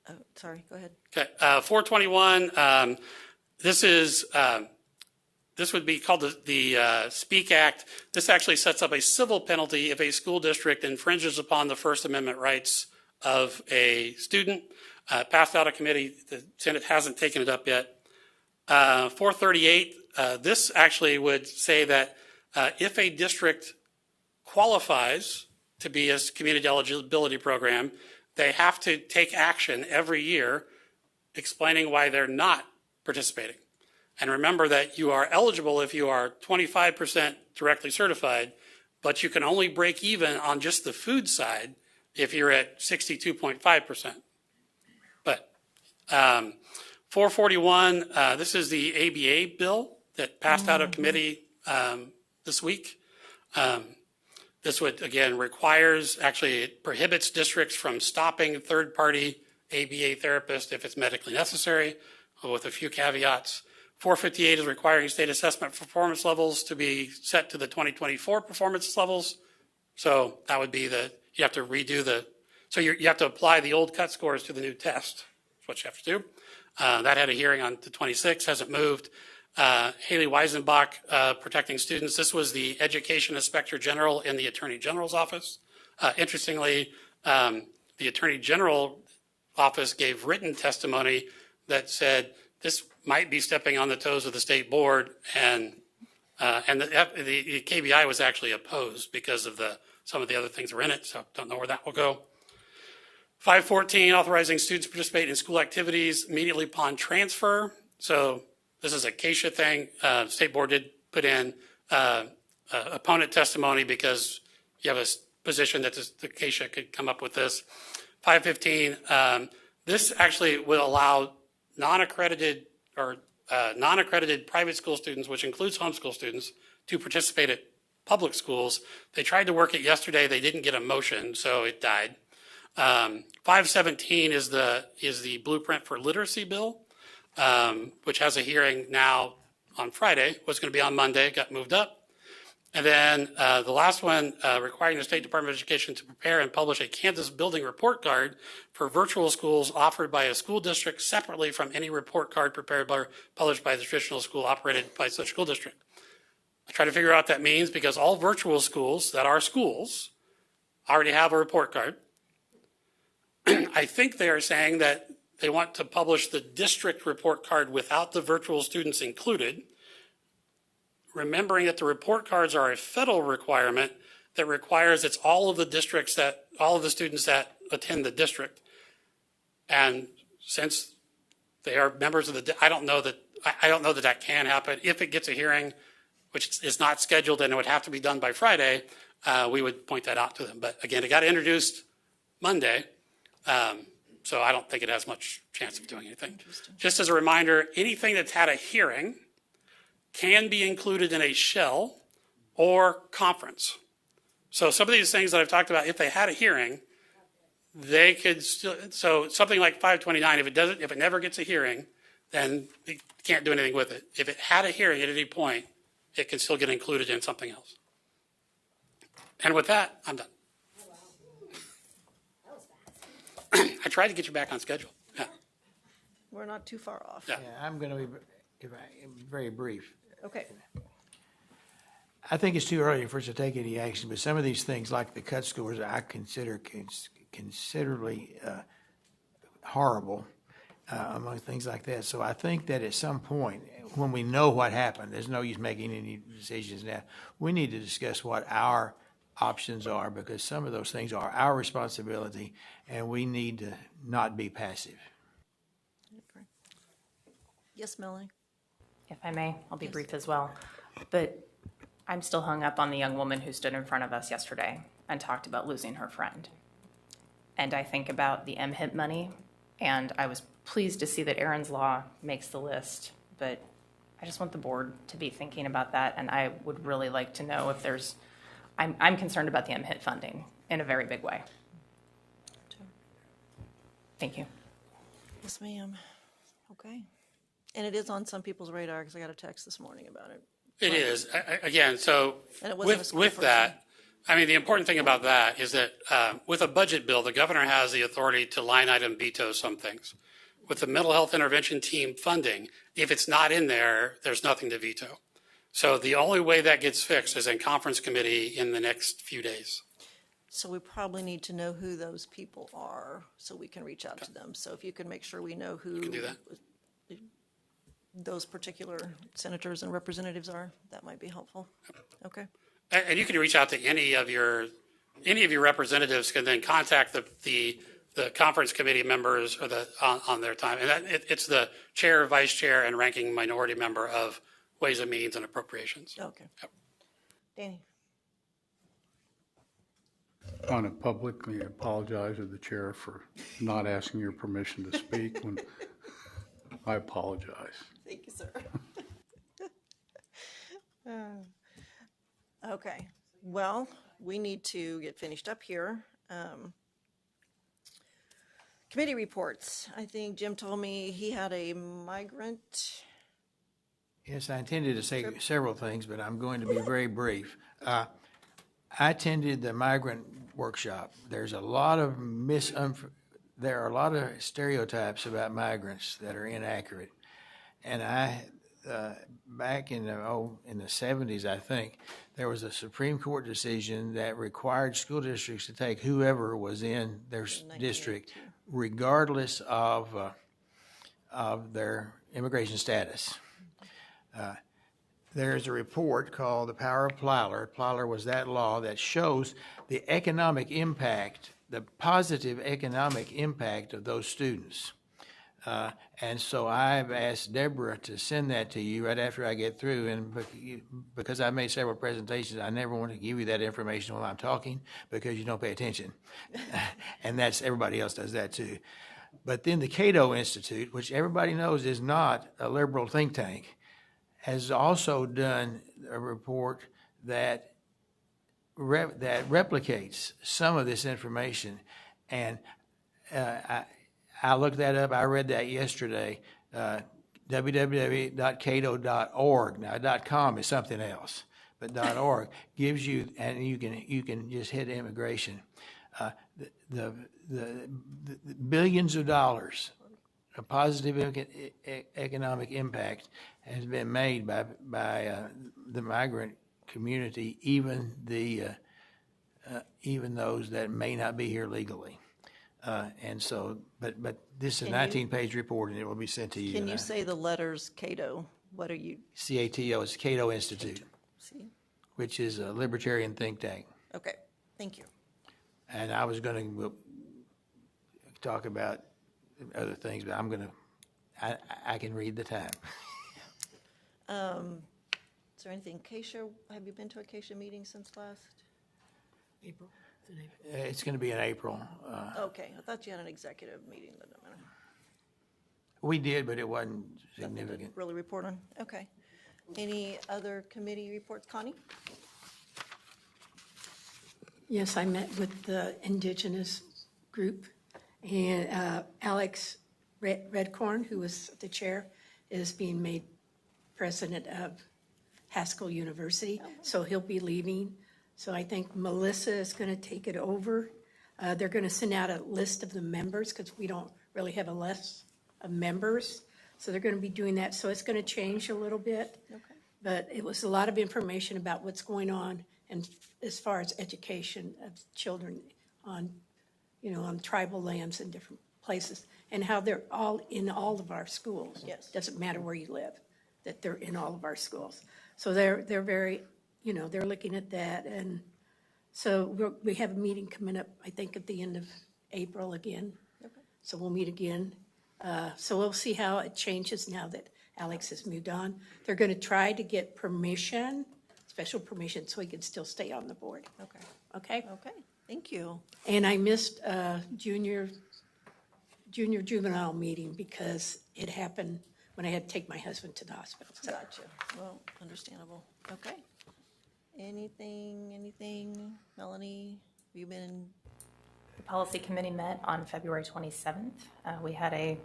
Oh, sorry, go ahead. Okay, 421, this would be called the Speak Act. This actually sets up a civil penalty if a school district infringes upon the First Amendment rights of a student. Passed out of committee, the Senate hasn't taken it up yet. 438, this actually would say that if a district qualifies to be a community eligibility program, they have to take action every year explaining why they're not participating. And remember that you are eligible if you are 25% directly certified, but you can only break even on just the food side if you're at 62.5%. But 441, this is the ABA bill that passed out of committee this week. This would, again, it prohibits districts from stopping third-party ABA therapists if it's medically necessary, with a few caveats. 458 is requiring state assessment performance levels to be set to the 2024 performance levels. So that would be you have to redo you have to apply the old cut scores to the new test. That's what you have to do. That had a hearing on the 26th, hasn't moved. Haley Weisenbach, protecting students. This was the Education Inspector General in the Attorney General's office. Interestingly, the Attorney General office gave written testimony that said this might be stepping on the toes of the state board, and the KBI was actually opposed because of some of the other things that were in it, so don't know where that will go. 514, authorizing students to participate in school activities immediately upon transfer. So this is a KSHA thing. State board did put in opponent testimony because you have a position that the KSHA could come up with this. 515, this actually will allow non-accredited private school students, which includes homeschool students, to participate at public schools. They tried to work it yesterday. They didn't get a motion, so it died. 517 is the blueprint for literacy bill, which has a hearing now on Friday. Was going to be on Monday, got moved up. And then the last one, requiring the State Department of Education to prepare and publish a Kansas building report card for virtual schools offered by a school district separately from any report card prepared or published by the traditional school operated by such school district. I try to figure out what that means because all virtual schools that are schools already have a report card. I think they are saying that they want to publish the district report card without the virtual students included, remembering that the report cards are a federal requirement that requires it's all of the students that attend the district. And since they are members of I don't know that that can happen. If it gets a hearing, which is not scheduled and it would have to be done by Friday, we would point that out to them. But again, it got introduced Monday. So I don't think it has much chance of doing anything. Just as a reminder, anything that's had a hearing can be included in a shell or conference. So some of these things that I've talked about, if they had a hearing, they could still, so something like 529, if it never gets a hearing, then they can't do anything with it. If it had a hearing at any point, it can still get included in something else. And with that, I'm done. I tried to get you back on schedule. Yeah. We're not too far off. Yeah. I'm going to be very brief. Okay. I think it's too early for us to take any action, but some of these things, like the cut scores, I consider considerably horrible among things like that. So I think that at some point, when we know what happened, there's no use making any decisions now. We need to discuss what our options are, because some of those things are our responsibility, and we need to not be passive. Yes, Melanie? If I may, I'll be brief as well. But I'm still hung up on the young woman who stood in front of us yesterday and talked about losing her friend. And I think about the MHIP money, and I was pleased to see that Aaron's Law makes the list, but I just want the board to be thinking about that, and I would really like to know if there's I'm concerned about the MHIT funding in a very big way. Thank you. Yes, ma'am. Okay. And it is on some people's radar because I got a text this morning about it. It is. Again, so And it wasn't a school with person. that, I mean, the important thing about that is that with a budget bill, the governor has the authority to line item veto some things. With the mental health intervention team funding, if it's not in there, there's nothing to veto. So the only way that gets fixed is in conference committee in the next few days. So we probably need to know who those people are so we can reach out to them. So if you could make sure we know who can do that. those particular senators and representatives are, that might be helpful. Okay. And you can reach out to any of your representatives can then contact the conference committee members or on their time. And it's the chair, vice chair, and ranking minority member of Ways and Means and Appropriations. Okay. Yep. Danny? I want to publicly apologize to the chair for not asking your permission to speak when I apologize. Thank you, sir. Okay. Well, we need to get finished up here. Committee reports. I think Jim told me he had a migrant. Yes, I intended to say several things, but I'm going to be very brief. I attended the migrant workshop. There's a lot of there are a lot of stereotypes about migrants that are inaccurate. And back in the 70s, I think, there was a Supreme Court decision that required school districts to take whoever was in their district, regardless of their immigration status. There's a report called The Power of Plyler. Plyler was that law that shows the economic impact, the positive economic impact of those students. And so I've asked Deborah to send that to you right after I get through, and because I made several presentations, I never want to give you that information while I'm talking because you don't pay attention. And that's, everybody else does that too. But then the Cato Institute, which everybody knows is not a liberal think tank, has also done a report that replicates some of this information. And I looked that up. I read that yesterday. www.cato.org. Now, .com is something else, but .org gives you, and you can just hit immigration. The billions of dollars of positive economic impact has been made by the migrant community, even those that may not be here legally. And so, but this is a 19-page report, and it will be sent to you. Can you say the letters Cato? What are you? CATO is Cato Institute, which is a libertarian think tank. Okay, thank you. And I was going to talk about other things, but I can read the time. Is there anything, Acacia, have you been to Acacia meeting since last? April. It's going to be in April. Okay, I thought you had an executive meeting. But We did, but it wasn't nothing significant. to really report on? Okay. Any other committee reports? Connie? Yes, I met with the Indigenous group, and Alex Redcorn, who was the chair, is being made president of Haskell University, so he'll be leaving. So I think Melissa is going to take it over. They're going to send out a list of the members because we don't really have a list of members. So they're going to be doing that. So it's going to change a little bit. Okay. But it was a lot of information about what's going on and as far as education of children on, on tribal lands and different places, and how they're all in all of our schools. Yes. Doesn't matter where you live, that they're in all of our schools. So they're very, they're looking at that. And so we have a meeting coming up, I think, at the end of April again. Okay. So we'll meet again. So we'll see how it changes now that Alex has moved on. They're going to try to get permission, special permission, so he can still stay on the board. Okay. Okay? Okay, thank you. And I missed junior juvenile meeting because it happened when I had to take my husband to the hospital. So, Gotcha. Well, understandable. Okay. Anything? Melanie, have you been? The policy committee met on February 27th. We had a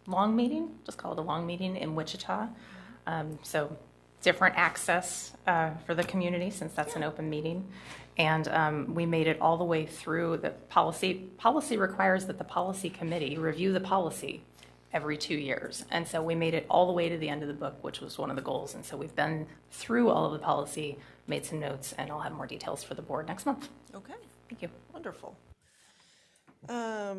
long meeting, just called a long meeting in Wichita. So different access for the community since that's an open meeting. And we made it all the way through the policy. Policy requires that the policy committee review the policy every 2 years. And so we made it all the way to the end of the book, which was one of the goals. And so we've been through all of the policy, made some notes, and I'll have more details for the board next month. Okay. Thank you. Wonderful. I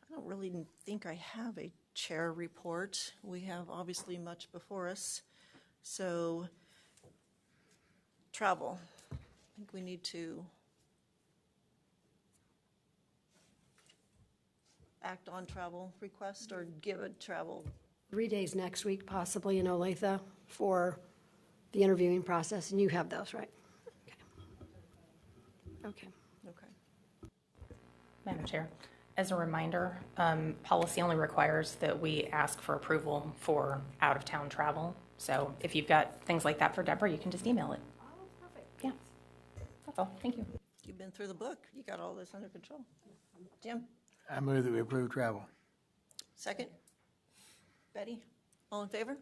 don't really think I have a chair report. We have obviously much before us. So, travel. I think we need to act on travel request or give a travel. 3 days next week, possibly in Olathe for the interviewing process, and you have those, right? Okay. Okay. Madam Chair, as a reminder, policy only requires that we ask for approval for out-of-town travel. So if you've got things like that for Deborah, you can just email it. Oh, perfect. Yeah. That's all. Thank you. You've been through the book. You got all this under control. Jim, I move that we approve travel. second? Betty, all in favor?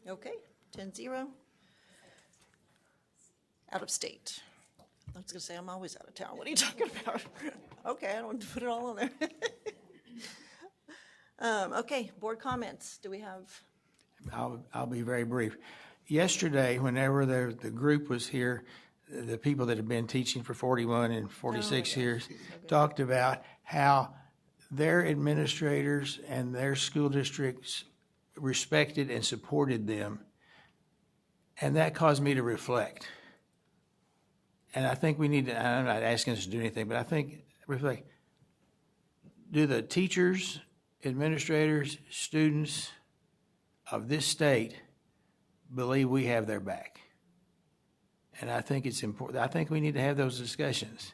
Okay, 10-0. Out of state. I was gonna say, I'm always out of town. What are you talking about? Okay, I don't want to put it all on there. Okay, board comments. Do we have? I'll be very brief. Yesterday, whenever the group was here, the people that have been teaching for 41 and 46 years talked about how their administrators and their school districts respected and supported them. And that caused me to reflect. And I think we need to, I'm not asking us to do anything, but I think reflect. Do the teachers, administrators, students of this state believe we have their back? And I think it's important. I think we need to have those discussions.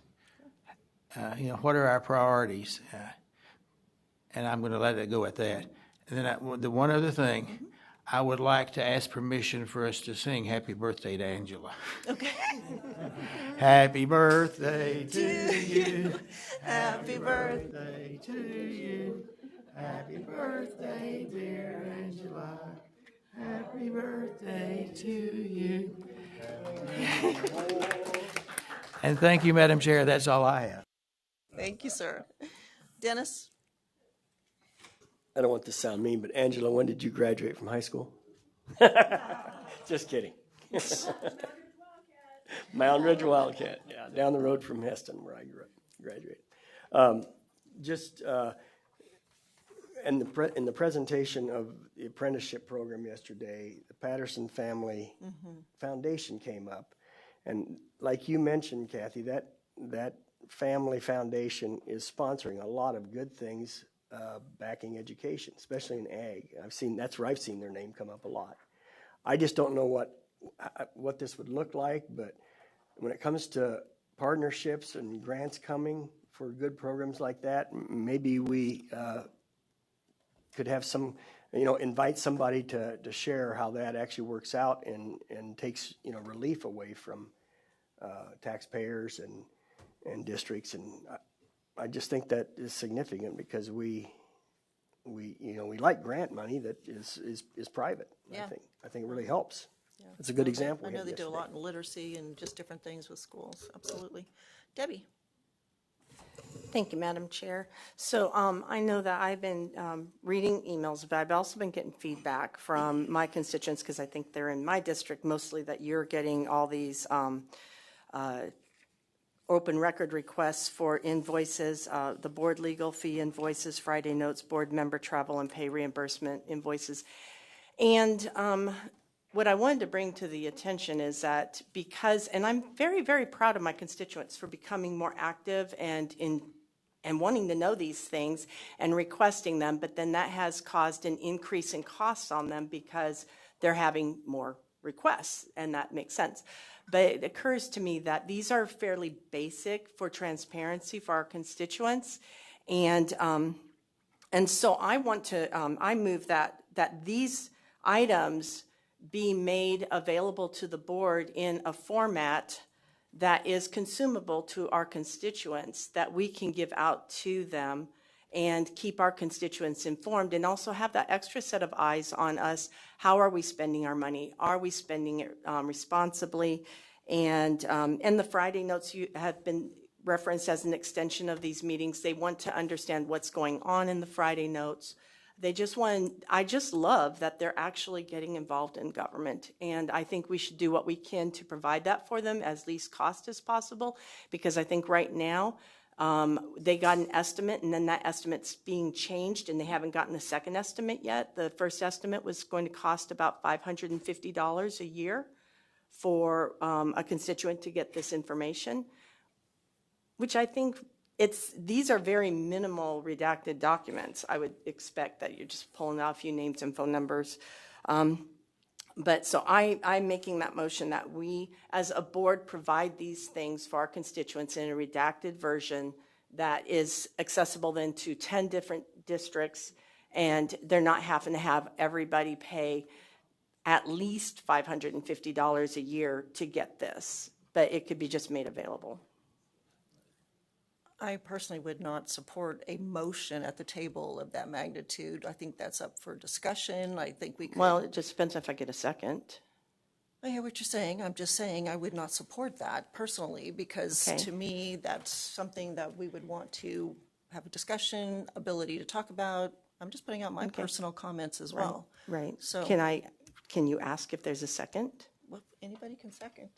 What are our priorities? And I'm going to let it go at that. And then the one other thing, I would like to ask permission for us to sing Happy Birthday to Angela. Okay. Happy birthday to you. Happy birthday to you. Happy birthday, dear Angela. Happy birthday to you. And thank you, Madam Chair. That's all I have. Thank you, sir. Dennis? I don't want this to sound mean, but Angela, when did you graduate from high school? Just kidding. Mound Ridge Wildcat, yeah, down the road from Heston, where I graduated. In the presentation of the apprenticeship program yesterday, the Patterson Family Foundation came up, and like you mentioned, Kathy, that family foundation is sponsoring a lot of good things, backing education, especially in ag. That's where I've seen their name come up a lot. I just don't know what this would look like, but when it comes to partnerships and grants coming for good programs like that, maybe we could have some, invite somebody to share how that actually works out and takes, relief away from taxpayers and districts. And I just think that is significant because we like grant money that is private. Yeah. I think it really helps. Yeah. It's a good example. I know they do a lot in literacy and just different things with schools. Absolutely. Debbie? Thank you, Madam Chair. So I know that I've been reading emails, but I've also been getting feedback from my constituents because I think they're in my district mostly, that you're getting all these open record requests for invoices, the board legal fee invoices, Friday notes, board member travel and pay reimbursement invoices. And what I wanted to bring to the attention is that and I'm very, very proud of my constituents for becoming more active and wanting to know these things and requesting them, but then that has caused an increase in costs on them because they're having more requests, and that makes sense. But it occurs to me that these are fairly basic for transparency for our constituents, and so I want to, I move that these items be made available to the board in a format that is consumable to our constituents, that we can give out to them and keep our constituents informed, and also have that extra set of eyes on us. How are we spending our money? Are we spending it responsibly? And the Friday notes have been referenced as an extension of these meetings. They want to understand what's going on in the Friday notes. I just love that they're actually getting involved in government. And I think we should do what we can to provide that for them as least cost as possible, because I think right now they got an estimate, and then that estimate's being changed, and they haven't gotten the second estimate yet. The first estimate was going to cost about $550 a year for a constituent to get this information, which I think these are very minimal redacted documents. I would expect that you're just pulling out a few names and phone numbers. But so I'm making that motion that we, as a board, provide these things for our constituents in a redacted version that is accessible then to 10 different districts, and they're not having to have everybody pay at least $550 a year to get this, but it could be just made available. I personally would not support a motion at the table of that magnitude. I think that's up for discussion. I think we could. Well, it just depends if I get a second. I hear what you're saying. I'm just saying I would not support that personally because Okay. to me, that's something that we would want to have a discussion, ability to talk about. I'm just putting out my personal comments as well. Right. So Can you ask if there's a second? well, anybody can second.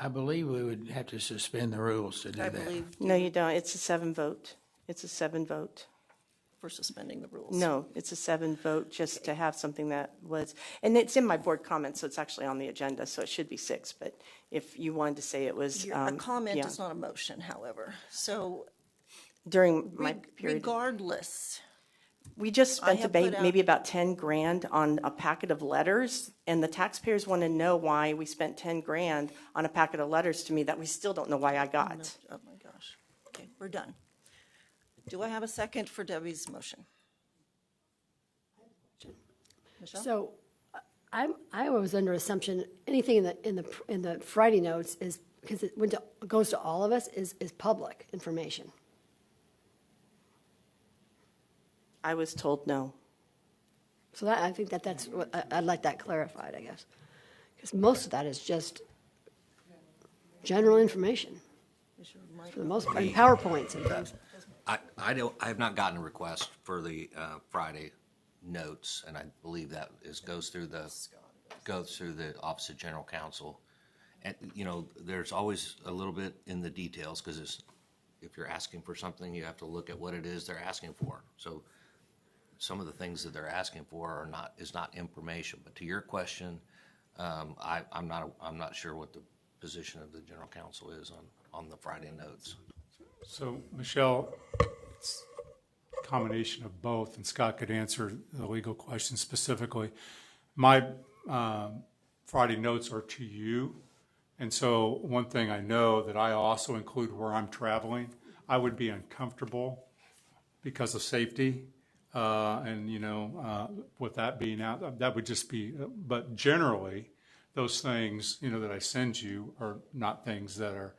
I believe we would have to suspend the rules to do I that. believe No, you don't. It's a 7-vote. It's a 7-vote. for suspending the rules. No, it's a 7-vote just to have something that was, and it's in my board comments, so it's actually on the agenda, so it should be 6. But if you wanted to say it was, A comment yeah. is not a motion, however. So During my period. regardless, We just I spent have put out- maybe about 10 grand on a packet of letters, and the taxpayers want to know why we spent 10 grand on a packet of letters to me that we still don't know why I got. oh my gosh. Okay, we're done. Do I have a second for Debbie's motion? Michelle? So I was under assumption, anything in the Friday notes is, because it goes to all of us, is public information. I was told no. So I think that's what, I'd like that clarified, I guess. Because most of that is just general information, for the most part, and PowerPoints and things. I have not gotten a request for the Friday notes, and I believe that goes through the Office of General Counsel. And, you know, there's always a little bit in the details, because if you're asking for something, you have to look at what it is they're asking for. So some of the things that they're asking for is not information. But to your question, I'm not sure what the position of the General Counsel is on the Friday notes. So, Michelle, it's a combination of both, and Scott could answer the legal question specifically. My Friday notes are to you, and so one thing I know that I also include where I'm traveling. I would be uncomfortable because of safety, and, you know, with that being out, that would just be, but generally, those things, you know, that I send you are not things that are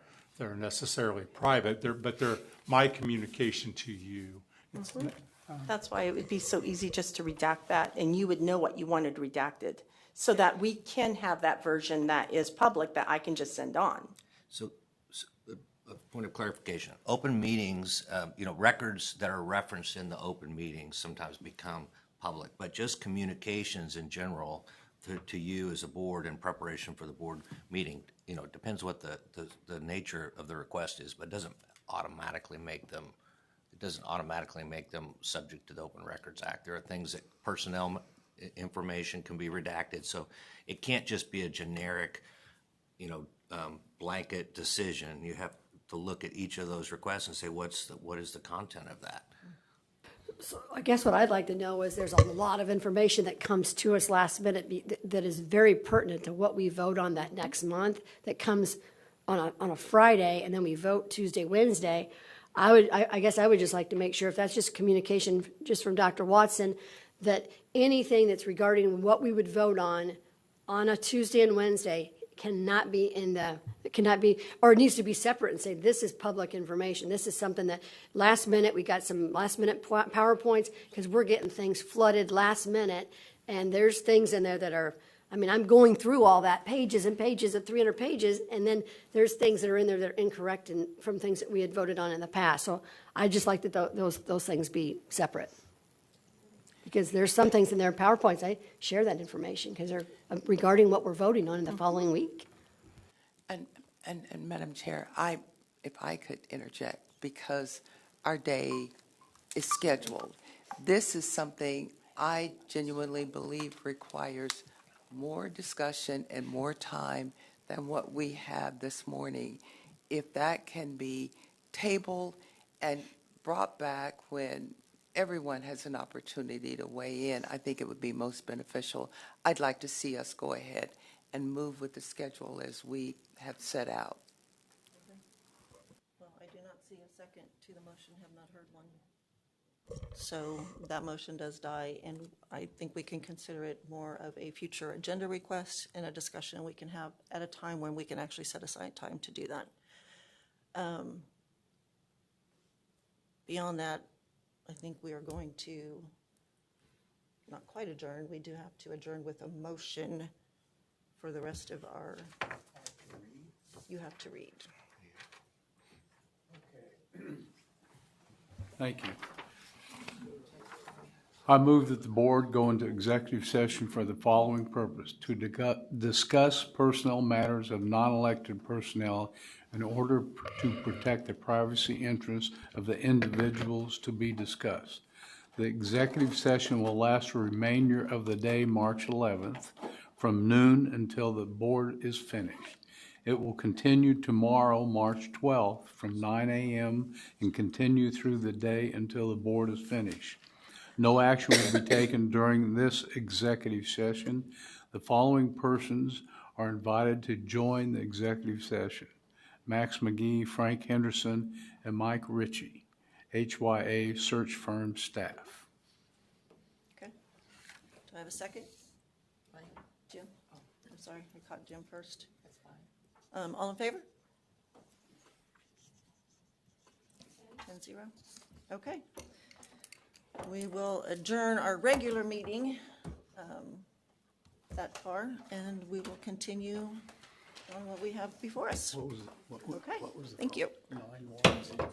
necessarily private, but they're my communication to you. That's why it would be so easy just to redact that, and you would know what you wanted redacted, so that we can have that version that is public that I can just send on. So a point of clarification, open meetings, you know, records that are referenced in the open meetings sometimes become public, but just communications in general to you as a board in preparation for the board meeting, you know, it depends what the nature of the request is, but it doesn't automatically make them subject to the Open Records Act. There are things that personnel information can be redacted, so it can't just be a generic, you know, blanket decision. You have to look at each of those requests and say, what is the content of that? So I guess what I'd like to know is there's a lot of information that comes to us last minute that is very pertinent to what we vote on that next month, that comes on a Friday, and then we vote Tuesday, Wednesday. I guess I would just like to make sure, if that's just communication just from Dr. Watson, that anything that's regarding what we would vote on a Tuesday and Wednesday cannot be or it needs to be separate and say, this is public information. This is something that last minute, we got some last minute PowerPoints, because we're getting things flooded last minute, and there's things in there that are, I mean, I'm going through all that, pages and pages of 300 pages, and then there's things that are in there that are incorrect and from things that we had voted on in the past. So I just like that those things be separate. Because there's some things in their PowerPoints, I share that information because they're regarding what we're voting on in the following week. And Madam Chair, if I could interject, because our day is scheduled. This is something I genuinely believe requires more discussion and more time than what we have this morning. If that can be tabled and brought back when everyone has an opportunity to weigh in, I think it would be most beneficial. I'd like to see us go ahead and move with the schedule as we have set out. Well, I do not see a second to the motion, have not heard one. So that motion does die, and I think we can consider it more of a future agenda request and a discussion we can have at a time when we can actually set aside time to do that. Beyond that, I think we are going to not quite adjourn. We do have to adjourn with a motion for the rest of our, you have to read. Thank you. I move that the board go into executive session for the following purpose: to discuss personnel matters of non-elected personnel in order to protect the privacy interests of the individuals to be discussed. The executive session will last the remainder of the day, March 11th, from noon until the board is finished. It will continue tomorrow, March 12th, from 9 a.m. and continue through the day until the board is finished. No action will be taken during this executive session. The following persons are invited to join the executive session: Max McGee, Frank Henderson, and Mike Ritchie, HYA search firm staff. Okay. Do I have a second? Jim? I'm sorry, I caught Jim first. That's fine. All in favor? 10-0. Okay. We will adjourn our regular meeting that far, and we will continue on what we have before us. What was it? Okay, what was the thank you. 9-1?